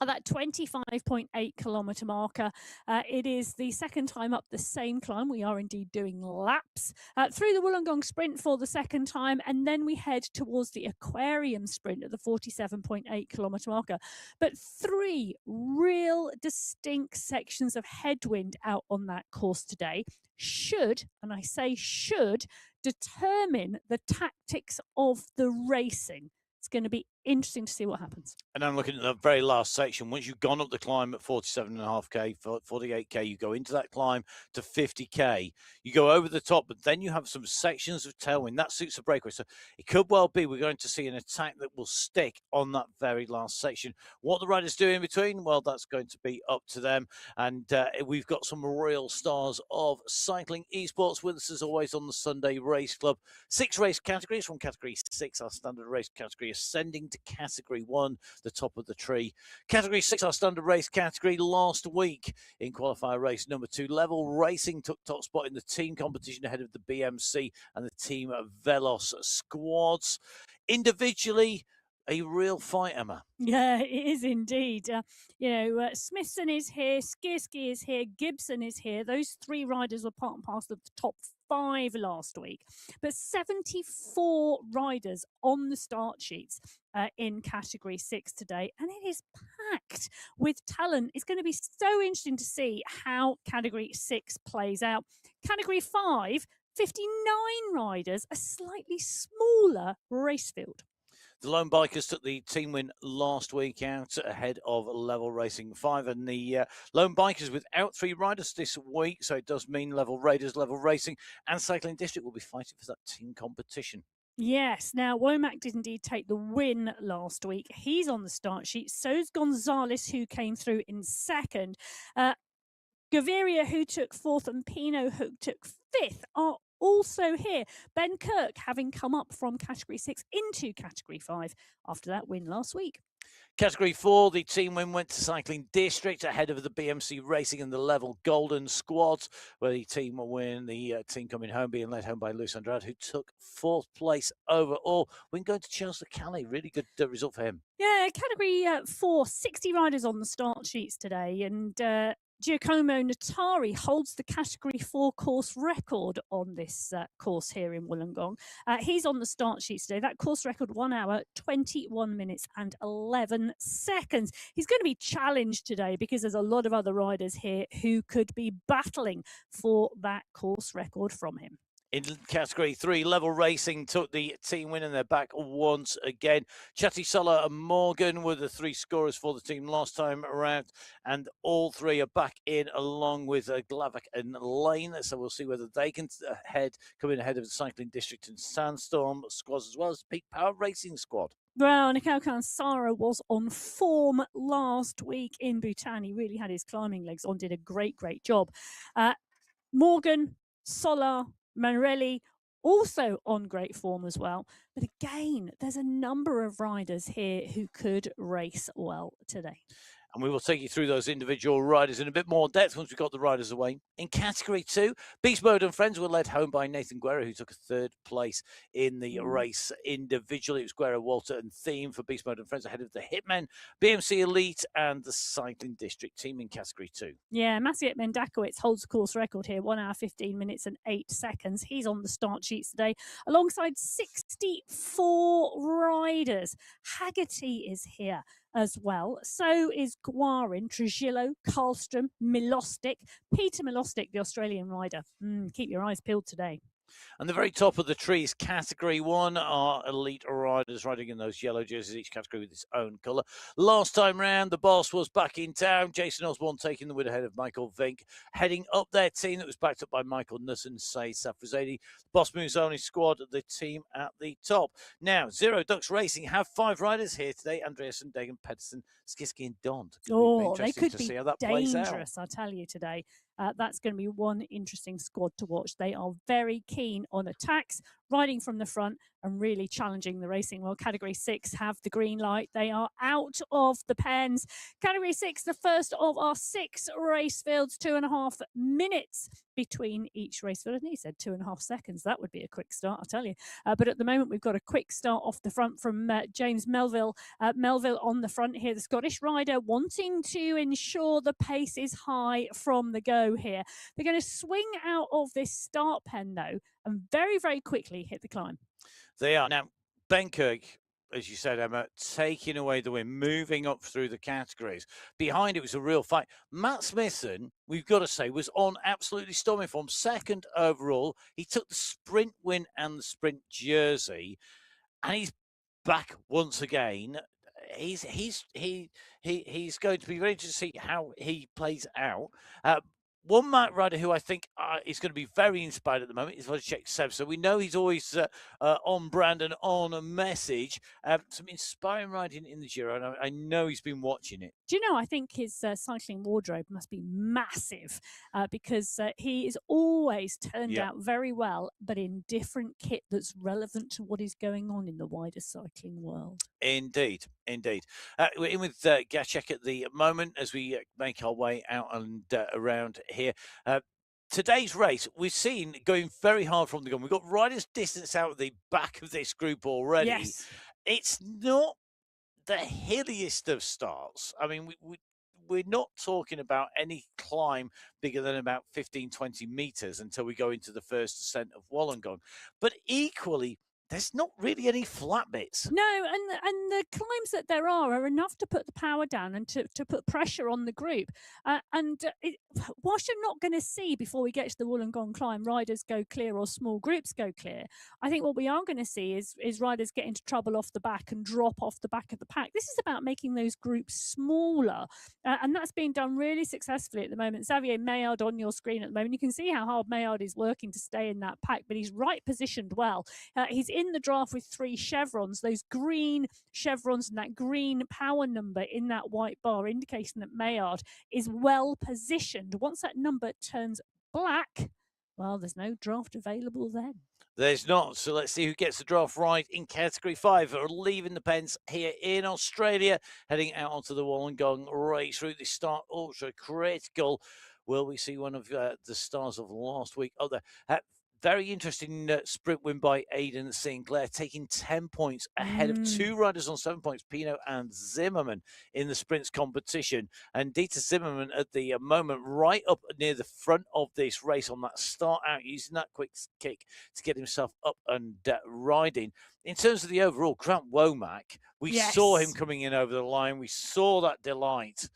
at that 25.8 kilometre marker. It is the second time up the same climb. We are indeed doing laps through the Wollongong sprint for the second time, and then we head towards the aquarium sprint at the 47.8 kilometre marker. But 3 real distinct sections of headwind out on that course today should, and I say should, determine the tactics of the racing. It's going to be interesting to see what happens. And I'm looking at the very last section. Once you've gone up the climb at 47.5k, 48k, you go into that climb to 50k. You go over the top, but then you have some sections of tailwind. That suits the breakaway. So it could well be we're going to see an attack that will stick on that very last section. What the riders do in between, well, that's going to be up to them. And we've got some real stars of cycling esports with us as always on the Sunday Race Club. 6 race categories from category 6, our standard race category, ascending to category 1, the top of the tree. Category 6, our standard race category. Last week in qualifier race number 2, Level Racing took top spot in the team competition ahead of the BMC and the Team Velos squads. Individually, a real fight, Emma. Yeah, it is indeed. Smithson is here, Skierski is here, Gibson is here. Those 3 riders were part and parcel of the top 5 last week. But 74 riders on the start sheets in Category 6 today. And it is packed with talent. It's going to be so interesting to see how Category 6 plays out. Category 5, 59 riders, a slightly smaller race field. The Lone Bikers took the team win last week out ahead of Level Racing 5, and the Lone Bikers without 3 riders this week, so it does mean Level Raiders, Level Racing and Cycling District will be fighting for that team competition. Yes, now Womack did indeed take the win last week. He's on the start sheet. So's Gonzalez, who came through in second. Gaviria, who took 4th, and Pino, who took 5th, are also here. Ben Kirk having come up from Category 6 into Category 5 after that win last week. Category 4, the team win went to Cycling District ahead of the BMC Racing and the Level Golden squads, where the team will win. The team coming home being led home by Luis Andrade, who took 4th place overall. We're going to Chelsea Calais. Really good result for him. Yeah, Category 4, 60 riders on the start sheets today, and Giacomo Natari holds the Category 4 course record on this course here in Wollongong. He's on the start sheet today. That course record, 1 hour, 21 minutes and 11 seconds. He's going to be challenged today because there's a lot of other riders here who could be battling for that course record from him. In Category 3, Level Racing took the team win and they're back once again. Chatty, Sola and Morgan were the 3 scorers for the team last time around, and all 3 are back in along with Glavak and Lane. So we'll see whether they can come in ahead of the Cycling District and Sandstorm squads, as well as the Peak Power Racing squad. Well, Nikau Kansara was on form last week in Bhutan. He really had his climbing legs on, did a great job. Morgan, Solar, Manrelli also on great form as well. But again, there's a number of riders here who could race well today. And we will take you through those individual riders in a bit more depth once we've got the riders away. In Category 2, Beast Mode and Friends were led home by Nathan Guerra, who took a 3rd place in the race individually. It was Guerra, Walter and Theme for Beast Mode and Friends ahead of the Hitmen, BMC Elite and the Cycling District team in Category 2. Yeah, Maciej Mendakowicz holds the course record here, 1 hour, 15 minutes and 8 seconds. He's on the start sheets today alongside 64 riders. Haggerty is here as well. So is Guarin, Trujillo, Karlstrom, Milostic, Peter Milostic, the Australian rider. Keep your eyes peeled today. And the very top of the tree is Category 1, our elite riders riding in those yellow jerseys, each category with its own colour. Last time round, the boss was back in town. Jason Osborne taking the win ahead of Michael Vink, heading up their team that was backed up by Michael Nuss and Saeed Safrazadi. The Boss Moves Only squad, the team at the top. Now, Zero Ducks Racing have 5 riders here today. Andreasen, Dagan, Pedersen, Skiski and Dont. They could be dangerous, I tell you, today. That's going to be one interesting squad to watch. They are very keen on attacks, riding from the front and really challenging the racing world. Category 6 have the green light. They are out of the pens. Category 6, the first of our 6 race fields, 2.5 minutes between each race field. I think he said 2.5 seconds. That would be a quick start, I'll tell you. But at the moment, we've got a quick start off the front from James Melville. Melville on the front here, the Scottish rider wanting to ensure the pace is high from the go here. They're going to swing out of this start pen, though, and very, very quickly hit the climb. They are. Now, Ben Kirk, as you said, Emma, taking away the win, moving up through the categories. Behind it was a real fight. Matt Smithson, we've got to say, was on absolutely stormy form, second overall. He took the sprint win and the sprint jersey, and he's back once again. He's going to be very interesting to see how he plays out. One Mark rider who I think is going to be very inspired at the moment is Wojciech Seb. So we know he's always on brand and on a message. Some inspiring riding in the Giro, and I know he's been watching it. Do you know, I think his cycling wardrobe must be massive because he is always turned out very well, but in different kit that's relevant to what is going on in the wider cycling world. Indeed, indeed. We're in with Gacek at the moment as we make our way out and around here. Today's race, we've seen going very hard from the gun. We've got riders distance out at the back of this group already. Yes. It's not the hilliest of starts. I mean, we're not talking about any climb bigger than about 15, 20 meters until we go into the first ascent of Wollongong. But equally, there's not really any flat bits. No, and the climbs that there are enough to put the power down and to put pressure on the group. Whilst you're not going to see before we get to the Wollongong climb riders go clear or small groups go clear, I think what we are going to see is riders get into trouble off the back and drop off the back of the pack. This is about making those groups smaller, and that's being done really successfully at the moment. Xavier Maillard on your screen at the moment. You can see how hard Maillard is working to stay in that pack, but he's right positioned well. He's in the draft with 3 chevrons, those green chevrons and that green power number in that white bar indicating that Maillard is well positioned. Once that number turns black, well, there's no draft available then. There's not. So let's see who gets the draft right in Category 5. Are leaving the pens here in Australia, heading out onto the Wollongong race route. This start ultra critical. Will we see one of the stars of last week? Oh, there. Very interesting sprint win by Aidan Sinclair, taking 10 points ahead of 2 riders on 7 points, Pino and Zimmerman, in the sprints competition. And Dieter Zimmerman at the moment right up near the front of this race on that start out, using that quick kick to get himself up and riding. In terms of the overall, Grant Womack, we saw him coming in over the line. We saw that delight.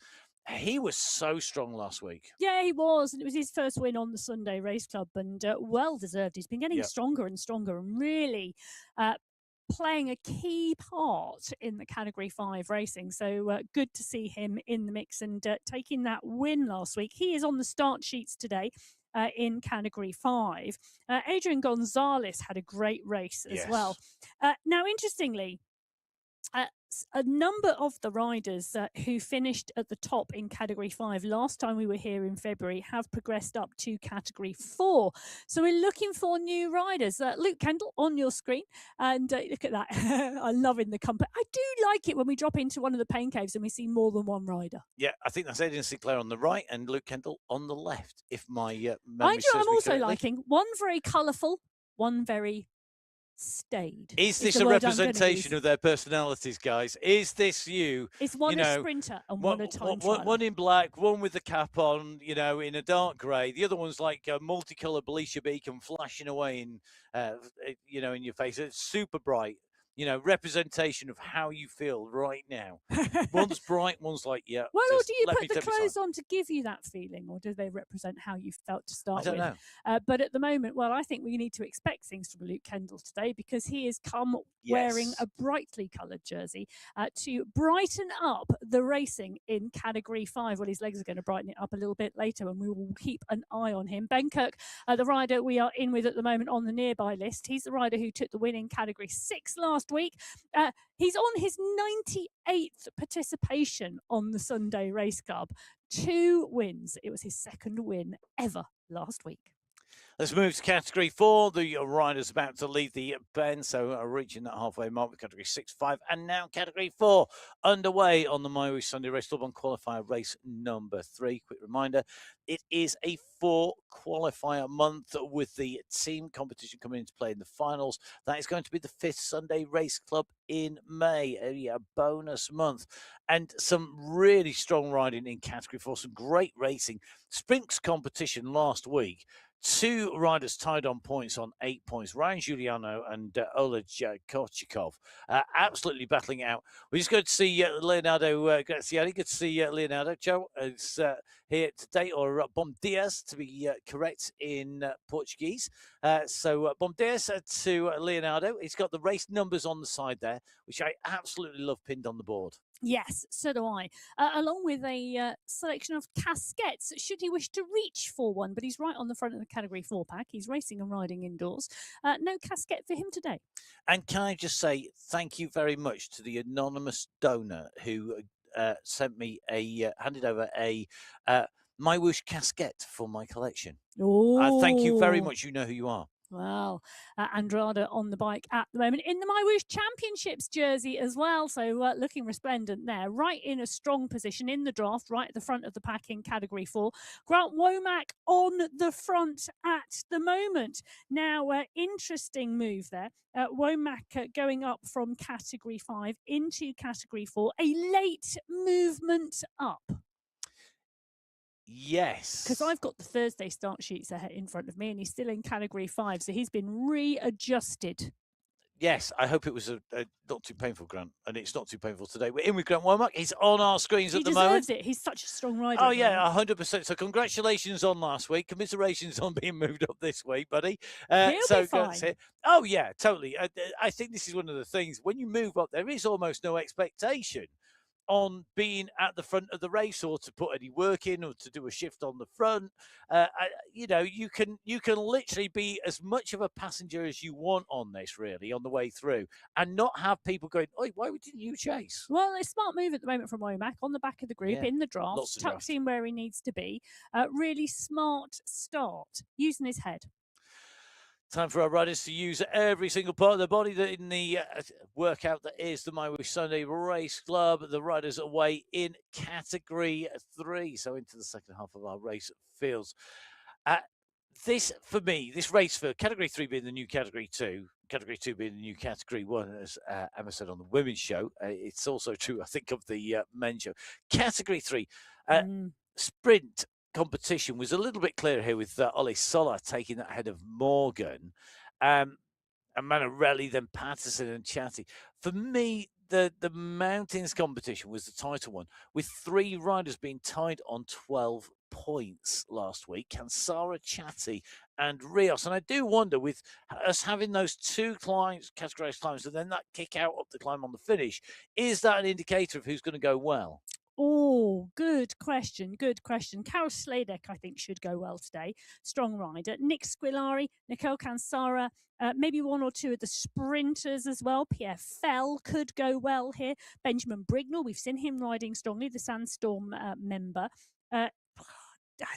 He was so strong last week. Yeah, he was. And it was his first win on the Sunday Race Club, and well deserved. He's been getting stronger and stronger and really playing a key part in the Category 5 racing. So good to see him in the mix and taking that win last week. He is on the start sheets today. In Category 5. Adrian Gonzalez had a great race as well. Now, interestingly, a number of the riders who finished at the top in Category 5 last time we were here in February have progressed up to Category 4. So we're looking for new riders. Luke Kendall on your screen. And look at that. I'm loving the company. I do like it when we drop into one of the pain caves and we see more than one rider. Yeah, I think that's Aidan Sinclair on the right and Luke Kendall on the left, if my memory Mind you, serves I'm me also correctly. liking one very colourful, one very stayed. Is this a representation of their personalities, guys? Is this you? It's one a sprinter and one a time trialer. One in black, one with the cap on, in a dark grey. The other one's like a multicoloured Belisha beacon flashing away in your face. It's super bright. Representation of how you feel right now. One's bright, one's like, yeah. Well, or do you put the clothes on to give you that feeling, or do they represent how you felt to start with? I don't know. But at the moment, well, I think we need to expect things from Luke Kendall today because he has come wearing a brightly coloured jersey to brighten up the racing in Category 5. Well, his legs are going to brighten it up a little bit later, and we will keep an eye on him. Ben Kirk, the rider we are in with at the moment on the nearby list, he's the rider who took the win in Category 6 last week. He's on his 98th participation on the Sunday Race Club. 2 wins. It was his second win ever last week. Let's move to category 4. The riders about to leave the bend, so reaching that halfway mark with category 6, 5, and now category 4 underway on the MyWhoosh Sunday Race Club on qualifier race number 3. Quick reminder, it is a 4-qualifier month with the team competition coming into play in the finals. That is going to be the 5th Sunday Race Club in May, a bonus month. And some really strong riding in category 4, some great racing. Sprints competition last week. 2 riders tied on points on 8 points. Ryan Giuliano and Oleg Kochikov absolutely battling it out. We're just going to see Leonardo Graziani. Good to see Leonardo. Joe is here today, or Bom Dias to be correct in Portuguese. So Bom Dias to Leonardo. He's got the race numbers on the side there, which I absolutely love pinned on the board. Yes, so do I. Along with a selection of casquettes, should he wish to reach for one, but he's right on the front of the Category 4 pack. He's racing and riding indoors. No casquette for him today. And can I just say thank you very much to the anonymous donor who sent me handed over a MyWhoosh casquette for my collection. Thank you very much. You know who you are. Wow. Andrada on the bike at the moment in the MyWhoosh Championships jersey as well. So looking resplendent there. Right in a strong position in the draft, right at the front of the pack in Category 4. Grant Womack on the front at the moment. Now, interesting move there. Womack going up from Category 5 into Category 4. A late movement up. Yes. Because I've got the Thursday start sheets in front of me, and he's still in Category 5, so he's been readjusted. Yes, I hope it was not too painful, Grant, and it's not too painful today. We're in with Grant Womack. He's on our screens at the moment. He deserves it. He's such a strong rider. Oh, yeah, 100%. So congratulations on last week. Commiserations on being moved up this week, buddy. He'll be fine. Oh, yeah, totally. I think this is one of the things. When you move up, there is almost no expectation on being at the front of the race, or to put any work in, or to do a shift on the front. You can literally be as much of a passenger as you want on this, really, on the way through, and not have people going, "Oi, why didn't you chase?" Well, a smart move at the moment from Womack on the back of the group, Yeah, in the draft, tucks in where he needs to be. Really smart start, using his head. Time for our riders to use every single part of their body that in the workout that is the MyWhoosh Sunday Race Club. The riders away in Category 3, so into the second half of our race fields. This, for me, this race for Category 3 being the new Category 2, Category 2 being the new Category 1, as Emma said on the women's show. It's also true, I think, of the men's show. Category 3, sprint competition was a little bit clearer here with Ollie Sola taking that ahead of Morgan, and Manarelli, then Patterson and Chatty. For me, the mountains competition was the title one, with 3 riders being tied on 12 points last week: Kansara, Chatty, and Rios. And I do wonder, with us having those 2 categorized climbs, and then that kick out up the climb on the finish, is that an indicator of who's going to go well? Oh, good question. Good question. Karol Sladek, I think, should go well today. Strong rider. Nick Squillari, Nicole Kansara, maybe 1 or 2 of the sprinters as well. Pierre Fell could go well here. Benjamin Brignall, we've seen him riding strongly, the Sandstorm member.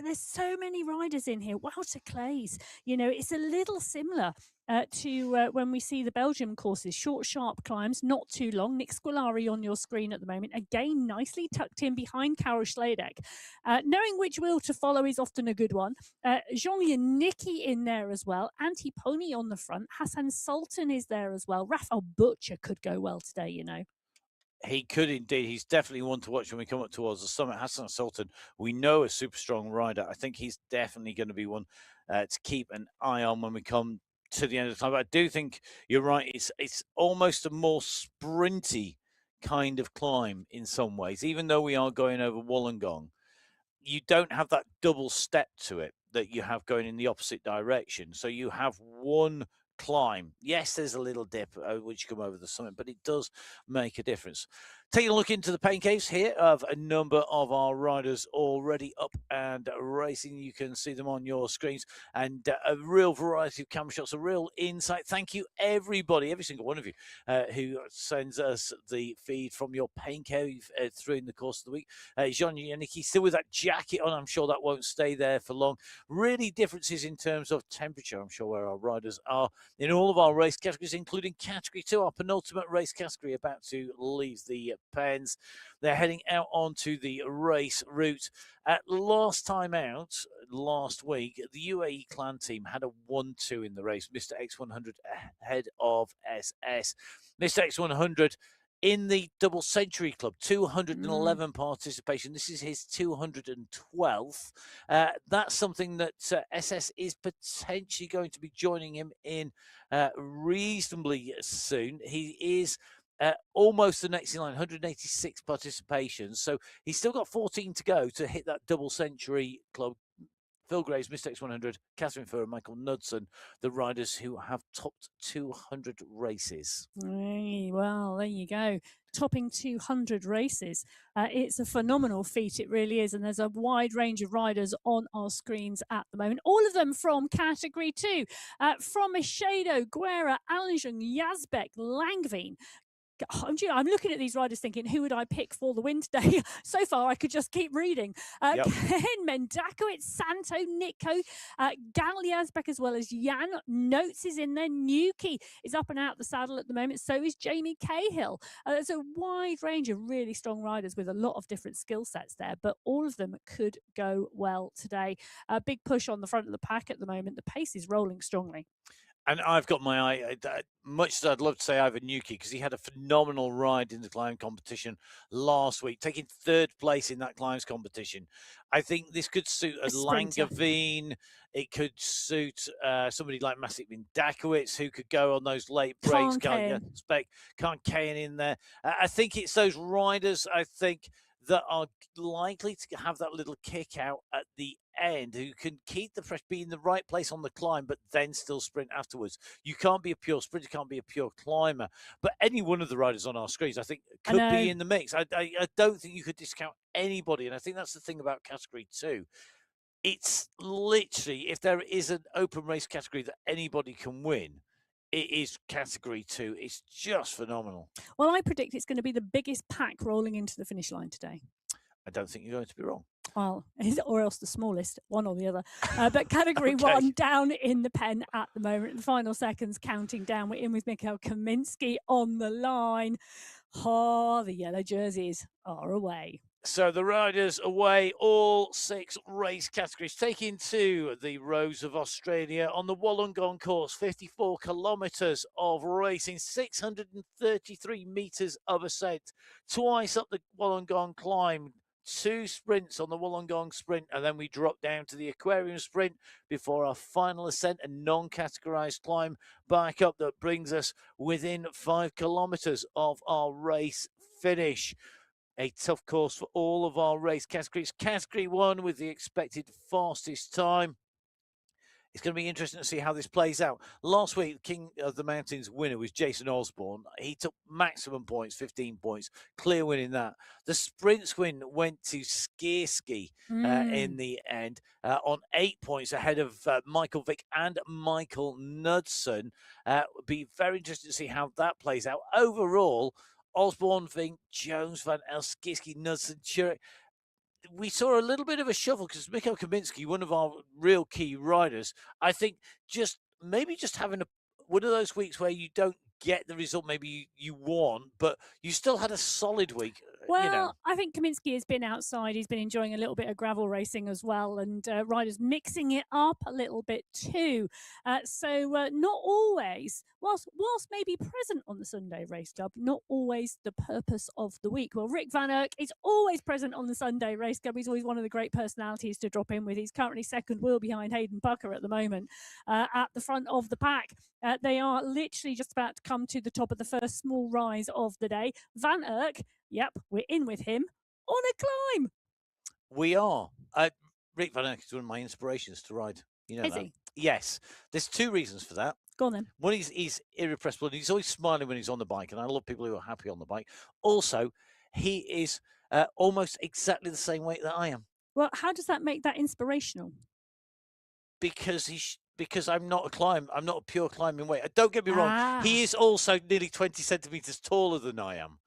There's so many riders in here. Wouter Clays, it's a little similar to when we see the Belgium courses. Short, sharp climbs, not too long. Nick Squillari on your screen at the moment. Again, nicely tucked in behind Karol Sladek. Knowing which wheel to follow is often a good one. Jean Janicki in there as well. Antti Pony on the front. Hassan Sultan is there as well. Raphael Butcher could go well today, He could indeed. He's definitely one to watch when we come up towards the summit. Hassan Sultan, we know, a super strong rider. I think he's definitely going to be one to keep an eye on when we come to the end of the time. But I do think you're right. It's almost a more sprinty kind of climb in some ways. Even though we are going over Wollongong, you don't have that double step to it that you have going in the opposite direction. So you have one climb. Yes, there's a little dip which you come over the summit, but it does make a difference. Taking a look into the pain caves here of a number of our riders already up and racing. You can see them on your screens, and a real variety of camera shots, a real insight. Thank you, everybody, every single one of you who sends us the feed from your pain cave through in the course of the week. Jean Yannicki still with that jacket on. I'm sure that won't stay there for long. Really differences in terms of temperature, I'm sure, where our riders are in all of our race categories, including Category 2, our penultimate race category, about to leave the pens. They're heading out onto the race route. Last time out, last week, the UAE clan team had a 1-2 in the race. Mr. X100 ahead of SS. Mr. X100 in the double century club, 211 participation. This is his 212th. That's something that SS is potentially going to be joining him in reasonably soon. He is almost the next in line, 186 participations. So he's still got 14 to go to hit that double century club. Phil Graves, Mr. X100, Catherine Furr, and Michael Knudsen, the riders who have topped 200 races. Well, there you go. Topping 200 races. It's a phenomenal feat. It really is. And there's a wide range of riders on our screens at the moment. All of them from Category 2. From Machado, Guerra, Alingen, Yazbek, Langveen. I'm looking at these riders thinking, who would I pick for the win today? So far, I could just keep reading. Yep. Ken Mendakowicz, Santo, Nico, Gal Yazbek, as well as Jan. Notes is in there. Nuki is up and out the saddle at the moment. So is Jamie Cahill. There's a wide range of really strong riders with a lot of different skill sets there, but all of them could go well today. A big push on the front of the pack at the moment. The pace is rolling strongly. And I've got my eye, much as I'd love to say Ivan Nuki, because he had a phenomenal ride in the climb competition last week, taking third place in that climbs competition. I think this could suit a Langeveen. It could suit somebody like Masik Mindakowicz, who could go on those late breaks. Can't Kayan in there. I think it's those riders, I think, that are likely to have that little kick out at the end, who can keep the pressure, be in the right place on the climb, but then still sprint afterwards. You can't be a pure sprinter, can't be a pure climber. But any one of the riders on our screens, I think, could be in the mix. I don't think you could discount anybody. And I think that's the thing about Category 2. It's literally, if there is an open race category that anybody can win, it is Category 2. It's just phenomenal. Well, I predict it's going to be the biggest pack rolling into the finish line today. I don't think you're going to be wrong. Well, or else the smallest, one or the other. But Category 1 down in the pen at the moment. The final seconds counting down. We're in with Mikhail Kaminsky on the line. Oh, the yellow jerseys are away. So the riders away, all 6 race categories, taking to the roads of Australia on the Wollongong course, 54 kilometres of racing, 633 metres of ascent, twice up the Wollongong climb, 2 sprints on the Wollongong sprint, and then we drop down to the Aquarium sprint before our final ascent and non-categorised climb back up that brings us within 5 kilometres of our race finish. A tough course for all of our race categories. Category 1 with the expected fastest time. It's going to be interesting to see how this plays out. Last week, King of the Mountains winner was Jason Osborne. He took maximum points, 15 points, clear win in that. The sprints win went to Skierski in the end on 8 points ahead of Michael Vick and Michael Knudsen. Be very interesting to see how that plays out. Overall, Osborne, Vink, Jones, Van Elskiski, Knudsen, Churek. We saw a little bit of a shuffle because Mikhail Kaminsky, one of our real key riders, I think just having one of those weeks where you don't get the result maybe you want, but you still had a solid week. Well, I think Kaminsky has been outside. He's been enjoying a little bit of gravel racing as well, and riders mixing it up a little bit too. So not always, whilst maybe present on the Sunday Race Club, not always the purpose of the week. Well, Rick Van Erck is always present on the Sunday Race Club. He's always one of the great personalities to drop in with. He's currently second wheel behind Hayden Pucker at the moment at the front of the pack. They are literally just about to come to the top of the first small rise of the day. Van Erck, yep, we're in with him on a climb. We are. Rick Van Erck is one of my inspirations to ride. You know Is that? he? Yes. There's 2 reasons for that. Go on then. One, he's irrepressible. He's always smiling when he's on the bike, and I love people who are happy on the bike. Also, he is almost exactly the same weight that I am. Well, how does that make that inspirational? Because I'm not a pure climbing weight. Don't get me wrong. He is also nearly 20 centimeters taller than I am.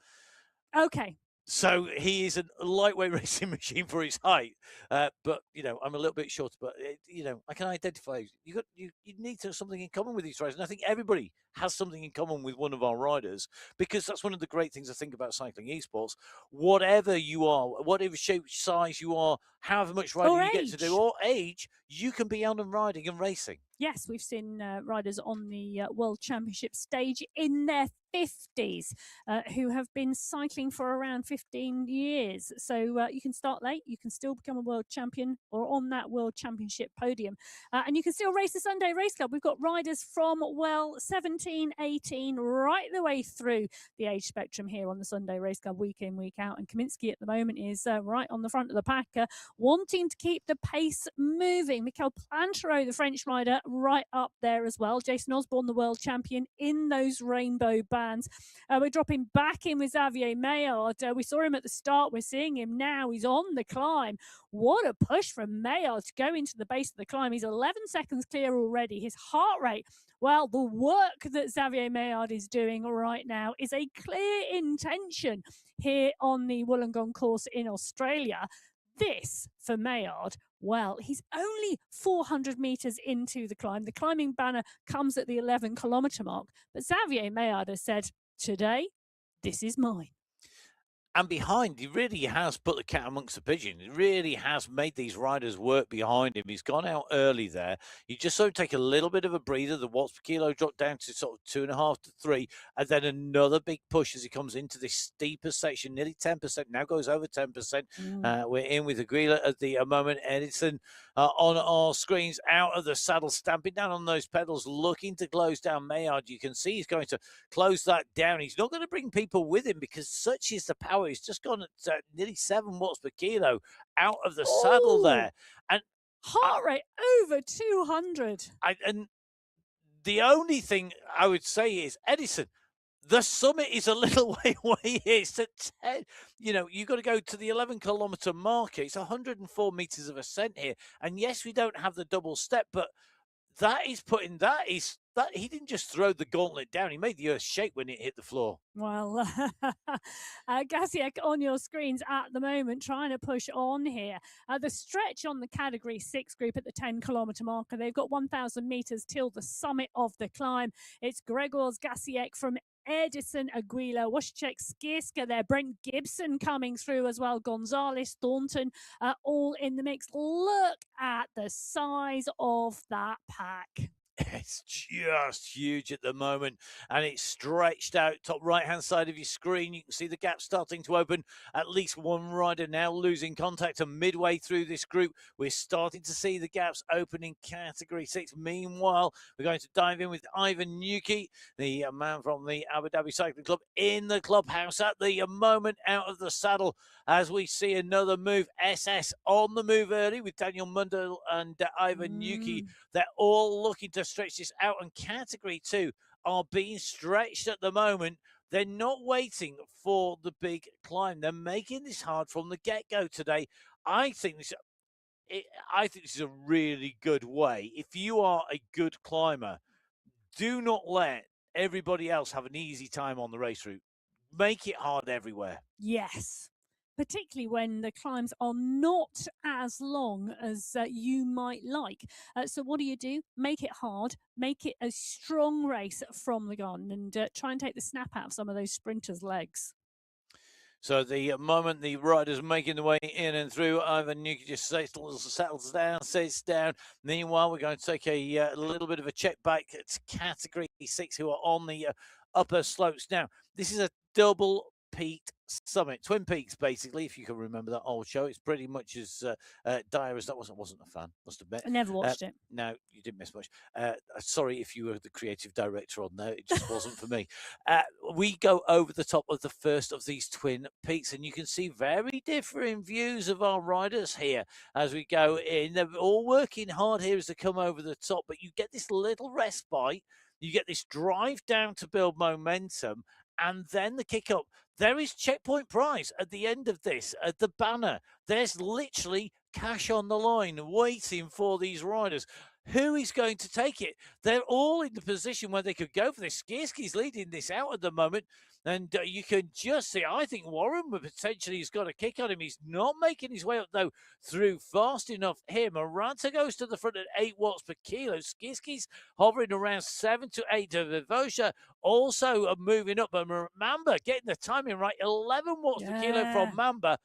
Okay. So he is a lightweight racing machine for his height, but I'm a little bit shorter. But I can identify. You need to have something in common with these riders, and I think everybody has something in common with one of our riders, because that's one of the great things I think about cycling esports. Whatever you are, whatever shape, size you are, however much riding you get to do, or age, you can be out and riding and racing. Yes, we've seen riders on the World Championship stage in their 50s who have been cycling for around 15 years. So you can start late, you can still become a world champion or on that World Championship podium. And you can still race the Sunday Race Club. We've got riders from, 17, 18, right the way through the age spectrum here on the Sunday Race Club, week in, week out. And Kaminsky at the moment is right on the front of the pack, wanting to keep the pace moving. Mikel Plantero, the French rider, right up there as well. Jason Osborne, the world champion, in those rainbow bands. We're dropping back in with Xavier Maillard. We saw him at the start. We're seeing him now. He's on the climb. What a push from Maillard to go into the base of the climb. He's 11 seconds clear already. His heart rate, well, the work that Xavier Maillard is doing right now is a clear intention here on the Wollongong course in Australia. This, for Maillard, well, he's only 400 metres into the climb. The climbing banner comes at the 11-kilometre mark. But Xavier Maillard has said, today, this is mine. And behind, he really has put the cat amongst the pigeons. He really has made these riders work behind him. He's gone out early there. You just sort of take a little bit of a breather. The watts per kilo dropped down to sort of 2.5 to 3, and then another big push as he comes into this steeper section, nearly 10%. Now goes over 10%. We're in with Aguila at the moment. Edison on our screens, out of the saddle, stamping down on those pedals, looking to close down Maillard. You can see he's going to close that down. He's not going to bring people with him because such is the power. He's just gone at nearly 7 watts per kilo out of the saddle there. And heart rate over 200. And the only thing I would say is, Edison, the summit is a little way away here. It's at 10. You've got to go to the 11-kilometre marker. It's 104 metres of ascent here. And yes, we don't have the double step, but he didn't just throw the gauntlet down. He made the earth shake when it hit the floor. Well, Gasiek on your screens at the moment, trying to push on here. The stretch on the Category 6 group at the 10-kilometre marker, they've got 1,000 metres till the summit of the climb. It's Gregors Gasiek from Edison, Aguila, Washchek, Skirska there, Brent Gibson coming through as well, Gonzalez, Thornton, all in the mix. Look at the size of that pack. It's just huge at the moment, and it's stretched out top right-hand side of your screen. You can see the gap starting to open. At least one rider now losing contact, and midway through this group, we're starting to see the gaps open in Category 6. Meanwhile, we're going to dive in with Ivan Nuki, the man from the Abu Dhabi Cycling Club, in the clubhouse at the moment, out of the saddle, as we see another move. SS on the move early with Daniel Mundell and Ivan Nuki. They're all looking to stretch this out, and Category 2 are being stretched at the moment. They're not waiting for the big climb. They're making this hard from the get-go today. I think this is a really good way. If you are a good climber, do not let everybody else have an easy time on the race route. Make it hard everywhere. Yes. Particularly when the climbs are not as long as you might like. So what do? Make it hard, make it a strong race from the gun, and try and take the snap out of some of those sprinters' legs. So the moment the riders making the way in and through, Ivan Nuki just settles down, sits down. Meanwhile, we're going to take a little bit of a check back to Category 6, who are on the upper slopes. Now, this is a double peaked summit, Twin Peaks, basically, if you can remember that old show. It's pretty much as dire as that. Wasn't a fan, must admit. I never watched it. No, you didn't miss much. Sorry if you were the creative director on there. It just wasn't for me. We go over the top of the first of these Twin Peaks, and you can see very different views of our riders here as we go in. They're all working hard here as they come over the top, but you get this little respite You get this drive down to build momentum, and then the kick up. There is checkpoint prize at the end of this, at the banner. There's literally cash on the line waiting for these riders. Who is going to take it? They're all in the position where they could go for this. Skierski's leading this out at the moment. And you can just see, I think Warren potentially has got a kick on him. He's not making his way up, though, through fast enough here. Maranta goes to the front at 8 watts per kilo. Skierski's hovering around 7 to 8. Vivosha also moving up. But Mamba getting the timing right. 11 watts per kilo from Mamba.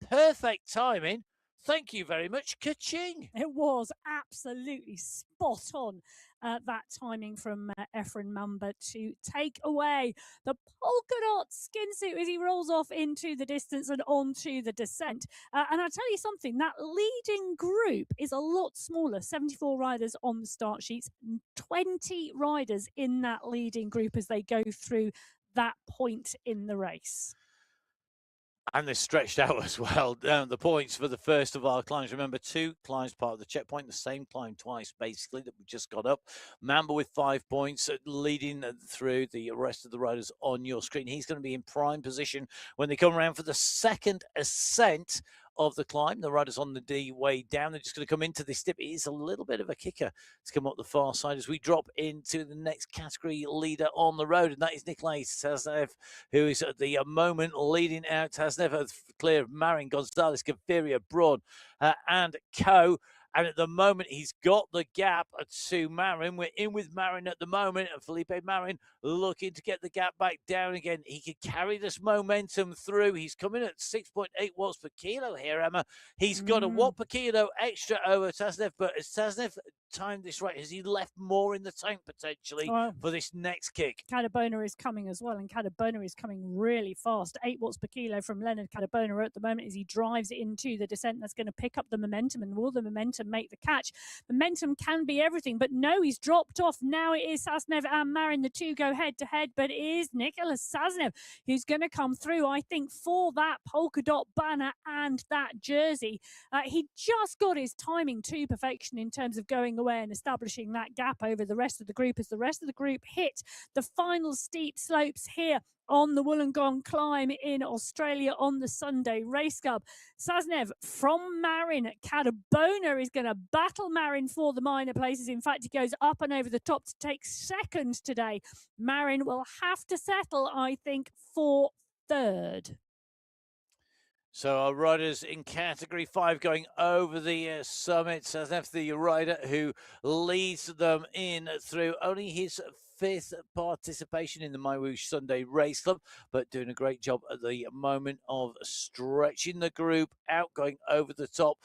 Perfect timing. Thank you very much, ka-ching. It was absolutely spot on, that timing from Efren Mamba to take away the polka dot skin suit as he rolls off into the distance and onto the descent. And I'll tell you something, that leading group is a lot smaller. 74 riders on the start sheets, 20 riders in that leading group as they go through that point in the race. And they're stretched out as well. The points for the first of our climbs. Remember, 2 climbs part of the checkpoint, the same climb twice, basically, that we just got up. Mamba with 5 points, leading through the rest of the riders on your screen. He's going to be in prime position when they come around for the second ascent of the climb. The riders on the D way down. They're just going to come into this dip. It is a little bit of a kicker to come up the far side as we drop into the next category leader on the road, and that is Nikolai Saznev, who is at the moment leading out. Saznev clear of Marin, Gonzalez, Gaviria, Braun, and Co. And at the moment, he's got the gap to Marin. We're in with Marin at the moment, and Felipe Marin looking to get the gap back down again. He could carry this momentum through. He's coming at 6.8 watts per kilo here, Emma. He's got a watt per kilo extra over Saznev, but as Saznev timed this right, has he left more in the tank potentially for this next kick? Cadabona is coming as well, and Cadabona is coming really fast. 8 watts per kilo from Leonard Cadabona at the moment as he drives into the descent. That's going to pick up the momentum, and will the momentum make the catch? Momentum can be everything, but no, he's dropped off. Now it is Saznev and Marin. The two go head to head, but it is Nicholas Saznev who's going to come through, I think, for that polka dot banner and that jersey. He just got his timing to perfection in terms of going away and establishing that gap over the rest of the group as the rest of the group hit the final steep slopes here on the Wollongong climb in Australia on the Sunday Race Club. Saznev from Marin at Cadabona is going to battle Marin for the minor places. In fact, he goes up and over the top to take second today. Marin will have to settle, I think, for third. So our riders in category 5 going over the summit. Saznev, the rider who leads them in through only his 5th participation in the MyWhoosh Sunday Race Club, but doing a great job at the moment of stretching the group out, going over the top.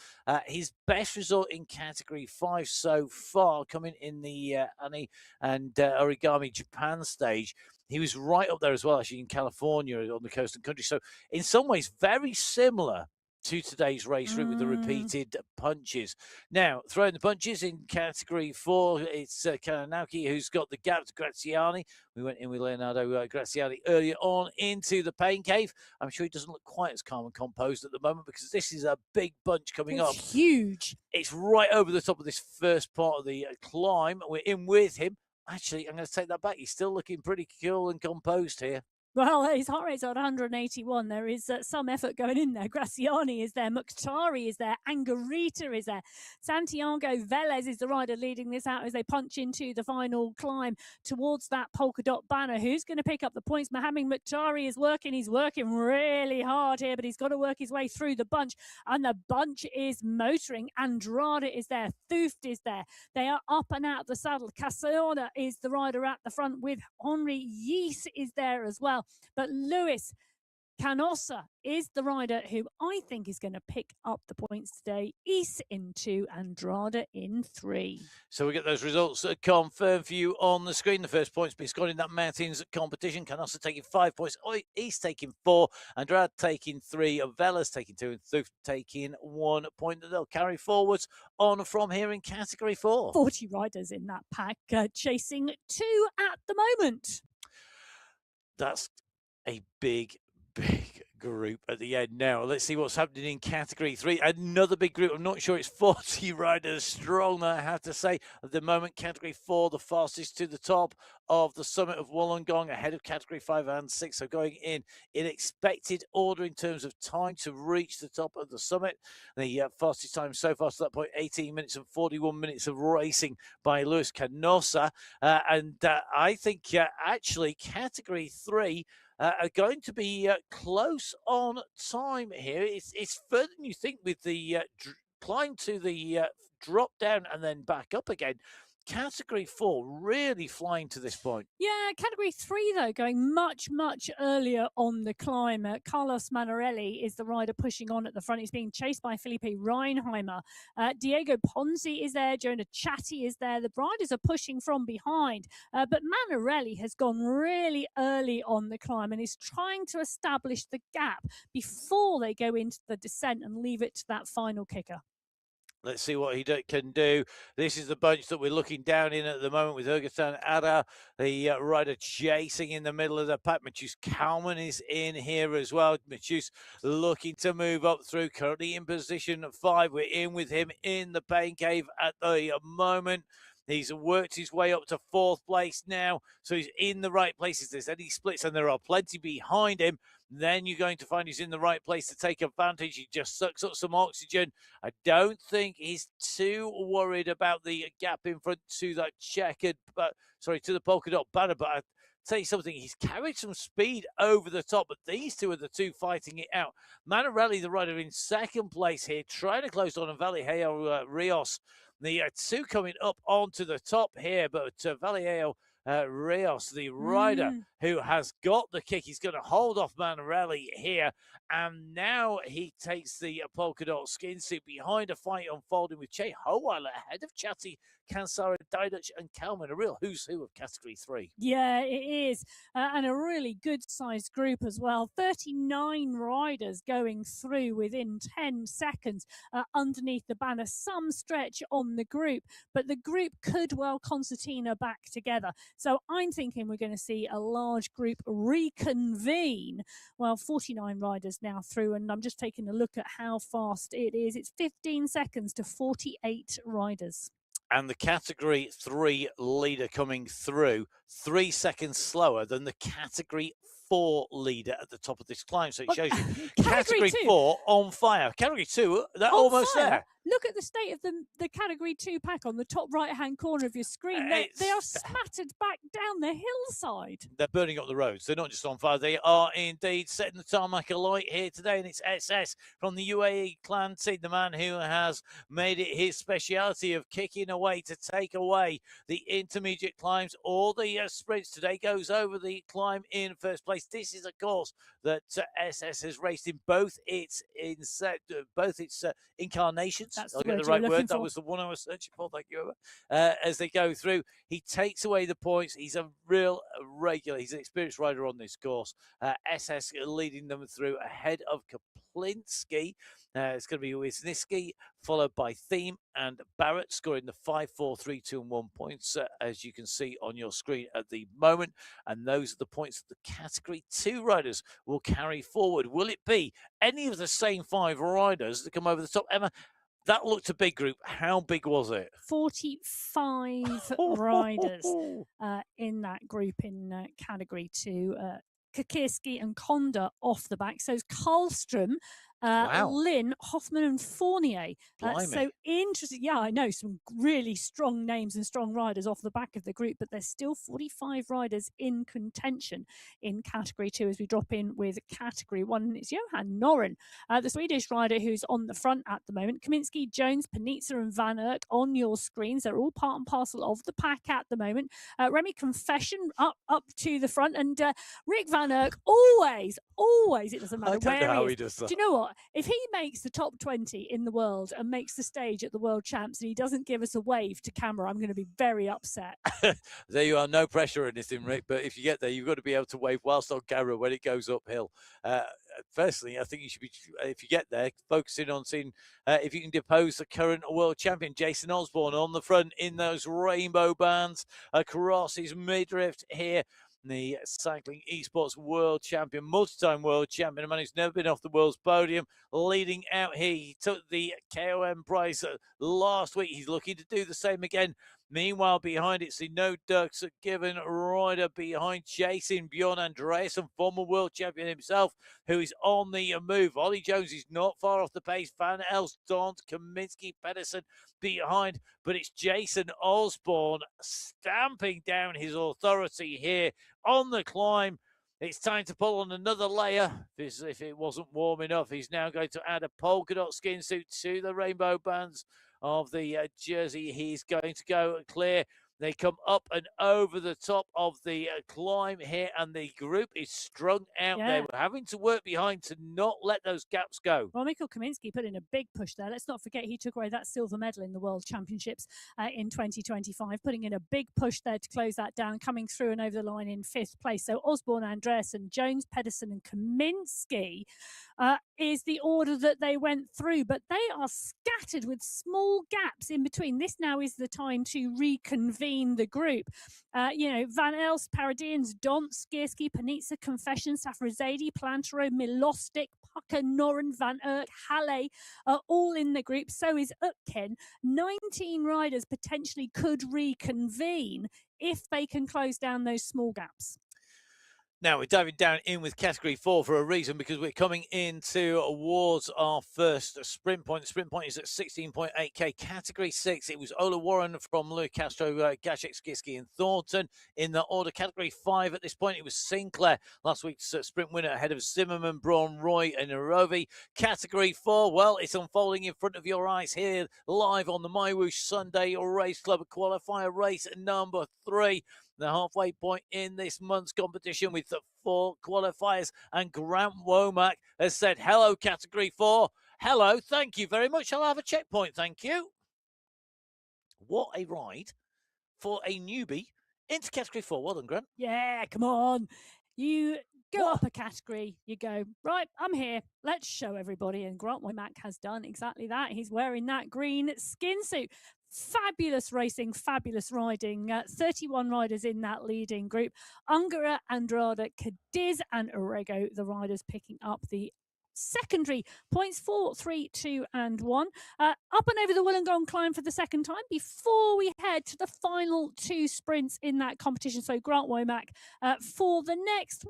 His best result in category 5 so far, coming in the Ani and Origami Japan stage. He was right up there as well, actually, in California on the coast and country. So in some ways, very similar to today's race route with the repeated punches. Now, throwing the punches in category 4, it's Kananauki who's got the gap to Graziani. We went in with Leonardo Graziani earlier on into the pain cave. I'm sure he doesn't look quite as calm and composed at the moment because this is a big bunch coming up. Huge. It's right over the top of this first part of the climb. We're in with him. Actually, I'm going to take that back. He's still looking pretty cool and composed here. Well, his heart rate's at 181. There is some effort going in there. Graziani is there. Mukhtari is there. Angarita is there. Santiago Velez is the rider leading this out as they punch into the final climb towards that polka dot banner. Who's going to pick up the points? Mohamed Mukhtari is working. He's working really hard here, but he's got to work his way through the bunch. And the bunch is motoring. Andrade is there. Thuft is there. They are up and out of the saddle. Casona is the rider at the front with Henri Yees is there as well. But Luis Canossa is the rider who I think is going to pick up the points today. Is in 2, Andrade in 3. So we get those results confirmed for you on the screen. The first points being scored in that mountains competition. Canossa taking 5 points. East taking 4. Andrade taking 3. Velas taking 2. And Thuf taking 1 point that they'll carry forwards on from here in category 4. 40 riders in that pack, chasing 2 at the moment. That's a big group at the end now. Let's see what's happening in category 3. Another big group. I'm not sure it's 40 riders strong, I have to say. At the moment, category 4, the fastest to the top of the summit of Wollongong, ahead of category 5 and 6. So going in expected order in terms of time to reach the top of the summit. The fastest time so far to that point, 18 minutes and 41 minutes of racing by Luis Canosa. I think actually category 3 are going to be close on time here. It's further than you think with the climb to the drop down and then back up again. Category 4 really flying to this point. Yeah, category 3, though, going much, much earlier on the climb. Carlos Manarelli is the rider pushing on at the front. He's being chased by Felipe Reinheimer. Diego Ponzi is there. Jonah Chatty is there. The riders are pushing from behind. But Manarelli has gone really early on the climb and is trying to establish the gap before they go into the descent and leave it to that final kicker. Let's see what he can do. This is the bunch that we're looking down in at the moment with Ergatan Ada, the rider chasing in the middle of the pack. Matthews Kalman is in here as well. Matthews looking to move up through, currently in position 5. We're in with him in the pain cave at the moment. He's worked his way up to 4th place now, so he's in the right places. There's any splits, and there are plenty behind him. Then you're going to find he's in the right place to take advantage. He just sucks up some oxygen. I don't think he's too worried about the gap in front to that checkered, to the polka dot banner. But I tell you something, he's carried some speed over the top, but these two are the two fighting it out. Manarelli, the rider, in 2nd place here, trying to close on Vallejo Rios. The two coming up onto the top here, but Vallejo Rios, the rider who has got the kick, he's going to hold off Manarelli here. And now he takes the polka dot skin suit behind a fight unfolding with Che Howell ahead of Chatty, Kansara, Diduch, and Kalman. A real who's who of category 3. Yeah, it is. And a really good sized group as well. 39 riders going through within 10 seconds underneath the banner. Some stretch on the group, but the group could well concertina back together. So I'm thinking we're going to see a large group reconvene. Well, 49 riders now through, and I'm just taking a look at how fast it is. It's 15 seconds to 48 riders. And the category 3 leader coming through 3 seconds slower than the category 4 leader at the top of this climb. So it shows you category 4 on fire. Category 2, they're almost there. Look at the state of the category 2 pack on the top right-hand corner of your screen. They are spattered back down the hillside. They're burning up the roads. They're not just on fire. They are indeed setting the tarmac alight here today. And it's SS from the UAE clan team, the man who has made it his speciality of kicking away to take away the intermediate climbs or the sprints. Today goes over the climb in 1st place. This is a course that SS has raced in both its incarnations. I'll get the right word. That was the one I was searching for. Thank you. As they go through, he takes away the points. He's a real regular. He's an experienced rider on this course. SS leading them through ahead of Kaplinski. It's going to be Wisniewski, followed by Thiem and Barrett, scoring the 5, 4, 3, 2, and 1 points, as you can see on your screen at the moment. And those are the points that the category 2 riders will carry forward. Will it be any of the same 5 riders that come over the top? Emma, that looked a big group. How big was it? 45 riders in that group in category 2. Kakirski and Konda off the back. So it's Karlstrom, Lynn, Hoffman, and Fournier. So interesting. Yeah, I know some really strong names and strong riders off the back of the group, but there's still 45 riders in contention in category 2 as we drop in with category 1. And it's Johan Noren, the Swedish rider who's on the front at the moment. Kaminski, Jones, Panizza, and Van Erck on your screens. They're all part and parcel of the pack at the moment. Remy Confession up to the front, and Rick Van Erck always, it doesn't matter where he is. Do you know what? If he makes the top 20 in the world and makes the stage at the World Champs and he doesn't give us a wave to camera, I'm going to be very upset. There you are. No pressure or anything, Rick. But if you get there, you've got to be able to wave whilst on camera when it goes uphill. Personally, I think you should be, if you get there, focusing on seeing if you can depose the current world champion, Jason Osborne, on the front in those rainbow bands across his midriff here. the cycling esports world champion, multi-time world champion, a man who's never been off the world's podium, leading out here. He took the KOM prize last week. He's looking to do the same again. Meanwhile, behind it's the no ducks given rider behind Jason Bjorn Andreasen, former world champion himself, who is on the move. Ollie Jones is not far off the pace. Van Els, Dont, Kaminsky, Pedersen behind, but it's Jason Osborne stamping down his authority here on the climb. It's time to pull on another layer. If it wasn't warm enough, he's now going to add a polka dot skin suit to the rainbow bands of the jersey. He's going to go clear. They come up and over the top of the climb here, and the group is strung out there. We're having to work behind to not let those gaps go. Well, Mikkel Kaminsky put in a big push there. Let's not forget he took away that silver medal in the World Championships in 2025, putting in a big push there to close that down, coming through and over the line in 5th place. So Osborne, Andreasen, Jones, Pedersen and Kaminsky is the order that they went through, but they are scattered with small gaps in between. This now is the time to reconvene the group. Van Els, Paradians, Dont, Skierski, Panitsa, Confession, Safrazadi, Plantero, Milostic, Pucker, Noren, Van Erk, Halle are all in the group. So is Utken. 19 riders potentially could reconvene if they can close down those small gaps. Now we're diving down in with category 4 for a reason, because we're coming into towards our first sprint point. The sprint point is at 16.8k. Category 6, it was Ola Warren from Louis Castro, Gashek, Skiski and Thornton in the order. Category 5 at this point, it was Sinclair, last week's sprint winner, ahead of Zimmerman, Braun, Roy and Arovi. Category 4, well, it's unfolding in front of your eyes here live on the MyWhoosh Sunday Race Club qualifier race number 3. The halfway point in this month's competition with the 4 qualifiers, and Grant Womack has said, hello, category 4. Hello, thank you very much. I'll have a checkpoint, thank you. What a ride for a newbie into category 4. Well done, Grant. Yeah, come on. You go up a category, you go, right, I'm here. Let's show everybody. And Grant Womack has done exactly that. He's wearing that green skin suit. Fabulous racing, fabulous riding. 31 riders in that leading group. Ungara, Andrada, Cadiz and Orego, the riders picking up the secondary points 4, 3, 2 and 1. Up and over the Wollongong climb for the second time before we head to the final 2 sprints in that competition. So Grant Womack for the next,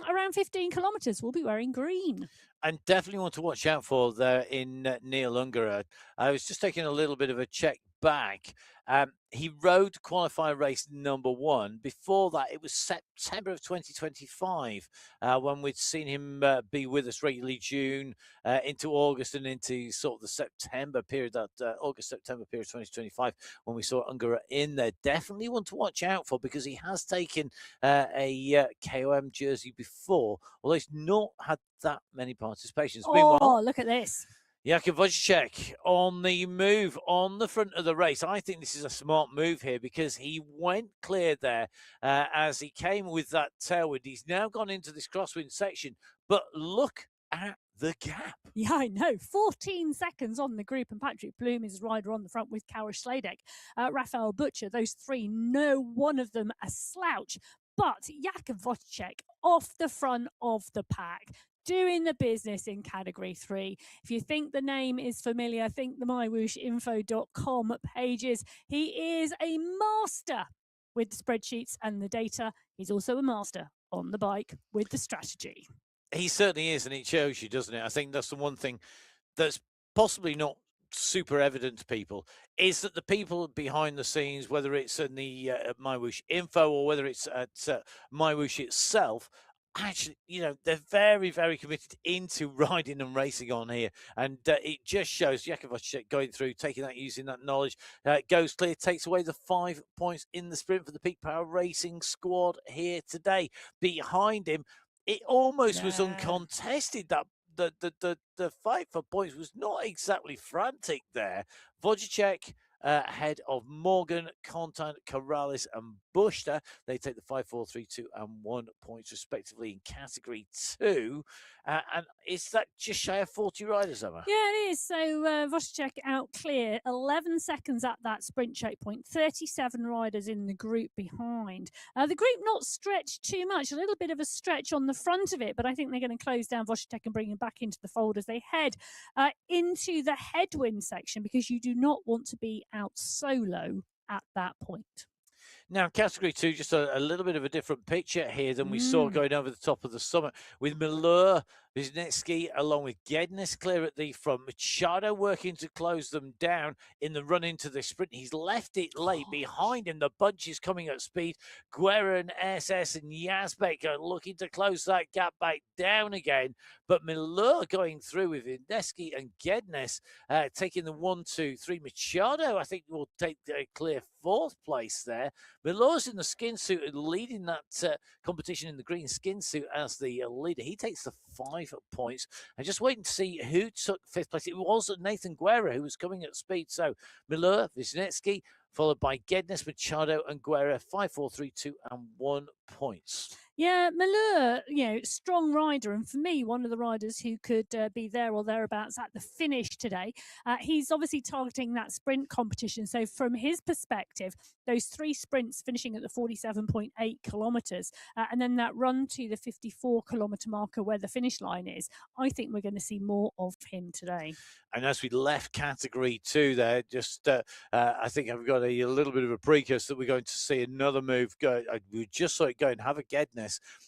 around 15 kilometres will be wearing green. And definitely want to watch out for there in Neil Ungara. I was just taking a little bit of a check back. He rode qualifier race number 1. Before that, it was September of 2025 when we'd seen him be with us regularly June into August and into sort of the September period, that August-September period 2025, when we saw Ungara in there. Definitely one to watch out for, because he has taken a KOM jersey before, although he's not had that many participations. Oh, look at this. Jakub Wojciech on the move on the front of the race. I think this is a smart move here, because he went clear there as he came with that tailwind. He's now gone into this crosswind section, but look at the gap. Yeah, I know. 14 seconds on the group, and Patrick Bloom is rider on the front with Karosh Sladek. Raphael Butcher, those 3, no one of them a slouch. But Jakub Wojciech off the front of the pack, doing the business in category 3. If you think the name is familiar, think the mywhooshinfo.com pages. He is a master with the spreadsheets and the data. He's also a master on the bike with the strategy. He certainly is, and it shows you, doesn't it? I think that's the one thing that's possibly not super evident to people, is that the people behind the scenes, whether it's in the MyWhoosh info or whether it's at MyWhoosh itself, actually, they're very, very committed into riding and racing on here. And it just shows Jakub Wojciech going through, taking that, using that knowledge, goes clear, takes away the 5 points in the sprint for the Peak Power Racing squad here today. Behind him, it almost was uncontested. That the fight for points was not exactly frantic there. Wojciech ahead of Morgan, Contant, Corrales, and Bushter. They take the 5, 4, 3, 2, and 1 points respectively in category 2. And is that just shy of 40 riders, Emma? Yeah, it is. So Vostok out clear, 11 seconds at that sprint checkpoint, 37 riders in the group behind. The group not stretched too much, a little bit of a stretch on the front of it, but I think they're going to close down Vostok and bring him back into the fold as they head into the headwind section, because you do not want to be out solo at that point. Now, category 2, just a little bit of a different picture here than we saw going over the top of the summit, with Malheur, Wisniewski, along with Gednes clear at the front. Machado working to close them down in the run into the sprint. He's left it late. Behind him, the bunch is coming at speed. Guerra and SS and Yazbek are looking to close that gap back down again. But Malheur going through with Wisniewski and Gednes taking the 1, 2, 3. Machado, I think, will take a clear 4th place there. Malheur's in the skin suit and leading that competition in the green skin suit as the leader. He takes the 5 points. And just waiting to see who took 5th place. It was Nathan Guerra who was coming at speed. So Malheur, Wisniewski, followed by Gednes, Machado, and Guerra. 5, 4, 3, 2, and 1 points. Yeah, Malheur, strong rider, and for me, one of the riders who could be there or thereabouts at the finish today. He's obviously targeting that sprint competition. So from his perspective, those 3 sprints finishing at the 47.8 kilometres, and then that run to the 54-kilometre marker where the finish line is, I think we're going to see more of him today. And as we left category 2 there, just I think I've got a little bit of a precursor that we're going to see another move go. We just saw it go, and Have a Gednes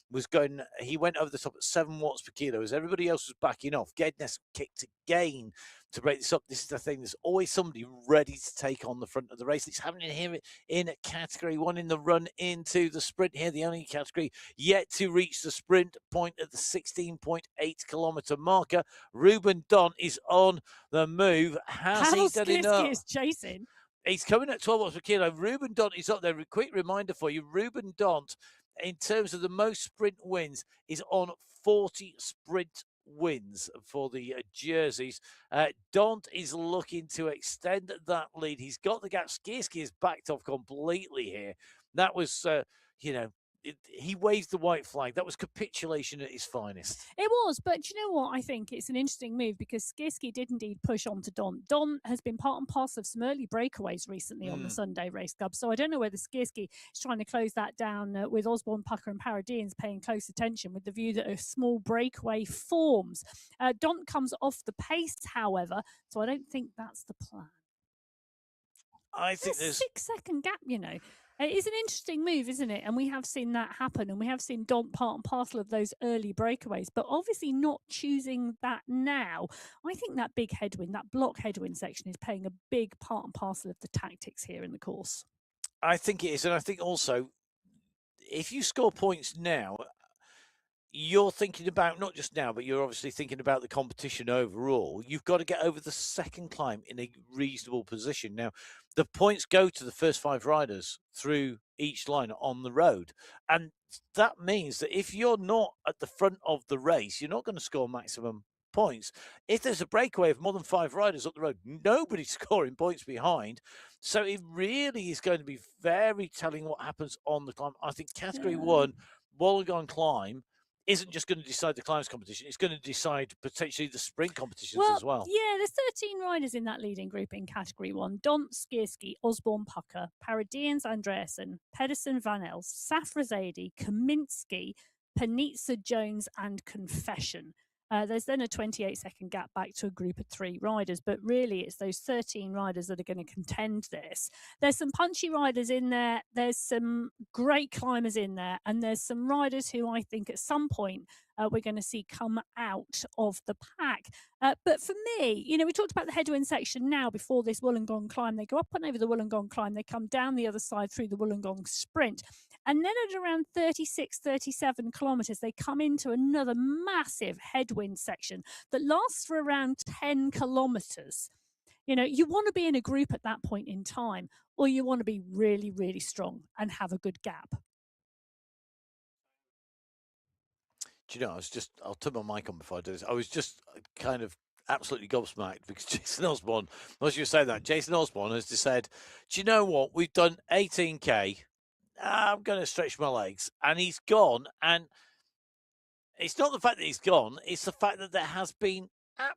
was going, he went over the top at 7 watts per kilo as everybody else was backing off. Gednes kicked again to break this up. This is the thing, there's always somebody ready to take on the front of the race. It's happening here in category 1 in the run into the sprint here, the only category yet to reach the sprint point at the 16.8 kilometre marker. Ruben Dont is on the move. Has he done enough? Is chasing. He's coming at 12 watts per kilo. Ruben Dont is up there. A quick reminder for you, Ruben Dont, in terms of the most sprint wins, is on 40 sprint wins for the jerseys. Dont is looking to extend that lead. He's got the gap. Skierski is backed off completely here. That was, he waved the white flag. That was capitulation at its finest. It was, but you know what? I think it's an interesting move because Skierski did indeed push on to Dont. Dont has been part and parcel of some early breakaways recently on the Sunday Race Club, so I don't know whether Skierski is trying to close that down with Osborne, Pucker and Paradians paying close attention with the view that a small breakaway forms. Dont comes off the pace, however, so I don't think that's the plan. I think there's a 6-second gap, It is an interesting move, isn't it? And we have seen that happen, and we have seen Dont part and parcel of those early breakaways, but obviously not choosing that now. I think that big headwind, that block headwind section is playing a big part and parcel of the tactics here in the course. I think it is, and I think also, if you score points now, you're thinking about, not just now, but you're obviously thinking about the competition overall. You've got to get over the second climb in a reasonable position. Now, the points go to the first 5 riders through each line on the road. And that means that if you're not at the front of the race, you're not going to score maximum points. If there's a breakaway of more than 5 riders up the road, nobody's scoring points behind. So it really is going to be very telling what happens on the climb. I think category 1, Wollongong climb, isn't just going to decide the climbs competition, it's going to decide potentially the sprint competitions as well. Yeah, there's 13 riders in that leading group in category 1. Dont, Skierski, Osborne, Pucker, Paradians, Andreasen, Pedersen, Van Els, Safrazadi, Kaminski, Panizza, Jones and Confession. There's then a 28-second gap back to a group of 3 riders, but really it's those 13 riders that are going to contend this. There's some punchy riders in there, there's some great climbers in there, and there's some riders who I think at some point we're going to see come out of the pack. But for me, we talked about the headwind section now before this Wollongong climb. They go up and over the Wollongong climb, they come down the other side through the Wollongong sprint. And then at around 36, 37 kilometres, they come into another massive headwind section that lasts for around 10 kilometres. You want to be in a group at that point in time, or you want to be really, really strong and have a good gap. Do you know, I'll turn my mic on before I do this. I was just kind of absolutely gobsmacked because Jason Osborne, once you say that, Jason Osborne has just said, do you know what? We've done 18K. I'm going to stretch my legs. And he's gone. And it's not the fact that he's gone, it's the fact that there has been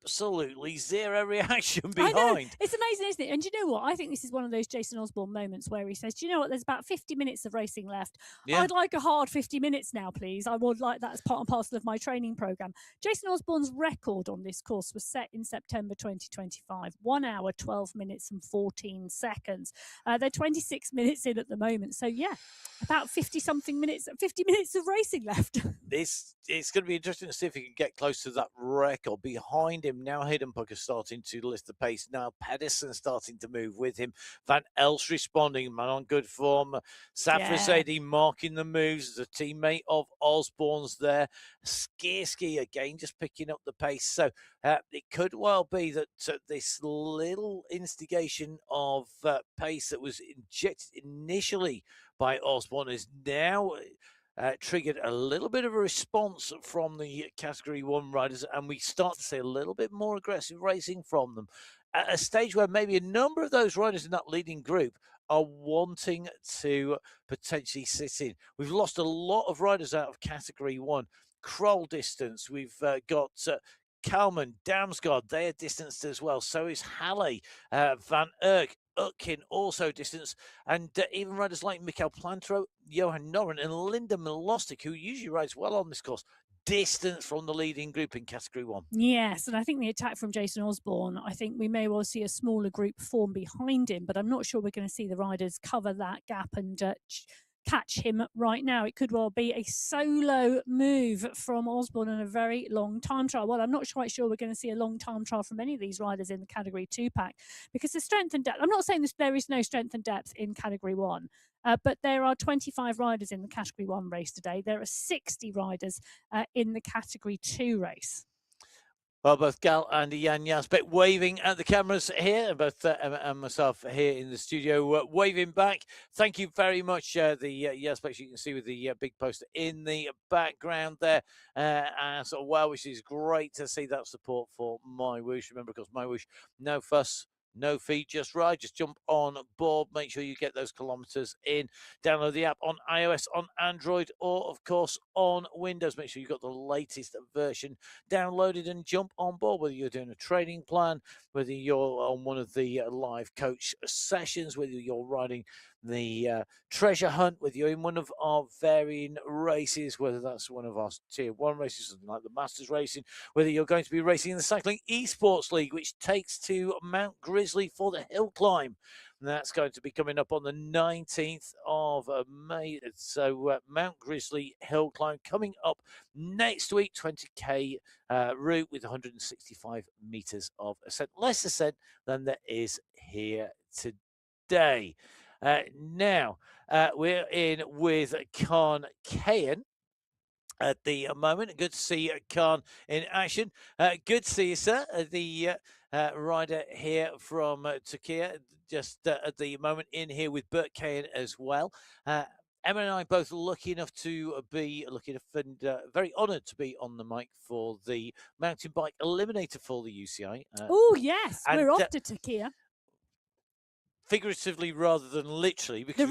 absolutely zero reaction I know. behind. It's amazing, isn't it? And do you know what? I think this is one of those Jason Osborne moments where he says, do you know what? There's about 50 minutes of racing left. Yeah. I'd like a hard 50 minutes now, please. I would like that as part and parcel of my training program. Jason Osborne's record on this course was set in September 2025, 1 hour, 12 minutes and 14 seconds. They're 26 minutes in at the moment. So, yeah, about 50 minutes of racing left. It's going to be interesting to see if he can get close to that record. Behind him now, Hiddenpuck is starting to lift the pace. Now Pedersen starting to move with him. Van Elst responding, man on good form. Safrazadi marking the moves. The teammate of Osborne's there. Skierski again just picking up the pace. So it could well be that this little instigation of pace that was injected initially by Osborne is now triggered a little bit of a response from the Category 1 riders, and we start to see a little bit more aggressive racing from them at a stage where maybe a number of those riders in that leading group are wanting to potentially sit in. We've lost a lot of riders out of Category 1. Kroll distance. We've got Kalman, Damsgaard, they are distanced as well. So is Halle, Van Erck, Utkin also distance, and even riders like Mikael Plantro, Johan Noren, and Linda Milostic, who usually rides well on this course, distance from the leading group in Category 1. Yes, and I think the attack from Jason Osborne, I think we may well see a smaller group form behind him, but I'm not sure we're going to see the riders cover that gap and catch him right now. It could well be a solo move from Osborne in a very long time trial. Well, I'm not quite sure we're going to see a long time trial from any of these riders in the Category 2 pack because the strength and depth, I'm not saying there is no strength and depth in Category 1, but there are 25 riders in the Category 1 race today. There are 60 riders in the Category 2 race. Well, both Gal and Jan Jasbeck waving at the cameras here, and both Emma and myself here in the studio waving back. Thank you very much, the Jasbecks you can see with the big poster in the background there as well, which is great to see that support for MyWhoosh. Remember, of course, MyWhoosh, no fuss, no fee, just ride. Just jump on board. Make sure you get those kilometers in. Download the app on iOS, on Android, or, of course, on Windows. Make sure you've got the latest version downloaded and jump on board, whether you're doing a training plan, whether you're on one of the live coach sessions, whether you're riding the treasure hunt, whether you're in one of our varying races, whether that's one of our tier 1 races, something like the Masters racing, whether you're going to be racing in the Cycling Esports League, which takes to Mount Grizzly for the hill climb. And that's going to be coming up on the 19th of May. So Mount Grizzly hill climb coming up next week, 20k route with 165 meters of ascent, less ascent than there is here today. Now, we're in with Khan Kayan at the moment. Good to see Khan in action. Good to see you, sir. The rider here from Turkey, just at the moment in here with Bert Kayan as well. Emma and I both lucky enough and very honoured to be on the mic for the mountain bike eliminator for the UCI. Oh, yes, we're off to Turkey. Figuratively rather than literally, because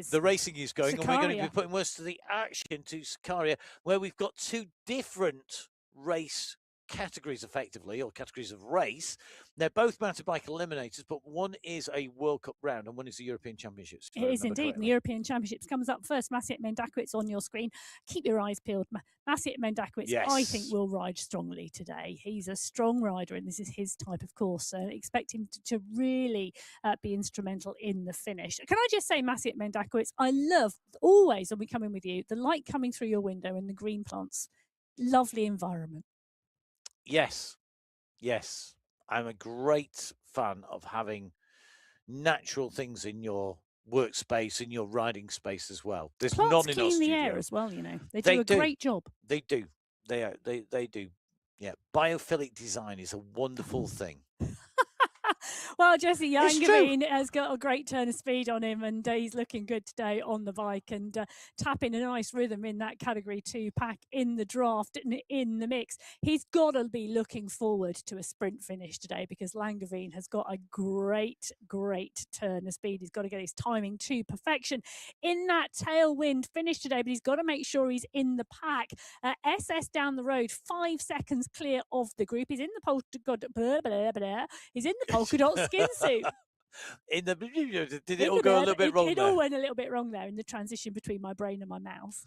the racing is going, Sakaria. and we're going to be putting most of the action to Sakaria, where we've got two different race categories, effectively, or categories of race. They're both mountain bike eliminators, but one is a World Cup round and one is the European Championships. It is indeed. And the European Championships comes up first. Maciej Mendakowicz on your screen. Keep your eyes peeled. Maciej Mendakowicz, yes, I think, will ride strongly today. He's a strong rider, and this is his type of course. So expect him to really be instrumental in the finish. Can I just say, Maciej Mendakowicz, I love always, when we come in with you, the light coming through your window and the green plants. Lovely environment. Yes. I'm a great fan of having natural things in your workspace, in your riding space as well. There's plants none in clean our the studio. air as well, you know. They do a great job. They do. They do. Yeah. Biophilic design is a wonderful thing. Well, Jesse It's true. Langevin has got a great turn of speed on him, and he's looking good today on the bike and tapping a nice rhythm in that Category 2 pack in the draft and in the mix. He's got to be looking forward to a sprint finish today because Langevin has got a great, great turn of speed. He's got to get his timing to perfection in that tailwind finish today, but he's got to make sure he's in the pack. SS down the road, 5 seconds clear of the group. He's in the He's in the polka dot skin suit. In the did it all go a little bit wrong It there? all went a little bit wrong there in the transition between my brain and my mouth.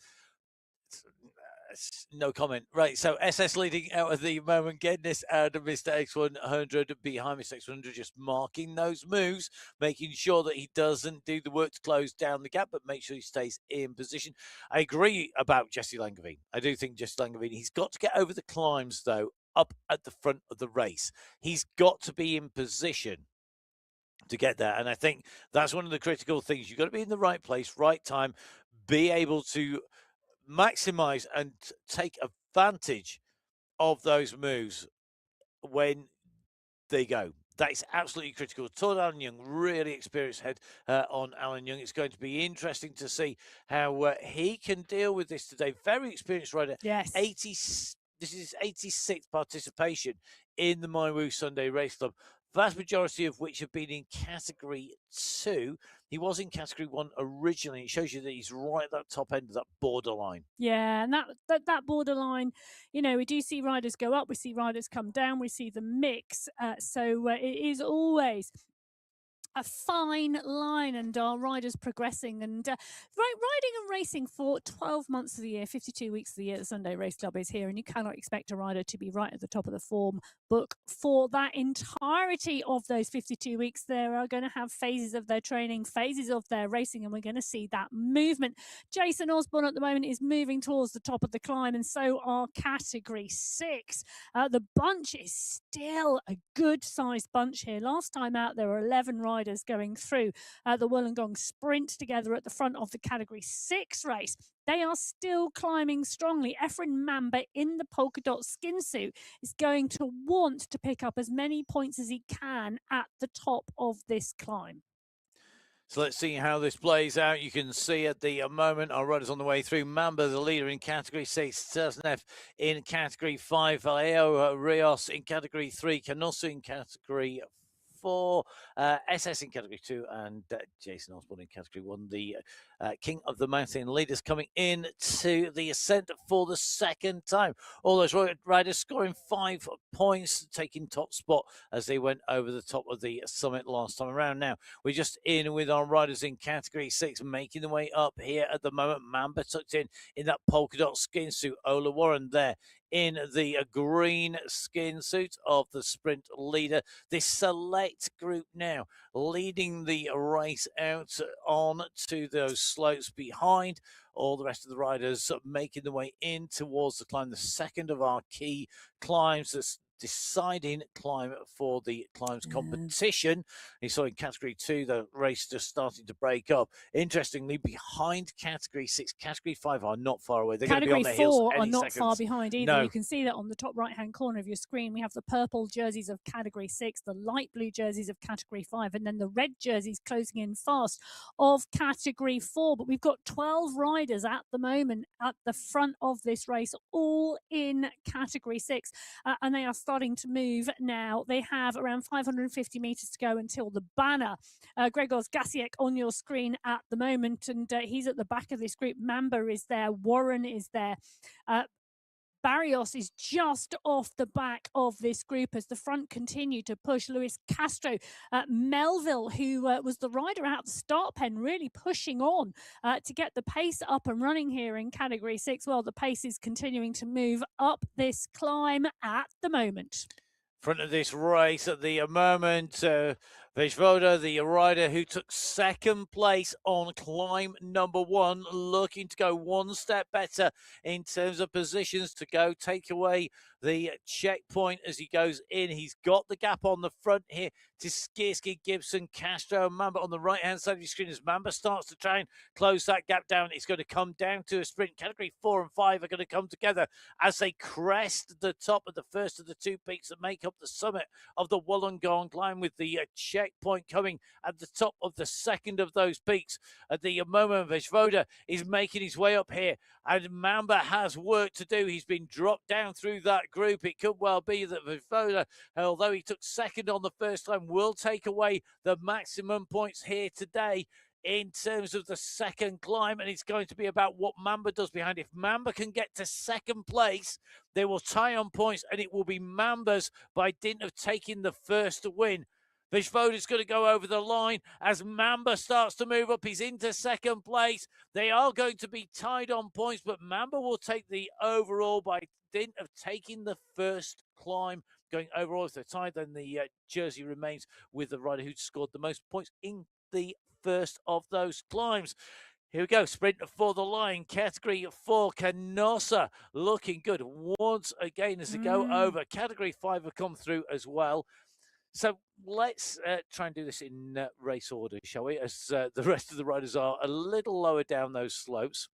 No comment. Right, so SS leading out of the moment, getting this out of Mr. X100 behind Mr. X100, just marking those moves, making sure that he doesn't do the work to close down the gap, but make sure he stays in position. I agree about Jesse Langevin. I do think Jesse Langevin, he's got to get over the climbs, though, up at the front of the race. He's got to be in position to get there. And I think that's one of the critical things. You've got to be in the right place, right time, be able to maximize and take advantage of those moves when they go. That is absolutely critical. Todd Alan Young, really experienced head on Alan Young. It's going to be interesting to see how he can deal with this today. Very experienced rider. Yes. This is his 86th participation in the MyWhoosh Sunday Race Club. Vast majority of which have been in Category 2. He was in Category 1 originally. It shows you that he's right at that top end of that borderline. Yeah, and that borderline, we do see riders go up, we see riders come down, we see the mix. So it is always a fine line, and our riders progressing and riding and racing for 12 months of the year, 52 weeks of the year. The Sunday Race Club is here, and you cannot expect a rider to be right at the top of the form book for that entirety of those 52 weeks. They are going to have phases of their training, phases of their racing, and we're going to see that movement. Jason Osborne at the moment is moving towards the top of the climb, and so are Category 6. The bunch is still a good sized bunch here. Last time out, there were 11 riders going through the Wollongong Sprint together at the front of the Category 6 race. They are still climbing strongly. Efren Mamba in the polka dot skin suit is going to want to pick up as many points as he can at the top of this climb. So let's see how this plays out. You can see at the moment our riders on the way through. Mamba, the leader in Category 6. Tsarnev in Category 5. Vallejo Rios in Category 3. Canossa in Category 4, SS in Category 2, and Jason Osborne in Category 1. The King of the Mountain leaders coming in to the ascent for the second time. All those riders scoring 5 points, taking top spot as they went over the top of the summit last time around. Now, we're just in with our riders in Category 6, making their way up here at the moment. Mamba tucked in that polka dot skin suit. Ola Warren there in the green skin suit of the sprint leader. This select group now leading the race out on to those slopes behind. All the rest of the riders making their way in towards the climb, the second of our key climbs, this deciding climb for the climbs competition. You saw in Category 2, the race just starting to break up. Interestingly, behind Category 6, Category 5 are not far away. They're going to be on their heels Category 4 are not seconds. far behind either. No. You can see that on the top right-hand corner of your screen. We have the purple jerseys of Category 6, the light blue jerseys of Category 5, and then the red jerseys closing in fast of Category 4. But we've got 12 riders at the moment at the front of this race, all in Category 6, and they are starting to move now. They have around 550 meters to go until the banner. Gregor's Gasiek on your screen at the moment, and he's at the back of this group. Mamba is there. Warren is there. Barrios is just off the back of this group as the front continue to push. Luis Castro, Melville, who was the rider out the start pen, really pushing on to get the pace up and running here in Category 6. Well, the pace is continuing to move up this climb at the moment. Front of this race at the moment, Vejvoda, the rider who took second place on climb number 1, looking to go one step better in terms of positions to go take away the checkpoint as he goes in. He's got the gap on the front here to Skierski, Gibson, Castro, and Mamba on the right-hand side of your screen. As Mamba starts to try and close that gap down, it's going to come down to a sprint. Category 4 and 5 are going to come together as they crest the top of the first of the 2 peaks that make up the summit of the Wollongong climb with the check checkpoint coming at the top of the second of those peaks. At the moment, Vojvoda is making his way up here, and Mamba has work to do. He's been dropped down through that group. It could well be that Vojvoda, although he took second on the first time, will take away the maximum points here today in terms of the second climb, and it's going to be about what Mamba does behind. If Mamba can get to second place, they will tie on points, and it will be Mamba's by dint of taking the first to win. Vojvoda's going to go over the line as Mamba starts to move up. He's into second place. They are going to be tied on points, but Mamba will take the overall by dint of taking the first climb. Going overall, if they're tied, then the jersey remains with the rider who scored the most points in the first of those climbs. Here we go, sprinter for the line, category 4, Canossa, looking good once again as they go over. Category 5 have come through as well. So let's try and do this in race order, shall we, as the rest of the riders are a little lower down those slopes.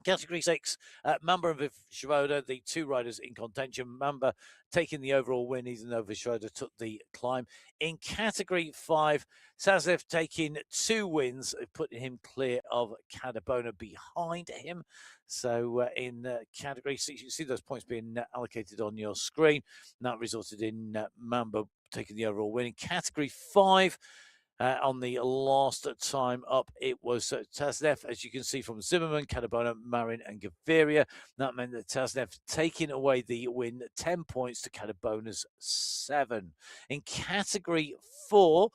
Category 6, Mamba and Vojvoda, the two riders in contention. Mamba taking the overall win, even though Vojvoda took the climb. In Category 5, Sazlev taking 2 wins, putting him clear of Cadabona behind him. So in Category 6, you can see those points being allocated on your screen. And that resulted in Mamba taking the overall win. In Category 5, on the last time up, it was Tasnev, as you can see from Zimmerman, Cadabona, Marin, and Gaviria. That meant that Tasnev taking away the win, 10 points to Cadabona's 7. In Category 4,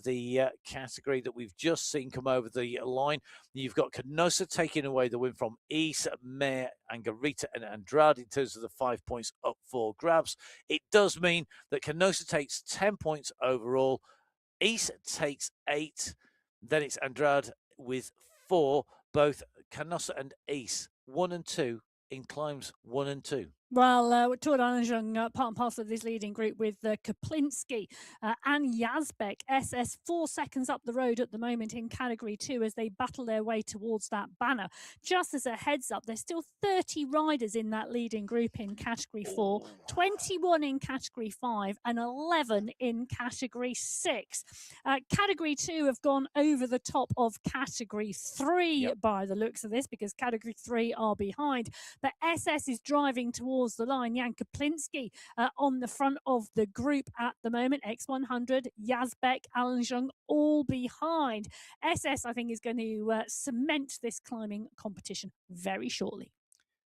the category that we've just seen come over the line, you've got Canossa taking away the win from Is, Mayer, Angarita, and Andrade in terms of the 5 points up for grabs. It does mean that Canossa takes 10 points overall. Is takes 8, then it's Andrade with 4. Both Canossa and Is 1 and 2 in climbs 1 and 2. Well, Tour d'Anjou, part and parcel of this leading group with Kaplinski and Yazbek. SS 4 seconds up the road at the moment in Category 2 as they battle their way towards that banner. Just as a heads up, there's still 30 riders in that leading group in Category 4, 21 in Category 5 and 11 in Category 6. Category 2 have gone over the top of Category 3 by the looks of this, because Category 3 are behind. But SS is driving towards the line. Jan Kaplinski on the front of the group at the moment. X100, Yazbek, Alanjung all behind. SS, I think, is going to cement this climbing competition very shortly.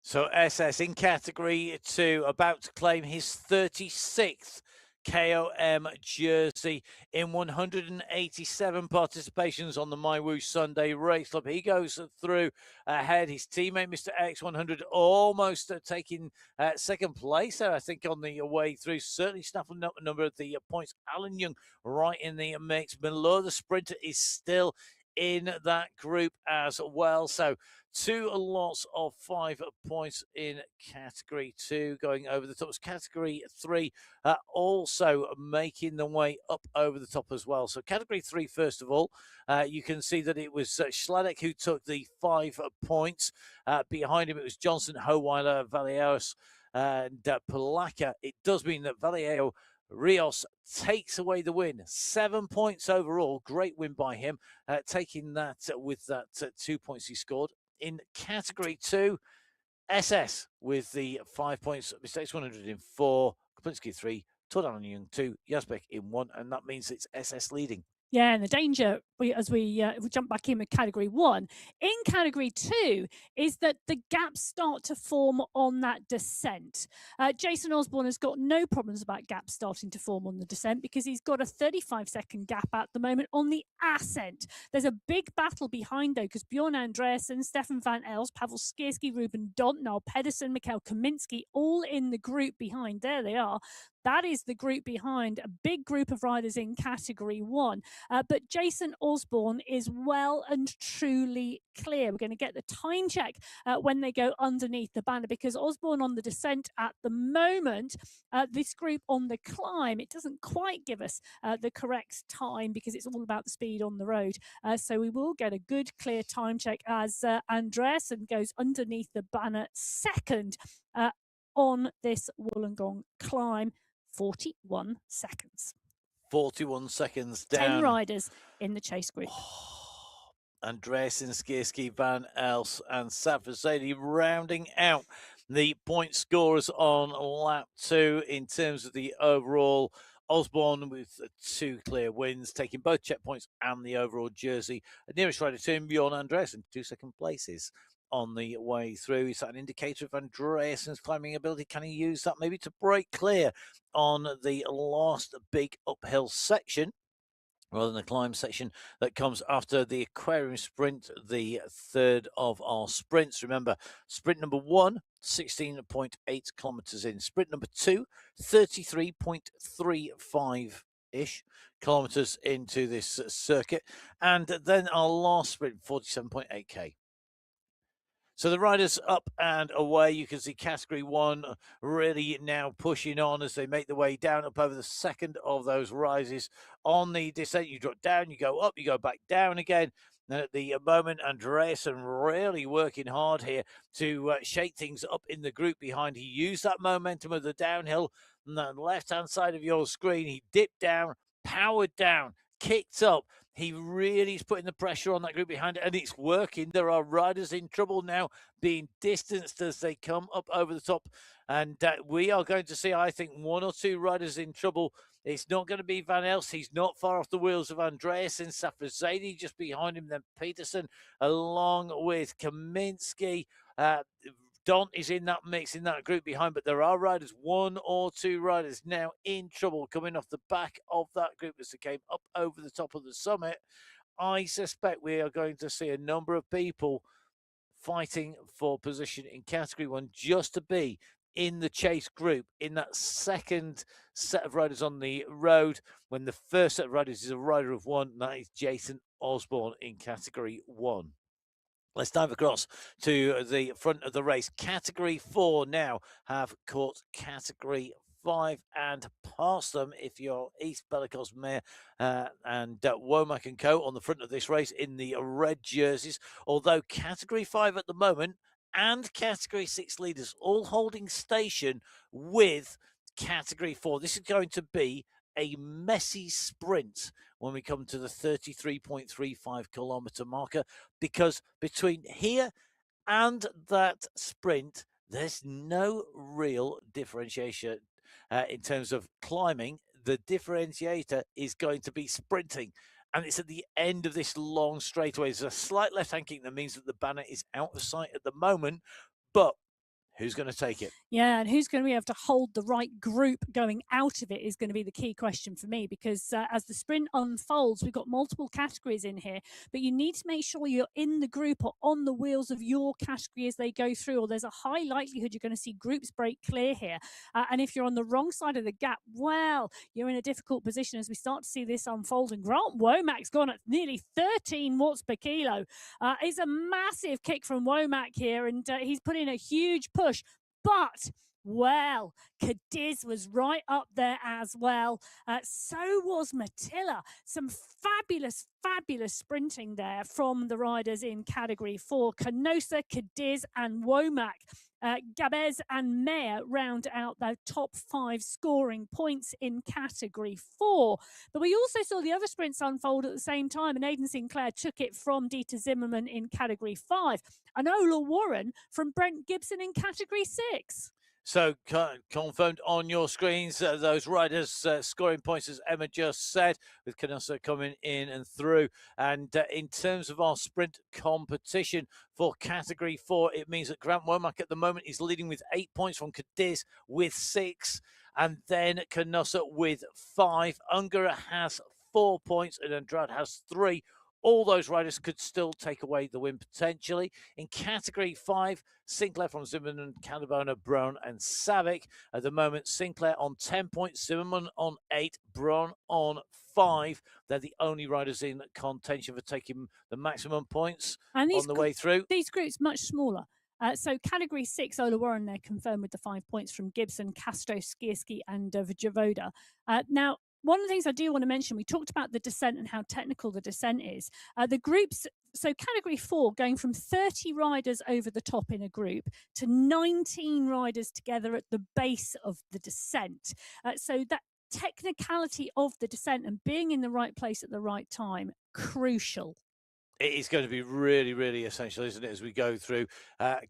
So SS in Category 2 about to claim his 36th KOM jersey in 187 participations on the MyWhoosh Sunday Race Club. He goes through ahead. His teammate, Mr. X100, almost taking second place there, I think, on the way through. Certainly snapping up a number of the points. Alan Young right in the mix. Miller, the sprinter, is still in that group as well. So 2 lots of 5 points in Category 2 going over the top. Category 3 also making the way up over the top as well. So Category 3, first of all, you can see that it was Schladek who took the 5 points. Behind him, it was Johnson, Howeiler, Vallejos, and Polaka. It does mean that Vallejo Rios takes away the win. 7 points overall. Great win by him, taking that with that 2 points he scored. In Category 2, SS with the 5 points. Mistakes 100 in 4. Kaplinski 3. Tour d'Anjou 2. Yazbek in 1. And that means it's SS leading. Yeah, and the danger, as we jump back in with Category 1, in Category 2 is that the gaps start to form on that descent. Jason Osborne has got no problems about gaps starting to form on the descent because he's got a 35-second gap at the moment on the ascent. There's a big battle behind, though, because Bjorn Andreasen, Stefan van Els, Pavel Skierski, Ruben Dont, Niall Pedersen, Mikhail Kaminski, all in the group behind. There they are. That is the group behind, a big group of riders in Category 1. But Jason Osborne is well and truly clear. We're going to get the time check when they go underneath the banner, because Osborne on the descent at the moment, this group on the climb, it doesn't quite give us the correct time because it's all about the speed on the road. So we will get a good, clear time check as Andreasen goes underneath the banner second on this Wollongong climb. 41 seconds. 41 seconds 10 down. riders in the chase group. Andreasen, Skierski, Van Els, and Safazadi rounding out the point scorers on lap 2 in terms of the overall. Osborne with 2 clear wins, taking both checkpoints and the overall jersey. Nearest rider to him, Bjorn Andreasen, 2 second places on the way through. Is that an indicator of Andreasen's climbing ability? Can he use that maybe to break clear on the last big uphill section, rather than the climb section that comes after the aquarium sprint, the third of our sprints? Remember, sprint number 1, 16.8 kilometers in. Sprint number 2, 33.35-ish kilometers into this circuit. And then our last sprint, 47.8k. So the riders up and away. You can see category 1 really now pushing on as they make their way down up over the second of those rises. On the descent, you drop down, you go up, you go back down again. And at the moment, Andreasen really working hard here to shake things up in the group behind. He used that momentum of the downhill on the left-hand side of your screen. He dipped down, powered down, kicked up. He really is putting the pressure on that group behind it, and it's working. There are riders in trouble now, being distanced as they come up over the top. And we are going to see, I think, 1 or 2 riders in trouble. It's not going to be Van Els. He's not far off the wheels of Andreas and Safazadi just behind him. Then Peterson, along with Kaminsky. Don is in that mix, in that group behind, but there are riders, 1 or 2 riders now in trouble coming off the back of that group as they came up over the top of the summit. I suspect we are going to see a number of people fighting for position in category 1 just to be in the chase group in that second set of riders on the road, when the first set of riders is a rider of 1, and that is Jason Osborne in category 1. Let's dive across to the front of the race. Category 4 now have caught category 5 and passed them if you're East Bellicos Mare and Womack and Co. on the front of this race in the red jerseys. Although category 5 at the moment and category 6 leaders all holding station with category 4. This is going to be a messy sprint when we come to the 33.35 kilometer marker, because between here and that sprint, there's no real differentiation in terms of climbing. The differentiator is going to be sprinting, and it's at the end of this long straightaway. There's a slight left-hand kick that means that the banner is out of sight at the moment, but who's going to take it? Yeah, and who's going to be able to hold the right group going out of it is going to be the key question for me, because as the sprint unfolds, we've got multiple categories in here, but you need to make sure you're in the group or on the wheels of your category as they go through, or there's a high likelihood you're going to see groups break clear here. And if you're on the wrong side of the gap, well, you're in a difficult position as we start to see this unfold. And Grant Womack's gone at nearly 13 watts per kilo. It's a massive kick from Womack here, and he's put in a huge push. But, well, Cadiz was right up there as well. So was Matilla. Some fabulous, fabulous sprinting there from the riders in category 4. Canosa, Cadiz and Womack. Gabez and Mayer round out their top 5 scoring points in category 4. But we also saw the other sprints unfold at the same time, and Aidan Sinclair took it from Dieter Zimmerman in category 5, and Ola Warren from Brent Gibson in category 6. So confirmed on your screens, those riders scoring points, as Emma just said, with Canosa coming in and through. And in terms of our sprint competition for category 4, it means that Grant Womack at the moment is leading with 8 points from Cadiz with 6. And then Canosa with 5. Ungara has 4 points and Andrade has 3. All those riders could still take away the win potentially. In category 5, Sinclair from Zimmerman, Cadabona, Brown and Savick. At the moment, Sinclair on 10 points, Zimmerman on 8, Brown on 5. They're the only riders in contention for taking the maximum points on the way through. These groups much smaller. So category 6, Ola Warren, they're confirmed with the 5 points from Gibson, Castro, Skierski and Vojvoda. Now, one of the things I do want to mention, we talked about the descent and how technical the descent is. The groups, so category 4 going from 30 riders over the top in a group to 19 riders together at the base of the descent. So that technicality of the descent and being in the right place at the right time, crucial. It is going to be really, really essential, isn't it, as we go through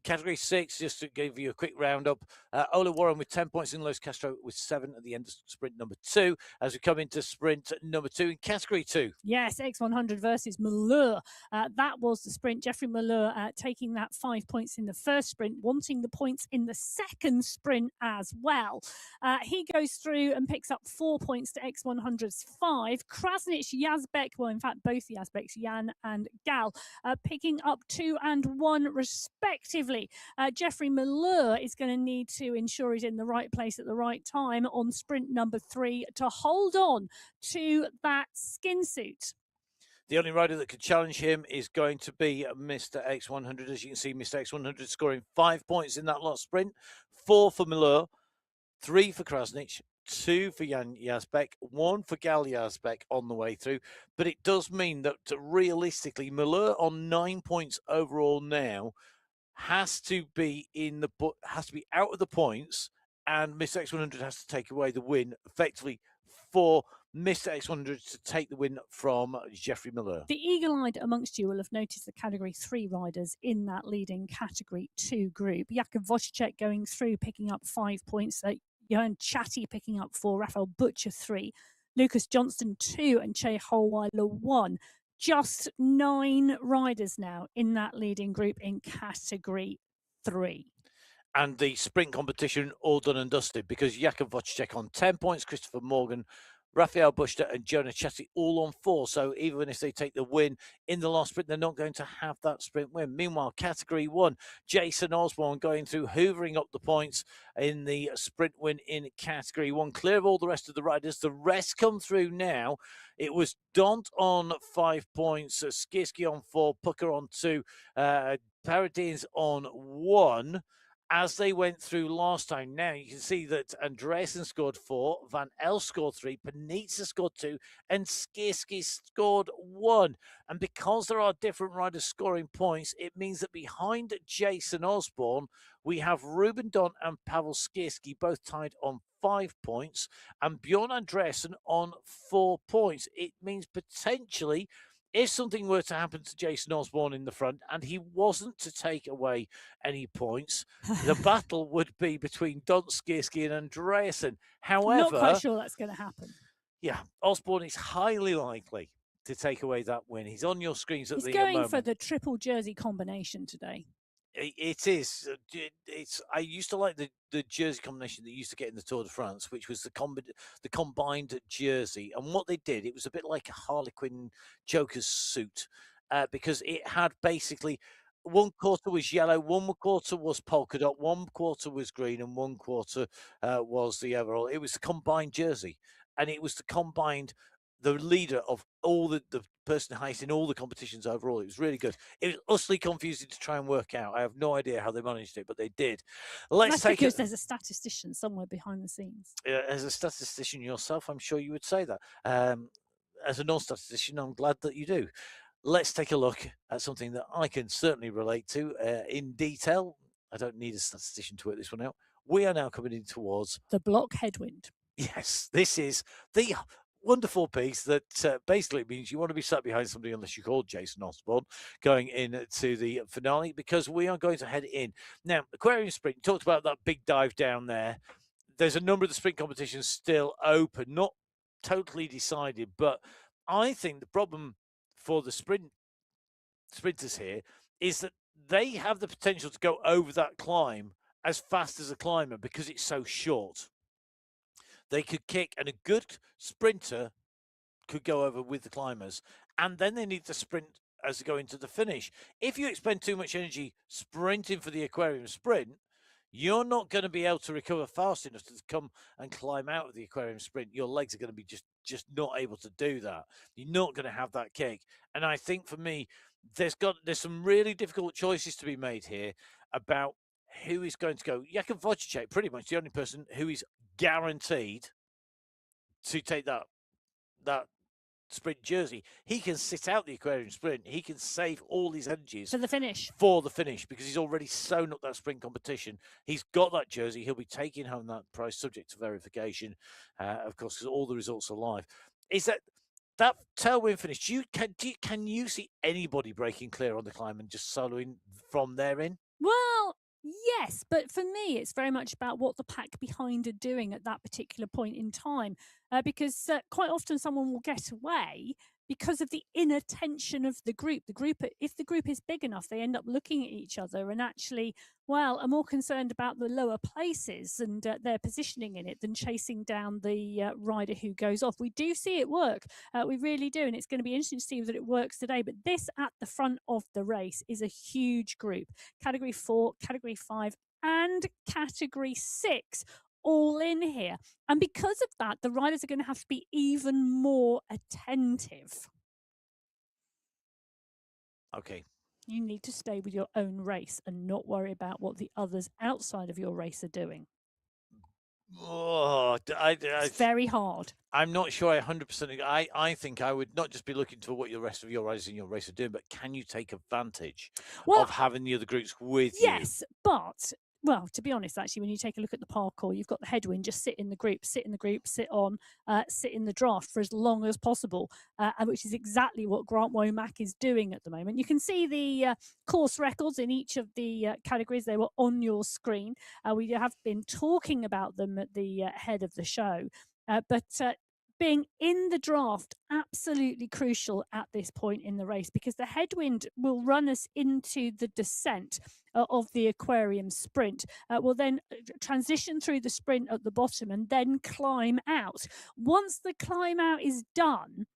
category 6, just to give you a quick roundup. Ola Warren with 10 points, and Los Castro with 7 at the end of sprint number 2, as we come into sprint number 2 in category 2. Yes, X100 versus Malheur. That was the sprint. Jeffrey Malheur taking that 5 points in the first sprint, wanting the points in the second sprint as well. He goes through and picks up 4 points to X100's 5. Krasnich, Yazbek, well, in fact, both Yazbeks, Jan and Gal, picking up 2 and 1 respectively. Jeffrey Malheur is going to need to ensure he's in the right place at the right time on sprint number 3 to hold on to that skin suit. The only rider that could challenge him is going to be Mr. X100. As you can see, Mr. X100 scoring 5 points in that last sprint, 4 for Malheur, 3 for Krasnich, 2 for Jan Yazbek, 1 for Gal Yazbek on the way through. But it does mean that realistically, Malheur on 9 points overall now has to be out of the points, and Mr. X100 has to take away the win effectively for Mr. X100 to take the win from Jeffrey Malheur. The eagle-eyed amongst you will have noticed the category 3 riders in that leading category 2 group. Jakub Wojciech going through, picking up 5 points. Johan Chatty picking up 4, Raphael Butcher 3, Lucas Johnston 2, and Che Holweiler 1. Just 9 riders now in that leading group in category 3. And the sprint competition all done and dusted, because Jakub Wojciech on 10 points, Christopher Morgan, Raphael Bushter and Jonah Chatty all on 4. So even if they take the win in the last sprint, they're not going to have that sprint win. Meanwhile, category 1, Jason Osborne going through, hoovering up the points in the sprint win in category 1. Clear of all the rest of the riders. The rest come through now. It was Dont on 5 points, Skirski on 4, Pucker on 2, Paradines on 1. As they went through last time. Now you can see that Andreessen scored 4, Van El scored 3, Panizza scored 2, and Skirski scored 1. And because there are different riders scoring points, it means that behind Jason Osborne, we have Ruben Don and Pavel Skirski both tied on 5 points, and Bjorn Andreessen on 4 points. It means potentially, if something were to happen to Jason Osborne in the front and he wasn't to take away any points, the battle would be between Donskirski and Andreessen. However, not quite sure that's going to happen. Yeah, Osborne is highly likely to take away that win. He's on your screens at the moment. He's going for the triple jersey combination today. It is. I used to like the jersey combination that you used to get in the Tour de France, which was the combined jersey. And what they did, it was a bit like a Harlequin Joker's suit, because it had basically one quarter was yellow, one quarter was polka dot, one quarter was green, and one quarter was the overall. It was the combined jersey, and it was the leader of all the person highest in all the competitions overall. It was really good. It was utterly confusing to try and work out. I have no idea how they managed it, but they did. That's because there's a statistician somewhere behind the scenes. As a statistician yourself, I'm sure you would say that. As a non-statistician, I'm glad that you do. Let's take a look at something that I can certainly relate to in detail. I don't need a statistician to work this one out. We are now coming in towards the block headwind. Yes, this is the wonderful piece that basically means you want to be sat behind somebody, unless you're called Jason Osborne, going into the finale, because we are going to head in. Now, Aquarium Sprint, you talked about that big dive down there. There's a number of the sprint competitions still open, not totally decided, but I think the problem for the sprinters here is that they have the potential to go over that climb as fast as a climber because it's so short. They could kick, and a good sprinter could go over with the climbers, and then they need to sprint as they go into the finish. If you expend too much energy sprinting for the aquarium sprint, you're not going to be able to recover fast enough to come and climb out of the aquarium sprint. Your legs are going to be just not able to do that. You're not going to have that kick. And I think for me, there's some really difficult choices to be made here about who is going to go. Jakub Wojciech, pretty much the only person who is guaranteed to take that sprint jersey, he can sit out the Aquarium Sprint. He can save all his energies For the finish. because he's already sewn up that sprint competition. He's got that jersey. He'll be taking home that prize subject to verification, of course, because all the results are live. Is that tailwind finish? Can you see anybody breaking clear on the climb and just soloing from there in? Well, yes, but for me, it's very much about what the pack behind are doing at that particular point in time, because quite often someone will get away because of the inattention of the group. If the group is big enough, they end up looking at each other and actually, well, are more concerned about the lower places and their positioning in it than chasing down the rider who goes off. We do see it work. We really do, and it's going to be interesting to see that it works today. But this at the front of the race is a huge group. Category 4, Category 5, and Category 6 all in here. And because of that, the riders are going to have to be even more attentive. Okay. You need to stay with your own race and not worry about what the others outside of your race are doing. Oh, it's very hard. I'm not sure I 100%. I think I would not just be looking for what the rest of your riders in your race are doing, but can you take advantage of having the other groups with you? Yes, but well, to be honest, actually, when you take a look at the parkour, you've got the headwind, just sit in the group, sit in the draft for as long as possible, which is exactly what Grant Womack is doing at the moment. You can see the course records in each of the categories. They were on your screen. We have been talking about them at the head of the show, but being in the draft, absolutely crucial at this point in the race, because the headwind will run us into the descent of the Aquarium Sprint. We'll then transition through the sprint at the bottom and then climb out. Once the climb out is done,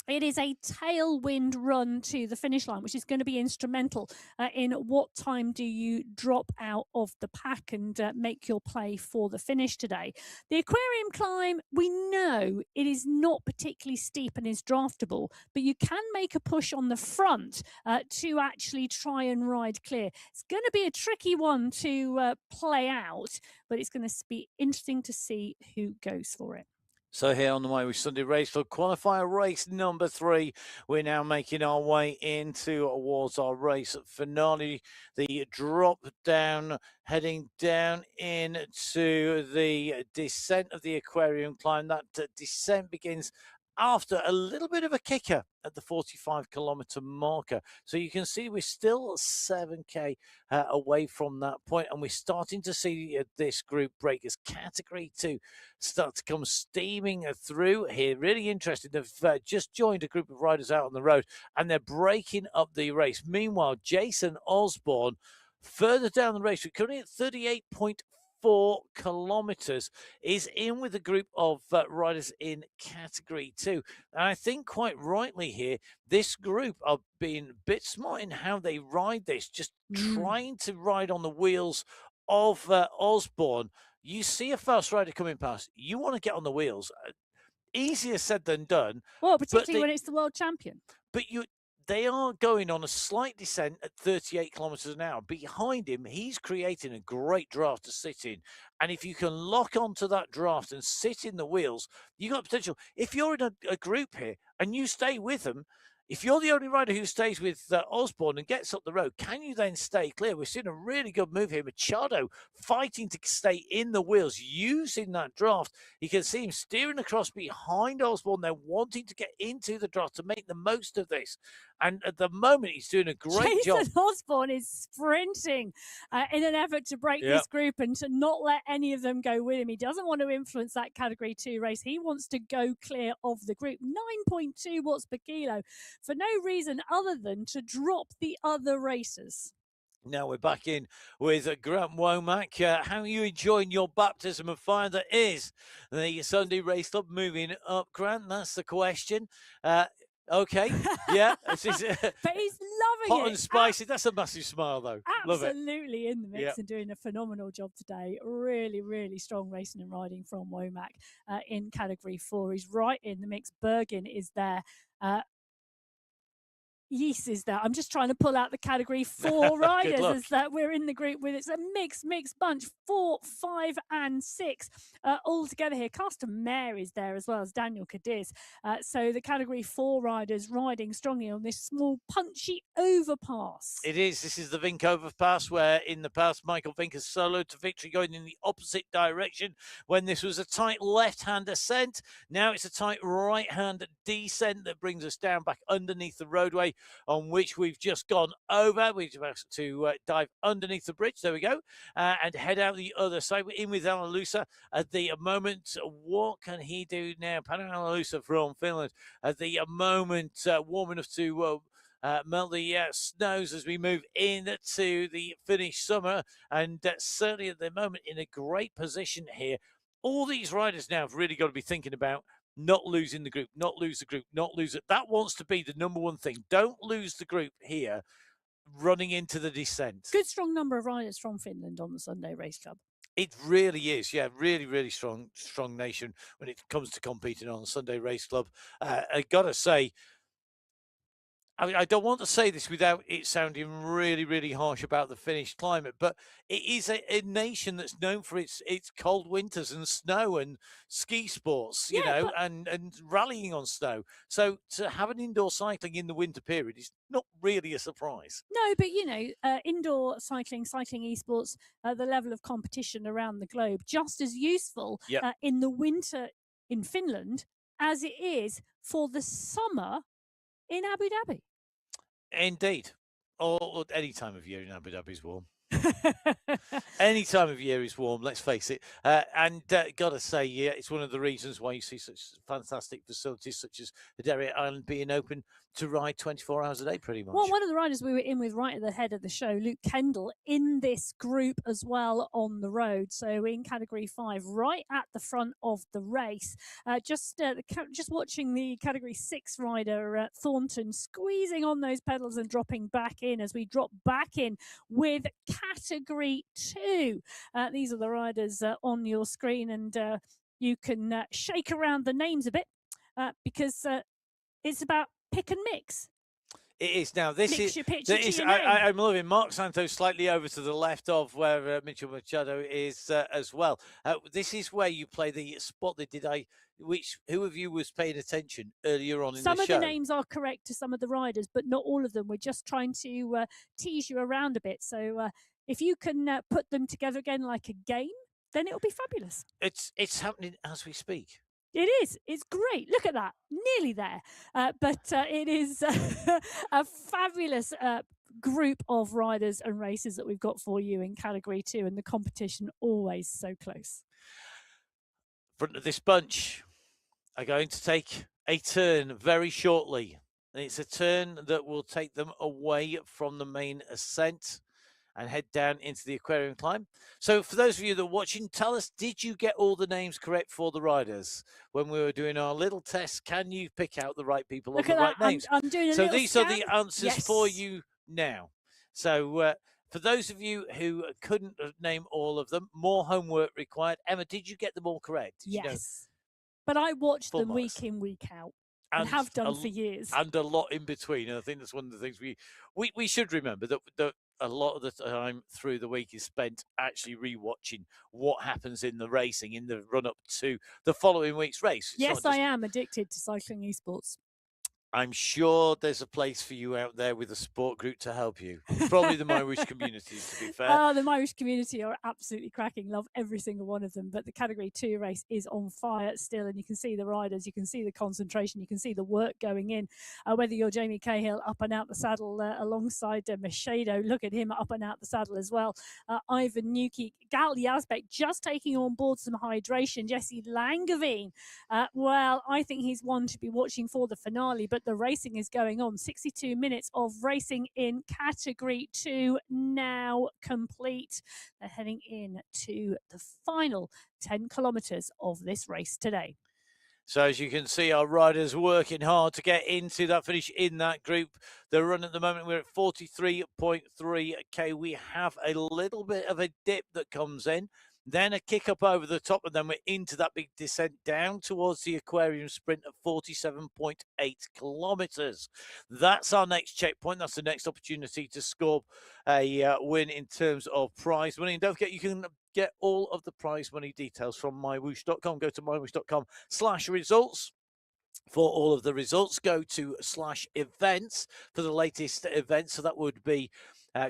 it is a tailwind run to the finish line, which is going to be instrumental in what time do you drop out of the pack and make your play for the finish today. The Aquarium climb, we know it is not particularly steep and is draftable, but you can make a push on the front to actually try and ride clear. It's going to be a tricky one to play out, but it's going to be interesting to see who goes for it. So here on the MyWhoosh Sunday race for qualifier race number 3, we're now making our way towards our race finale. The drop down, heading down into the descent of the Aquarium climb. That descent begins after a little bit of a kicker at the 45-kilometer marker. So you can see we're still 7K away from that point, and we're starting to see this group break as Category 2 start to come steaming through here. Really interesting. They've just joined a group of riders out on the road, and they're breaking up the race. Meanwhile, Jason Osborne, further down the race, we're currently at 38.4 kilometers, is in with a group of riders in Category 2. And I think quite rightly here, this group are being a bit smart in how they ride this, just trying to ride on the wheels of Osborne. You see a fast rider coming past, you want to get on the wheels. Easier said than done. Well, particularly when it's the world champion. But they are going on a slight descent at 38 kilometers an hour. Behind him, he's creating a great draft to sit in. And if you can lock onto that draft and sit in the wheels, you got potential. If you're in a group here and you stay with them, if you're the only rider who stays with Osborne and gets up the road, can you then stay clear? We're seeing a really good move here. Machado fighting to stay in the wheels, using that draft. You can see him steering across behind Osborne. They're wanting to get into the draft to make the most of this. And at the moment, he's doing a great job. Jason Osborne is sprinting in an effort to break this group and to not let any of them go with him. He doesn't want to influence that Category 2 race. He wants to go clear of the group. 9.2 watts per kilo for no reason other than to drop the other racers. Now we're back in with Grant Womack. How are you enjoying your baptism of fire that is the Sunday Race Club? Moving up, Grant, that's the question. Okay, yeah. But he's loving Hot and spicy. That's a massive smile, though. Absolutely in the mix and doing a phenomenal job today. Really, really strong racing and riding from Womack in Category 4. He's right in the mix. Bergin is there. Yes, is that I'm just trying to pull out the category 4 riders luck. as that we're in the group with. It's a mixed bunch, 4, 5, and 6 all together here. Carsten Mayer is there as well as Daniel Cadiz. So the category 4 riders riding strongly on this small punchy overpass. It is. This is the Vink overpass where in the past Michael Vink has soloed to victory going in the opposite direction when this was a tight left-hand ascent. Now it's a tight right-hand descent that brings us down back underneath the roadway on which we've just gone over. We're about to dive underneath the bridge. There we go. And head out the other side. We're in with Alalusa at the moment. What can he do now? Panu Alalusa from Finland at the moment warm enough to melt the snows as we move into the Finnish summer, and certainly at the moment in a great position here. All these riders now have really got to be thinking about not losing the group, not lose the group, not lose it. That wants to be the number one thing. Don't lose the group here running into the descent. Good strong number of riders from Finland on the Sunday Race Club. It really is, yeah, really strong nation when it comes to competing on the Sunday Race Club. I gotta say, I don't want to say this without it sounding really harsh about the Finnish climate, but it is a nation that's known for its cold winters and snow and ski sports, you know, and rallying on snow. So to have an indoor cycling in the winter period is not really a surprise. No, but you know, indoor cycling esports, the level of competition around the globe, just as useful in the winter in Finland as it is for the summer in Abu Dhabi. Indeed. Or any time of year in Abu Dhabi is warm. Any time of year is warm, let's face it. And gotta say, yeah, it's one of the reasons why you see such fantastic facilities such as Hedera Island being open to ride 24 hours a day, pretty much. Well, one of the riders we were in with right at the head of the show, Luke Kendall, in this group as well on the road. So in category 5, right at the front of the race. Just watching the category 6 rider, Thornton, squeezing on those pedals and dropping back in as we drop back in with category 2. These are the riders on your screen, and you can shake around the names a bit because it's about pick and mix. It is now. This Mix is. your picture to your I'm loving Mark Santos slightly over to the left of where Mitchell Machado is as well. This is where you play the spot that who of you was paying attention earlier on in the show? Some of the names are correct to some of the riders, but not all of them. We're just trying to tease you around a bit. So if you can put them together again like a game, then it'll be fabulous. It's happening as we speak. It is. It's great. Look at that. Nearly there. But it is a fabulous group of riders and races that we've got for you in category 2, and the competition always so close. Front of this bunch are going to take a turn very shortly. And it's a turn that will take them away from the main ascent and head down into the aquarium climb. So for those of you that are watching, tell us, did you get all the names correct for the riders when we were doing our little test? Can you pick out the right people on the right names? I'm doing a so little these scan. are the answers for you now. So for those of you who couldn't name all of them, more homework required. Emma, did you get them all correct? Yes. You know, but I watch them week in, week out. And have done for years. And a lot in between. And I think that's one of the things we should remember, that a lot of the time through the week is spent actually rewatching what happens in the racing in the run up to the following week's race. Yes, I am addicted to cycling esports. I'm sure there's a place for you out there with a support group to help you. Probably the MyWhoosh community, to be fair. The MyWhoosh community are absolutely cracking. Love every single one of them. But the Category 2 race is on fire still, and you can see the riders, you can see the concentration, you can see the work going in. Whether you're Jamie Cahill up and out the saddle alongside Machado, look at him up and out the saddle as well. Ivan Nuki, Gal Yazbek just taking on board some hydration. Jesse Langeveen, well, I think he's one to be watching for the finale, but the racing is going on. 62 minutes of racing in Category 2 now complete. They're heading in to the final 10 kilometres of this race today. So as you can see, our riders working hard to get into that finish in that group. The run at the moment, we're at 43.3K. We have a little bit of a dip that comes in. then a kick up over the top, and then we're into that big descent down towards the aquarium sprint at 47.8 kilometers. That's our next checkpoint. That's the next opportunity to score a win in terms of prize money. And don't forget, you can get all of the prize money details from MyWhoosh.com. Go to MyWhoosh.com/results. For all of the results, go to /events for the latest events. So that would be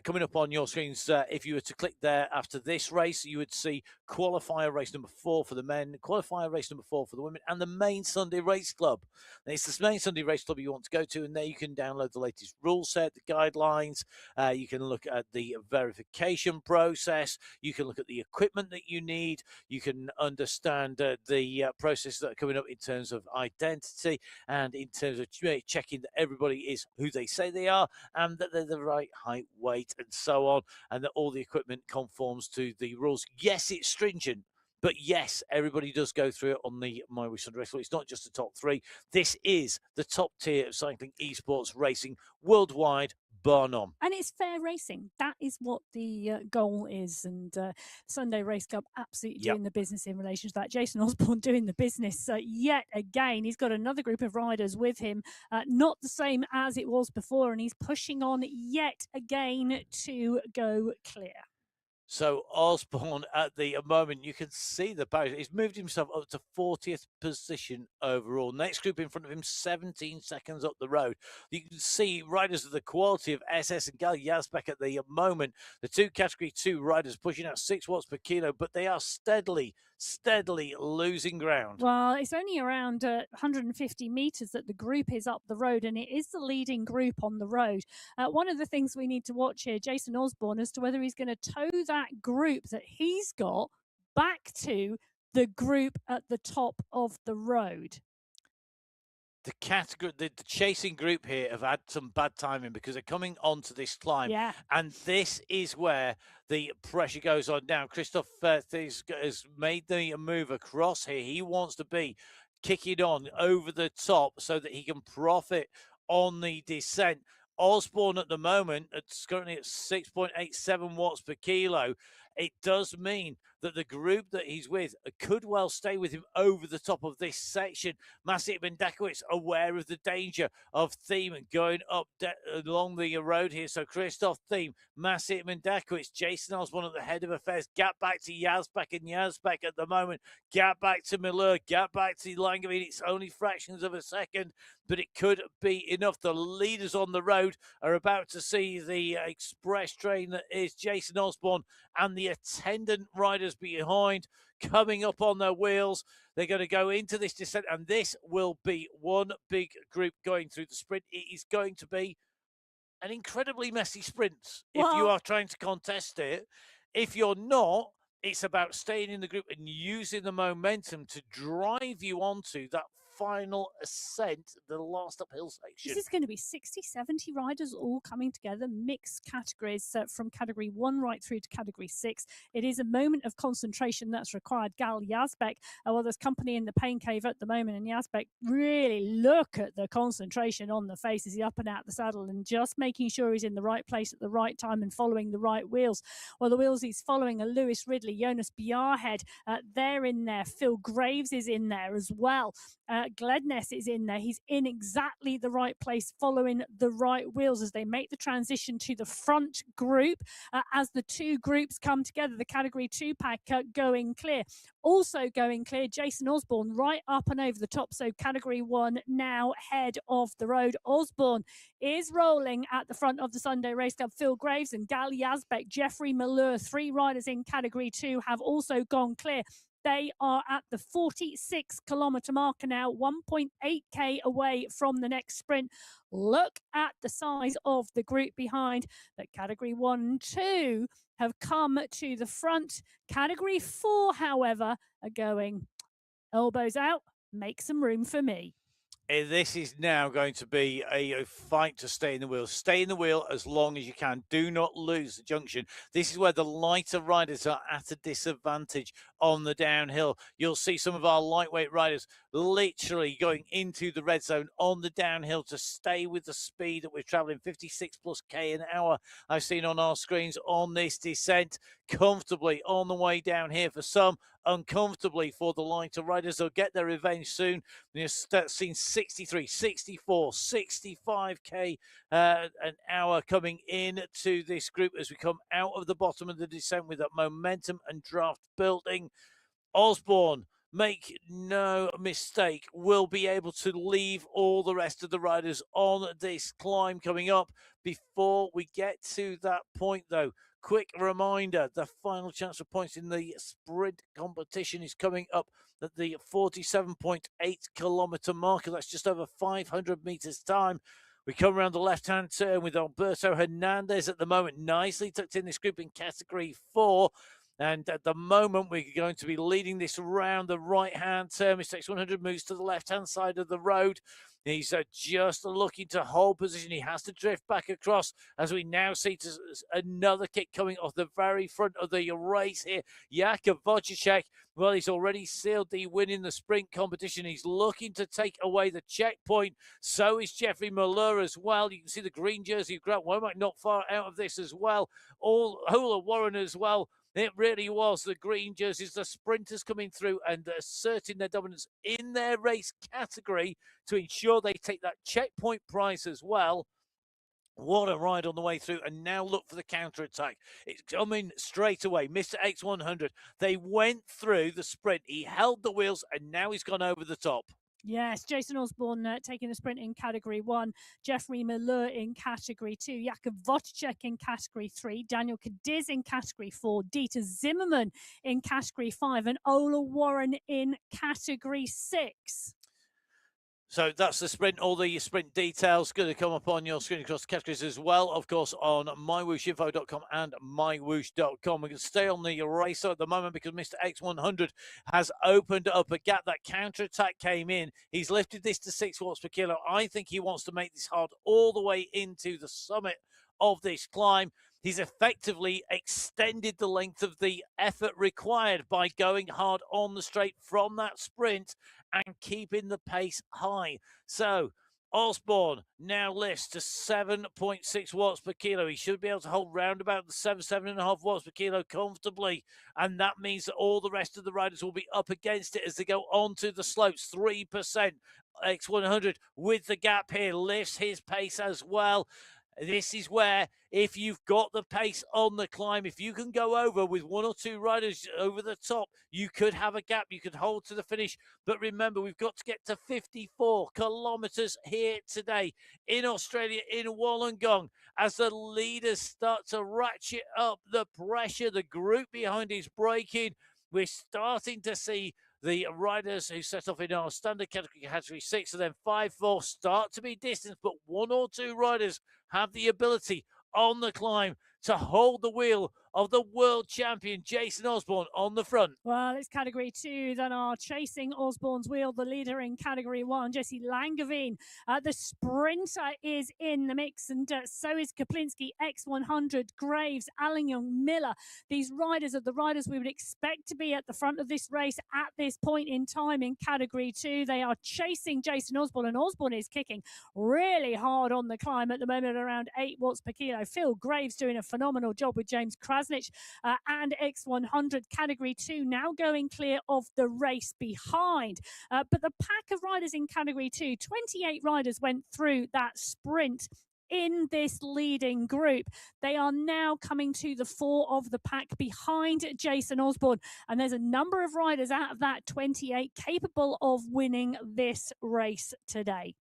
coming up on your screens. If you were to click there after this race, you would see qualifier race number 4 for the men, qualifier race number 4 for the women, and the main Sunday race club. And it's the main Sunday race club you want to go to, and there you can download the latest rule set, the guidelines. You can look at the verification process. You can look at the equipment that you need. You can understand the processes that are coming up in terms of identity and in terms of checking that everybody is who they say they are and that they're the right height, weight, and so on, and that all the equipment conforms to the rules. Yes, it's stringent, but yes, everybody does go through it on the MyWhoosh Sunday Race. It's not just the top 3. This is the top tier of cycling esports racing worldwide, bar none. And it's fair racing. That is what the goal is. And Sunday Race Club absolutely doing the business in relation to that. Jason Osborne doing the business yet again. He's got another group of riders with him, not the same as it was before, and he's pushing on yet again to go clear. So Osborne at the moment, you can see the barrier. He's moved himself up to 40th position overall. Next group in front of him, 17 seconds up the road. You can see riders of the quality of SS and Gal Yazbek at the moment. The 2 category 2 riders pushing out 6 watts per kilo, but they are steadily losing ground. Well, it's only around 150 meters that the group is up the road, and it is the leading group on the road. One of the things we need to watch here, Jason Osborne, as to whether he's going to tow that group that he's got back to the group at the top of the road. The category, the chasing group here have had some bad timing because they're coming onto this climb, and this is where the pressure goes on. Now, Christoph has made the move across here. He wants to be kicking on over the top so that he can profit on the descent. Osborne at the moment, it's currently at 6.87 watts per kilo. It does mean that the group that he's with could well stay with him over the top of this section. Maciej Bendakiewicz aware of the danger of Thiem going up along the road here. So Christoph Thiem, Maciej Bendakiewicz, Jason Osborne at the head of affairs. Gap back to Yazbek, and Yazbek at the moment. Gap back to Miller, gap back to Langevin. It's only fractions of a second, but it could be enough. The leaders on the road are about to see the express train that is Jason Osborne and the attendant riders behind coming up on their wheels. They're going to go into this descent, and this will be one big group going through the sprint. It is going to be an incredibly messy sprint if you are trying to contest it. If you're not, it's about staying in the group and using the momentum to drive you onto that final ascent, the last uphill section. This is going to be 60, 70 riders all coming together, mixed categories from category 1 right through to category 6. It is a moment of concentration that's required. Gal Yazbek, well, there's company in the pain cave at the moment, and Yazbek, really look at the concentration on the face as he up and out the saddle and just making sure he's in the right place at the right time and following the right wheels. Well, the wheels he's following are Lewis Ridley, Jonas Bjarhed, they're in there. Phil Graves is in there as well. Gledness is in there. He's in exactly the right place, following the right wheels as they make the transition to the front group. As the 2 groups come together, the category 2 pack going clear. Also going clear, Jason Osborne right up and over the top. So category 1 now head of the road. Osborne is rolling at the front of the Sunday Race Club. Phil Graves and Gal Yazbek, Jeffrey Malheur, 3 riders in category 2 have also gone clear. They are at the 46-kilometer marker now, 1.8k away from the next sprint. Look at the size of the group behind. That category 1 and 2 have come to the front. Category 4, however, are going elbows out, make some room for me. This is now going to be a fight to stay in the wheel. Stay in the wheel as long as you can. Do not lose the junction. This is where the lighter riders are at a disadvantage on the downhill. You'll see some of our lightweight riders literally going into the red zone on the downhill to stay with the speed that we're traveling, 56 plus K an hour. I've seen on our screens on this descent, comfortably on the way down here for some, uncomfortably for the lighter riders. They'll get their revenge soon. You've seen 63, 64, 65k an hour coming in to this group as we come out of the bottom of the descent with that momentum and draft building. Osborne, make no mistake, will be able to leave all the rest of the riders on this climb coming up. Before we get to that point, though, quick reminder, the final chance for points in the sprint competition is coming up at the 47.8 kilometre marker. That's just over 500 metres time. We come around the left-hand turn with Alberto Hernandez at the moment, nicely tucked in this group in category 4. And at the moment, we're going to be leading this around the right-hand turn. Mr. X100 moves to the left-hand side of the road. He's just looking to hold position. He has to drift back across as we now see another kick coming off the very front of the race here. Jakub Wojciech, well, he's already sealed the win in the sprint competition. He's looking to take away the checkpoint. So is Jeffrey Muller as well. You can see the green jersey of Grant Womack not far out of this as well. Hula Warren as well. It really was the green jerseys, the sprinters coming through and asserting their dominance in their race category to ensure they take that checkpoint prize as well. What a ride on the way through, and now look for the counter-attack. It's coming straight away. Mr. X100, they went through the sprint. He held the wheels, and now he's gone over the top. Yes, Jason Osborne taking the sprint in category 1, Jeffrey Miller in category 2, Jakub Wojciech in category 3, Daniel Cadiz in category 4, Dieter Zimmerman in category 5, and Ola Warren in category 6. So that's the sprint. All the sprint details going to come up on your screen across the categories as well, of course, on mywhooshinfo.com and mywhoosh.com. We can stay on the racer at the moment because Mr. X100 has opened up a gap. That counter-attack came in. He's lifted this to 6 watts per kilo. I think he wants to make this hard all the way into the summit of this climb. He's effectively extended the length of the effort required by going hard on the straight from that sprint and keeping the pace high. So Osborne now lifts to 7.6 watts per kilo. He should be able to hold round about the 7.5 watts per kilo comfortably. And that means that all the rest of the riders will be up against it as they go onto the slopes. 3%. X100 with the gap here lifts his pace as well. This is where, if you've got the pace on the climb, if you can go over with 1 or 2 riders over the top, you could have a gap. You could hold to the finish. But remember, we've got to get to 54 kilometres here today in Australia, in Wollongong, as the leaders start to ratchet up the pressure. The group behind is braking. We're starting to see the riders who set off in our standard category 6 and then 5-4 start to be distanced, but 1 or 2 riders have the ability on the climb to hold the wheel of the world champion Jason Osborne on the front. Well, it's category 2 that are chasing Osborne's wheel. The leader in category 1, Jesse Langevin. The sprinter is in the mix, and so is Kaplinski, X100, Graves, Alan Young, Miller. These riders are the riders we would expect to be at the front of this race at this point in time in category 2. They are chasing Jason Osborne, and Osborne is kicking really hard on the climb at the moment, around 8 watts per kilo. Phil Graves doing a phenomenal job with James Krasnich and X100 category 2 now going clear of the race behind. But the pack of riders in category 2, 28 riders went through that sprint in this leading group. They are now coming to the fore of the pack behind Jason Osborne. And there's a number of riders out of that 28 capable of winning this race today.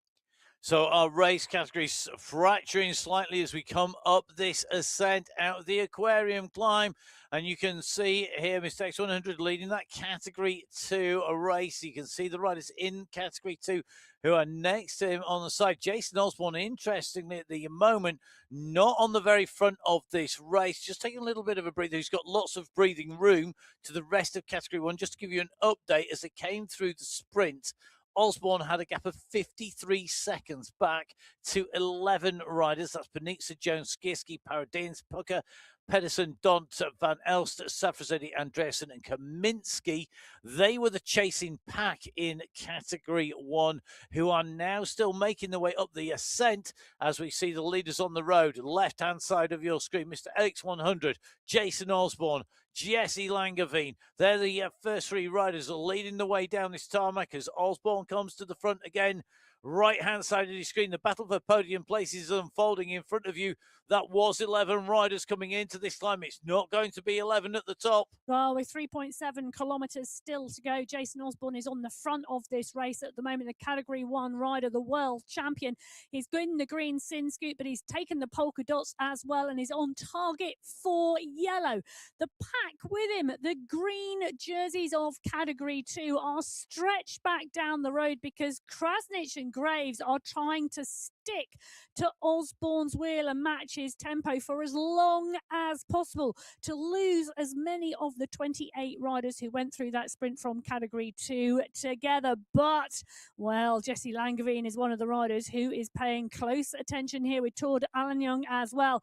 So our race categories fracturing slightly as we come up this ascent out of the aquarium climb. And you can see here Mr. X100 leading that category 2 race. You can see the riders in category 2 who are next to him on the side. Jason Osborne, interestingly at the moment, not on the very front of this race, just taking a little bit of a breather. He's got lots of breathing room to the rest of category 1. Just to give you an update, as they came through the sprint, Osborne had a gap of 53 seconds back to 11 riders. That's Benitza, Jones, Skierski, Paradines, Pucker, Pedersen, Dont, Van Elst, Safrazetti, Andreasen, and Kaminski. They were the chasing pack in Category 1, who are now still making their way up the ascent as we see the leaders on the road. Left-hand side of your screen, Mr. X100, Jason Osborne, Jesse Langevin. They're the first three riders leading the way down this tarmac as Osborne comes to the front again. Right-hand side of your screen, the battle for podium places is unfolding in front of you. That was 11 riders coming into this climb. It's not going to be 11 at the top. Well, with 3.7 kilometres still to go, Jason Osborne is on the front of this race at the moment. The Category 1 rider, the world champion. He's good in the green sin scoot, but he's taken the polka dots as well and is on target for yellow. The pack with him, the green jerseys of Category 2, are stretched back down the road because Krasnich and Graves are trying to stick to Osborne's wheel and match his tempo for as long as possible to lose as many of the 28 riders who went through that sprint from Category 2 together. But, well, Jesse Langevin is one of the riders who is paying close attention here with Tour de Alagnon as well.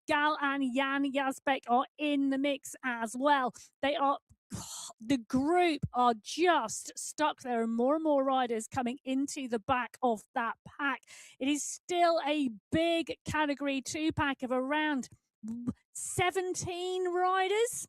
Gal and Jan Jasbeck are in the mix as well. They are the group are just stuck. There are more and more riders coming into the back of that pack. It is still a big Category 2 pack of around 17 riders.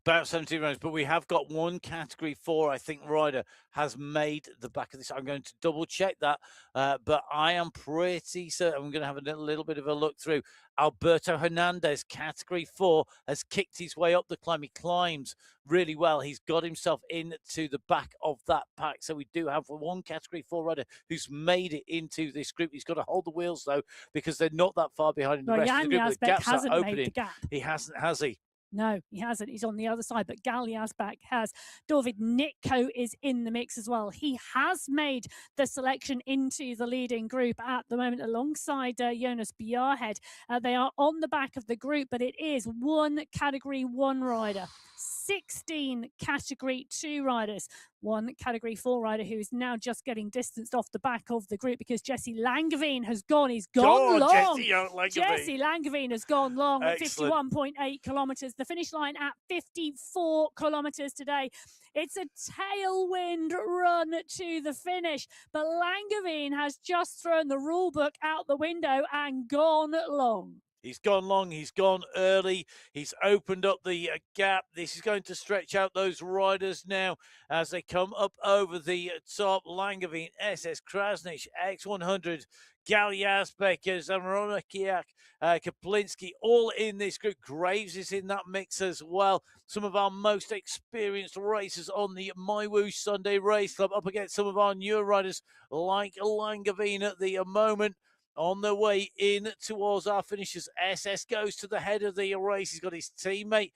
About 17 riders, but we have got one Category 4, I think, rider has made the back of this. I'm going to double check that, but I am pretty certain. I'm going to have a little bit of a look through. Alberto Hernandez, Category 4, has kicked his way up the climb. He climbs really well. He's got himself into the back of that pack. So we do have one Category 4 rider who's made it into this group. He's got to hold the wheels, though, because they're not that far behind in the rest of the group. Jan The gaps are hasn't opening. made the gap. He hasn't, has he? No, he hasn't. He's on the other side, but Gal Jasbeck has. David Nitko is in the mix as well. He has made the selection into the leading group at the moment alongside Jonas Bjarhed. They are on the back of the group, but it is one Category 1 rider, 16 Category 2 riders, one Category 4 rider who is now just getting distanced off the back of the group because Jesse Langevin has gone. He's gone long. Jesse Langevin has gone long at 51.8 kilometres. The finish line at 54 kilometres today. It's a tailwind run to the finish, but Langevin has just thrown the rule book out the window and gone long. He's gone long. He's gone early. He's opened up the gap. This is going to stretch out those riders now as they come up over the top. Langevin, SS Krasnich, X100, Gal Jasbeck, Zamronakiak, Kaplinski, all in this group. Graves is in that mix as well. Some of our most experienced racers on the MyWhoosh Sunday Race Club up against some of our newer riders like Langevin at the moment. On their way in towards our finishers. SS goes to the head of the race. He's got his teammate,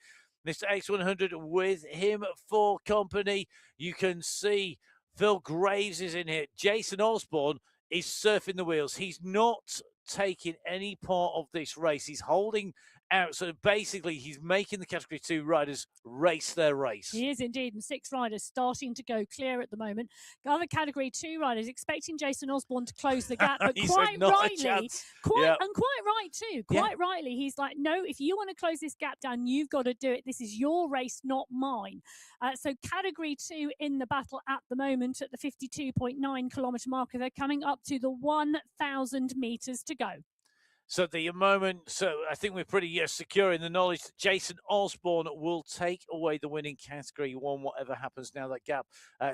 Mr. X100, with him for company. You can see Phil Graves is in here. Jason Osborne is surfing the wheels. He's not taking any part of this race. He's holding out. So basically, he's making the Category 2 riders race their race. He is indeed, and 6 riders starting to go clear at the moment. Other Category 2 riders expecting Jason Osborne to close the gap, but quite rightly, and quite right too, rightly, he's like, no, if you want to close this gap down, you've got to do it. This is your race, not mine. So Category 2 in the battle at the moment at the 52.9 kilometre marker. They're coming up to the 1,000 metres to go. So at the moment, I think we're pretty secure in the knowledge that Jason Osborne will take away the winning Category 1, whatever happens now. That gap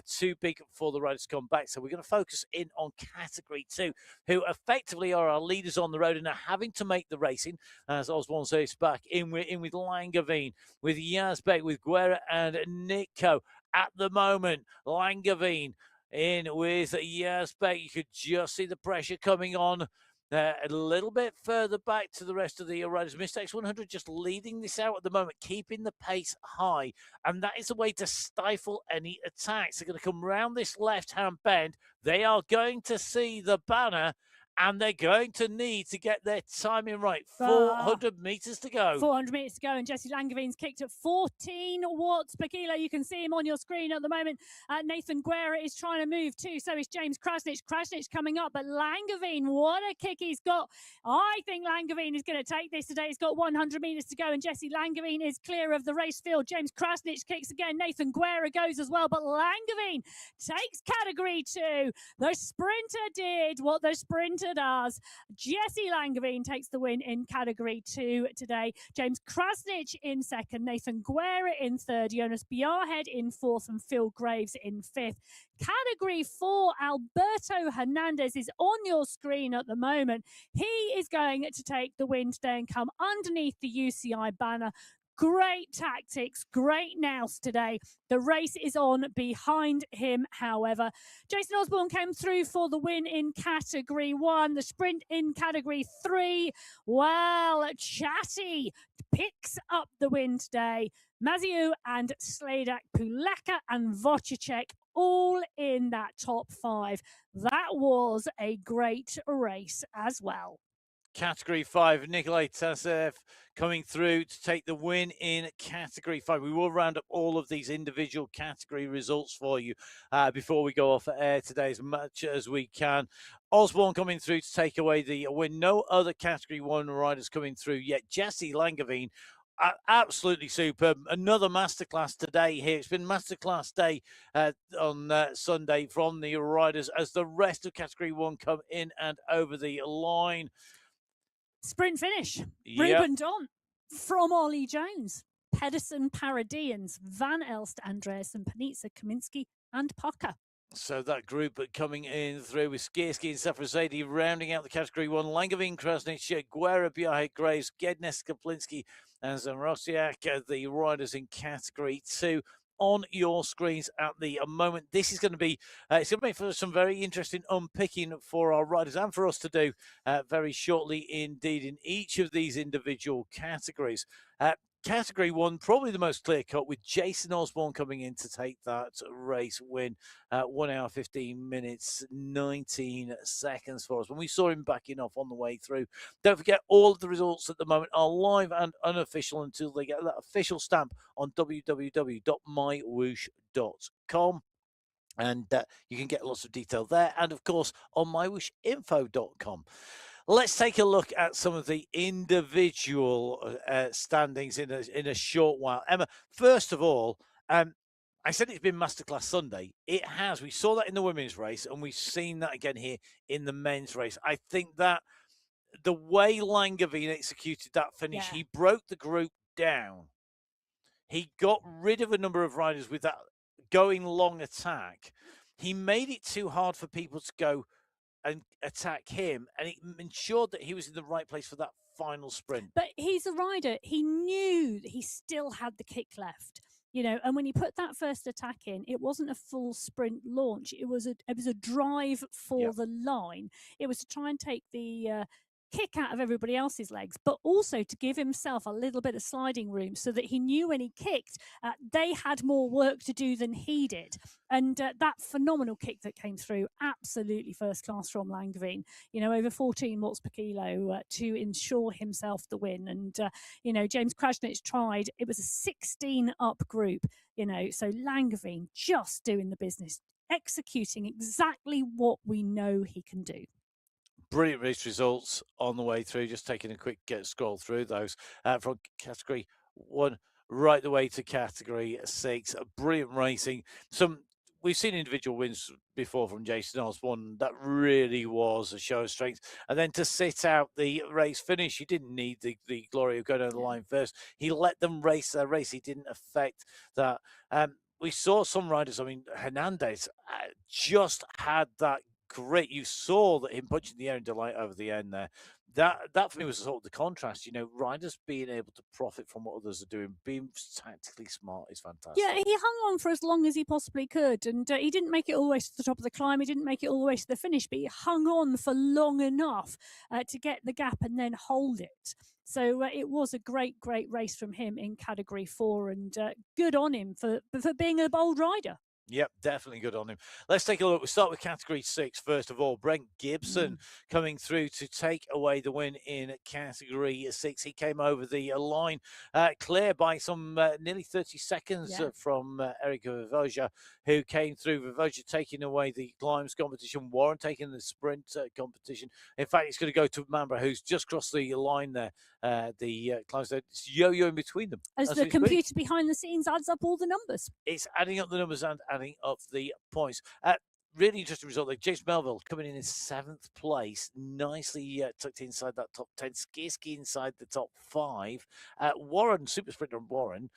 too big for the riders to come back. So we're going to focus in on Category 2, who effectively are our leaders on the road and are having to make the racing. As Osborne says, back in with Langevin, with Jasbeck, with Guerra and Nitko. At the moment, Langevin in with Jasbeck. You could just see the pressure coming on. A little bit further back to the rest of the riders. Mr. X100 just leading this out at the moment, keeping the pace high. And that is a way to stifle any attacks. They're going to come round this left-hand bend. They are going to see the banner. And they're going to need to get their timing right. Ah. 400 meters to go. 400 meters to go, and Jesse Langevine's kicked at 14 watts per kilo. You can see him on your screen at the moment. Nathan Guerra is trying to move too. So is James Krasnich. Krasnich coming up, but Langevin, what a kick he's got. I think Langevin is going to take this today. He's got 100 meters to go, and Jesse Langevin is clear of the race field. James Krasnich kicks again. Nathan Guerra goes as well, but Langevin takes category 2. The sprinter did what the sprinter does. Jesse Langevin takes the win in category 2 today. James Krasnich in second, Nathan Guerra in third, Jonas Bjarhed in fourth, and Phil Graves in fifth. Category 4, Alberto Hernandez is on your screen at the moment. He is going to take the win today and come underneath the UCI banner. Great tactics, great nous today. The race is on behind him, however. Jason Osborne came through for the win in category 1, the sprint in category 3. Well, Chatty picks up the win today. Maziu and Sladak, Pulaka and Vocicek all in that top 5. That was a great race as well. Category 5, Nikolai Tasev coming through to take the win in Category 5. We will round up all of these individual category results for you before we go off air today as much as we can. Osborne coming through to take away the win. No other Category 1 riders coming through yet. Jesse Langevin, absolutely superb. Another masterclass today here. It's been masterclass day on Sunday from the riders as the rest of Category 1 come in and over the line. Sprint finish. Yep. Ruben Don from Ollie Jones, Pedersen Paradians, Van Elst, Andreasen, Panitza, Kaminski, and Pucker. So that group coming in through with Skierski and Safrazadi rounding out the Category 1. Langevin, Krasnich, Guerra, Bjarhed, Graves, Gednes, Kaplinski, and Zamrosiak, the riders in Category 2. On your screens at the moment. This is going to be it's going to be for some very interesting unpicking for our riders and for us to do very shortly indeed in each of these individual categories. Category 1, probably the most clear cut, with Jason Osborne coming in to take that race win. 1 hour, 15 minutes, 19 seconds for us. When we saw him backing off on the way through. Don't forget, all of the results at the moment are live and unofficial until they get that official stamp on www.mywhoosh.com. And you can get lots of detail there. And, of course, on mywhooshinfo.com. Let's take a look at some of the individual standings in a short while. Emma, first of all, I said it's been Masterclass Sunday. It has. We saw that in the women's race, and we've seen that again here in the men's race. I think that the way Langevin executed that finish, he broke the group down. He got rid of a number of riders with that going long attack. He made it too hard for people to go and attack him, and it ensured that he was in the right place for that final sprint. But he's a rider. He knew that he still had the kick left, you know, and when he put that first attack in, it wasn't a full sprint launch. It was a drive for the line. It was to try and take the kick out of everybody else's legs, but also to give himself a little bit of sliding room so that he knew when he kicked, they had more work to do than he did. And that phenomenal kick that came through, absolutely first class from Langevin, you know, over 14 watts per kilo to ensure himself the win. And, you know, James Krasnich tried, it was a 16 up group, you know, so Langevin just doing the business, executing exactly what we know he can do. Brilliant race results on the way through. Just taking a quick scroll through those from Category 1 right the way to Category 6. Brilliant racing. We've seen individual wins before from Jason Osborne. That really was a show of strength. And then to sit out the race finish, he didn't need the glory of going over the line first. He let them race their race. He didn't affect that. We saw some riders, I mean, Hernandez just had that grit. You saw that him punching the air in delight over the end there. That for me was sort of the contrast. You know, riders being able to profit from what others are doing, being tactically smart is fantastic. Yeah, he hung on for as long as he possibly could, and he didn't make it all the way to the top of the climb. He didn't make it all the way to the finish, but he hung on for long enough to get the gap and then hold it. So it was a great race from him in Category 4, and good on him for being a bold rider. Yep, definitely good on him. Let's take a look. We'll start with category 6 first of all. Brent Gibson coming through to take away the win in category 6. He came over the line clear by some nearly 30 seconds from Erica Vivoja, who came through. Vivoja taking away the climbs competition, Warren taking the sprint competition. In fact, it's going to go to Mambra, who's just crossed the line there. The climbs, it's yo-yo in between them. As the computer behind the scenes adds up all the numbers. It's adding up the numbers and adding up the points. Really interesting result there. James Melville coming in 7th place, nicely tucked inside that top 10. Skierski inside the top 5. Warren, super sprinter Warren,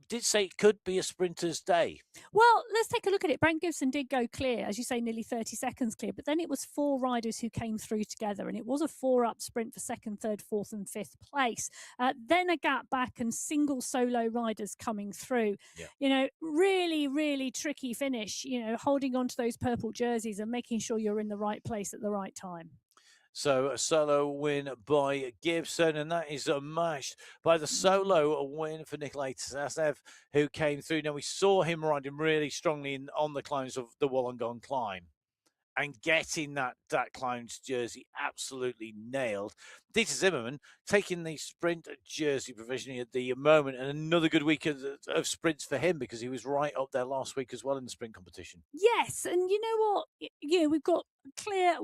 did say it could be a sprinter's day. Well, let's take a look at it. Brent Gibson did go clear, as you say, nearly 30 seconds clear, but then it was 4 riders who came through together, and it was a 4-up sprint for 2nd, 3rd, 4th and 5th place. Then a gap back and single solo riders coming through. Yeah. You know, really, really tricky finish, you know, holding on to those purple jerseys and making sure you're in the right place at the right time. So a solo win by Gibson, and that is matched by the solo win for Nikolai Tsasev, who came through. Now, we saw him riding really strongly on the climbs of the Wollongong climb and getting that climb's jersey absolutely nailed. Dieter Zimmerman taking the sprint jersey provisionally at the moment, and another good week of sprints for him because he was right up there last week as well in the sprint competition. Yes, and you know what? Yeah, we've got clear.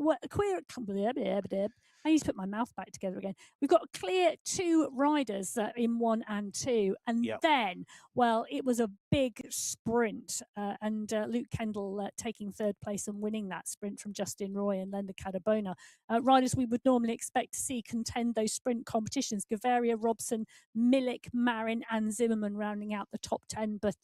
I need to put my mouth back together again. We've got clear 2 riders in 1 and 2, and then, well, it was a big sprint, and Luke Kendall taking 3rd place and winning that sprint from Justin Roy and Lenda Cadabona. Riders we would normally expect to see contend those sprint competitions. Gavaria, Robson, Milik, Marin and Zimmerman rounding out the top 10, but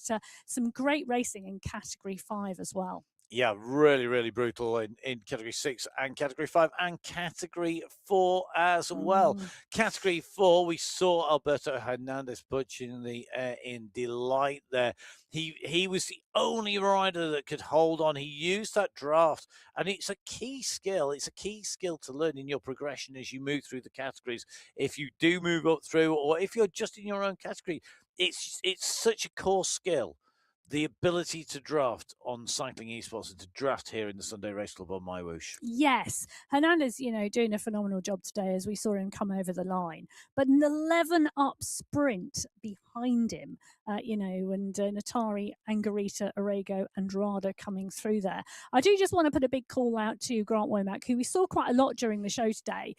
some great racing in category 5 as well. Yeah, really, really brutal in category 6 and category 5 and category 4 as well. Category 4, we saw Alberto Hernandez punching the air in delight there. He was the only rider that could hold on. He used that draft, and it's a key skill. It's a key skill to learn in your progression as you move through the categories. If you do move up through, or if you're just in your own category, it's such a core skill. The ability to draft on Cycling Esports and to draft here in the Sunday Race Club on MyWhoosh. Yes, Hernandez, you know, doing a phenomenal job today as we saw him come over the line. But an 11-up sprint behind him, you know, and Natari, Angarita, Orego and Rada coming through there. I do just want to put a big call out to Grant Womack, who we saw quite a lot during the show today,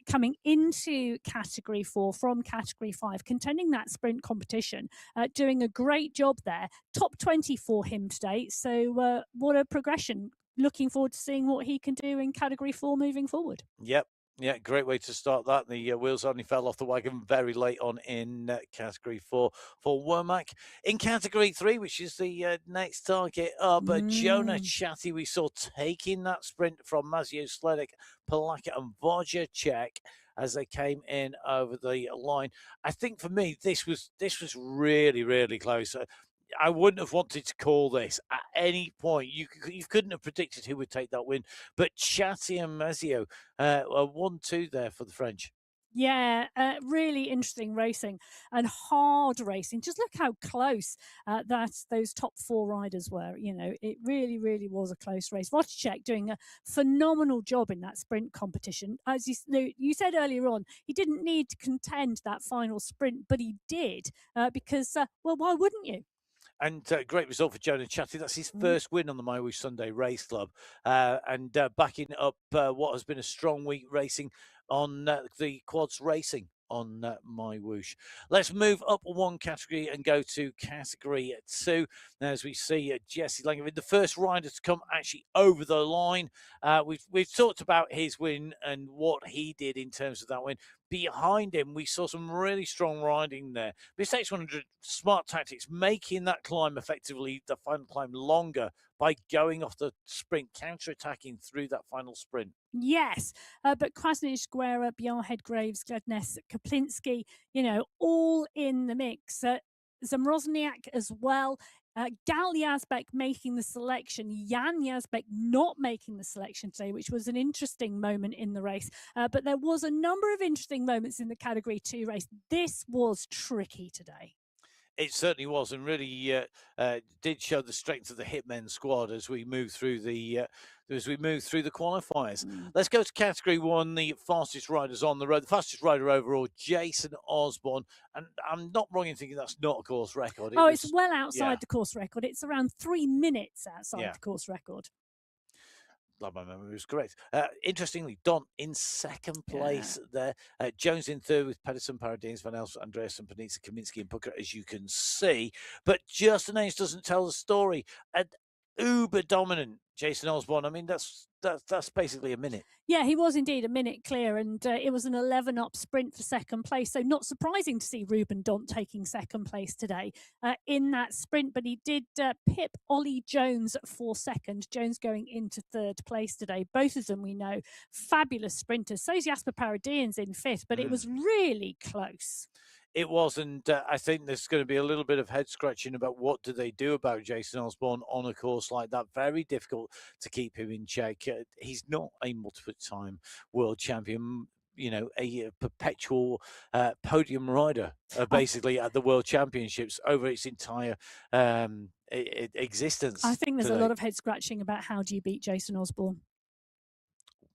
coming into category 4 from category 5, contending that sprint competition, doing a great job there. Top 20 for him today. So what a progression. Looking forward to seeing what he can do in category 4 moving forward. Yep. Yeah, great way to start that. The wheels only fell off the wagon very late on in category 4 for Womack. In category 3, which is the next target up, Jonah Chatty, we saw taking that sprint from Mazio Sledek, Palaka and Wojciech as they came in over the line. I think for me, this was really, really close. I wouldn't have wanted to call this at any point. You couldn't have predicted who would take that win. But Chatty and Mazio, 1-2 there for the French. Yeah, really interesting racing and hard racing. Just look how close those top 4 riders were. You know, it really, really was a close race. Wojciech doing a phenomenal job in that sprint competition. As you said earlier on, he didn't need to contend that final sprint, but he did because, well, why wouldn't you? And great result for Jonah Chatty. That's his first win on the MyWhoosh Sunday Race Club. And backing up what has been a strong week racing on the quads racing on MyWhoosh. Let's move up 1 category and go to category 2. Now, as we see Jesse Langevin, the first rider to come actually over the line. We've talked about his win and what he did in terms of that win. Behind him, we saw some really strong riding there. This X100 smart tactics, making that climb effectively, the final climb, longer by going off the sprint, counter-attacking through that final sprint. Yes, but Krasnich, Guerra, Bjarnhead, Graves, Gledness, Kaplinski, you know, all in the mix. Zamrozniak as well. Gal Yazbek making the selection, Jan Yazbek not making the selection today, which was an interesting moment in the race. But there was a number of interesting moments in the category 2 race. This was tricky today. It certainly was, and really did show the strength of the Hitmen squad as we move through the qualifiers. Mm. Let's go to category one: the fastest riders on the road. The fastest rider overall, Jason Osborne, and I'm not wrong in thinking that's not a course record. It's well outside yeah, the course record. It's around 3 minutes outside yeah. the course record. My memory was correct. Interestingly, Don in second place Yeah. there. Jones in third with Pedersen, Paradines, Van Els, Andreas, and Panizza, Kaminsky, and Booker, as you can see. But just an age doesn't tell the story. And uber dominant Jason Osborne. I mean, that's basically a minute. Yeah, he was indeed a minute clear, and it was an 11 up sprint for second place. So not surprising to see Ruben Dont taking second place today in that sprint, but he did pip Ollie Jones for second. Jones going into third place today. Both of them, we know, fabulous sprinters. So's Jasper Paradians in fifth, but it was really close. It was, and I think there's going to be a little bit of head scratching about what do they do about Jason Osborne on a course like that. Very difficult to keep him in check. He's not a multiple-time world champion. You know, a perpetual podium rider, basically at the World Championships over its entire existence. I think there's today. a lot of head scratching about how do you beat Jason Osborne.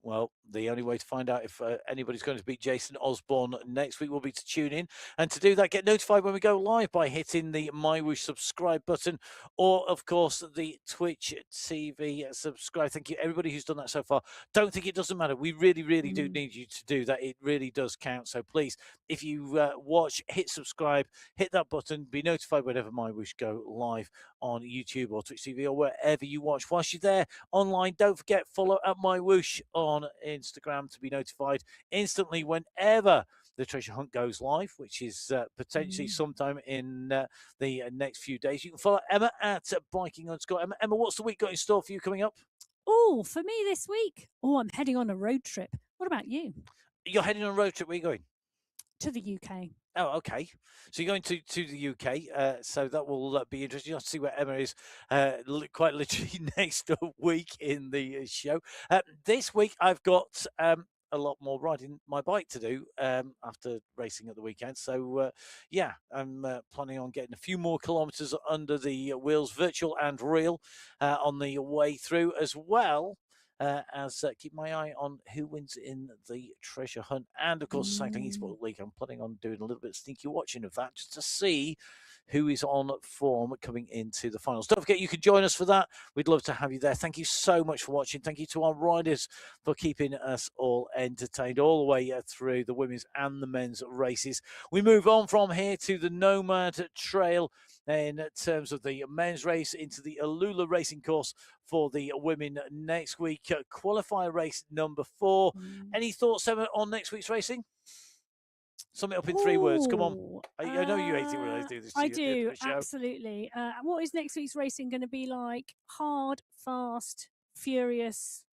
Well, the only way to find out if anybody's going to beat Jason Osborne next week will be to tune in. And to do that, get notified when we go live by hitting the MyWhoosh subscribe button or, of course, the Twitch TV subscribe. Thank you, everybody who's done that so far. Don't think it doesn't matter. We really, really do need you to do that. It really does count. So please, if you watch, hit subscribe, hit that button, be notified whenever MyWhoosh go live on YouTube or Twitch TV or wherever you watch. Whilst you're there online, don't forget, follow at MyWhoosh on Instagram to be notified instantly whenever the treasure hunt goes live, which is potentially sometime in the next few days. You can follow Emma at biking_Emma. Emma, what's the week got in store for you coming up? Oh, for me this week, I'm heading on a road trip. What about you? You're heading on a road trip. Where are you going? To the UK. Oh, okay. So you're going to the UK. So that will be interesting. You'll see where Emma is quite literally next week in the show. This week, I've got a lot more riding my bike to do after racing at the weekend. So, yeah, I'm planning on getting a few more kilometres under the wheels, virtual and real, on the way through, as well as keep my eye on who wins in the treasure hunt. And, of course, Cycling Esports League. I'm planning on doing a little bit of sneaky watching of that just to see who is on form coming into the finals. Don't forget, you can join us for that. We'd love to have you there. Thank you so much for watching. Thank you to our riders for keeping us all entertained all the way through the women's and the men's races. We move on from here to the Nomad Trail in terms of the men's race into the Alula racing course for the women next week. Qualifier race number 4. Any thoughts, Emma, on next week's racing? Sum it up in 3 words. Come on. I know you hate it when I do this. I do, absolutely. What is next week's racing going to be like? Hard, fast, furious.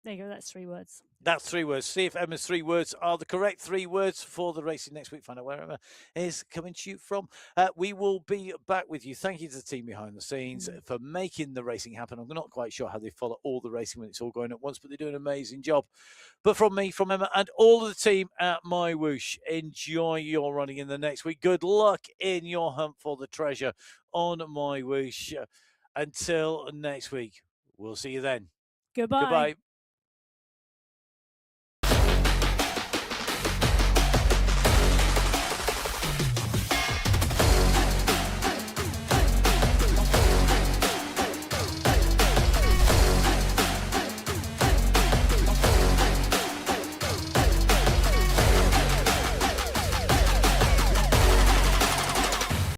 There you go. That's 3 words. That's 3 words. See if Emma's 3 words are the correct 3 words for the racing next week. Find out where Emma is coming to you from. We will be back with you. Thank you to the team behind the scenes for making the racing happen. I'm not quite sure how they follow all the racing when it's all going at once, but they do an amazing job. But from me, from Emma, and all of the team at MyWhoosh, enjoy your running in the next week. Good luck in your hunt for the treasure on MyWhoosh. Until next week, we'll see you then. Goodbye. Goodbye.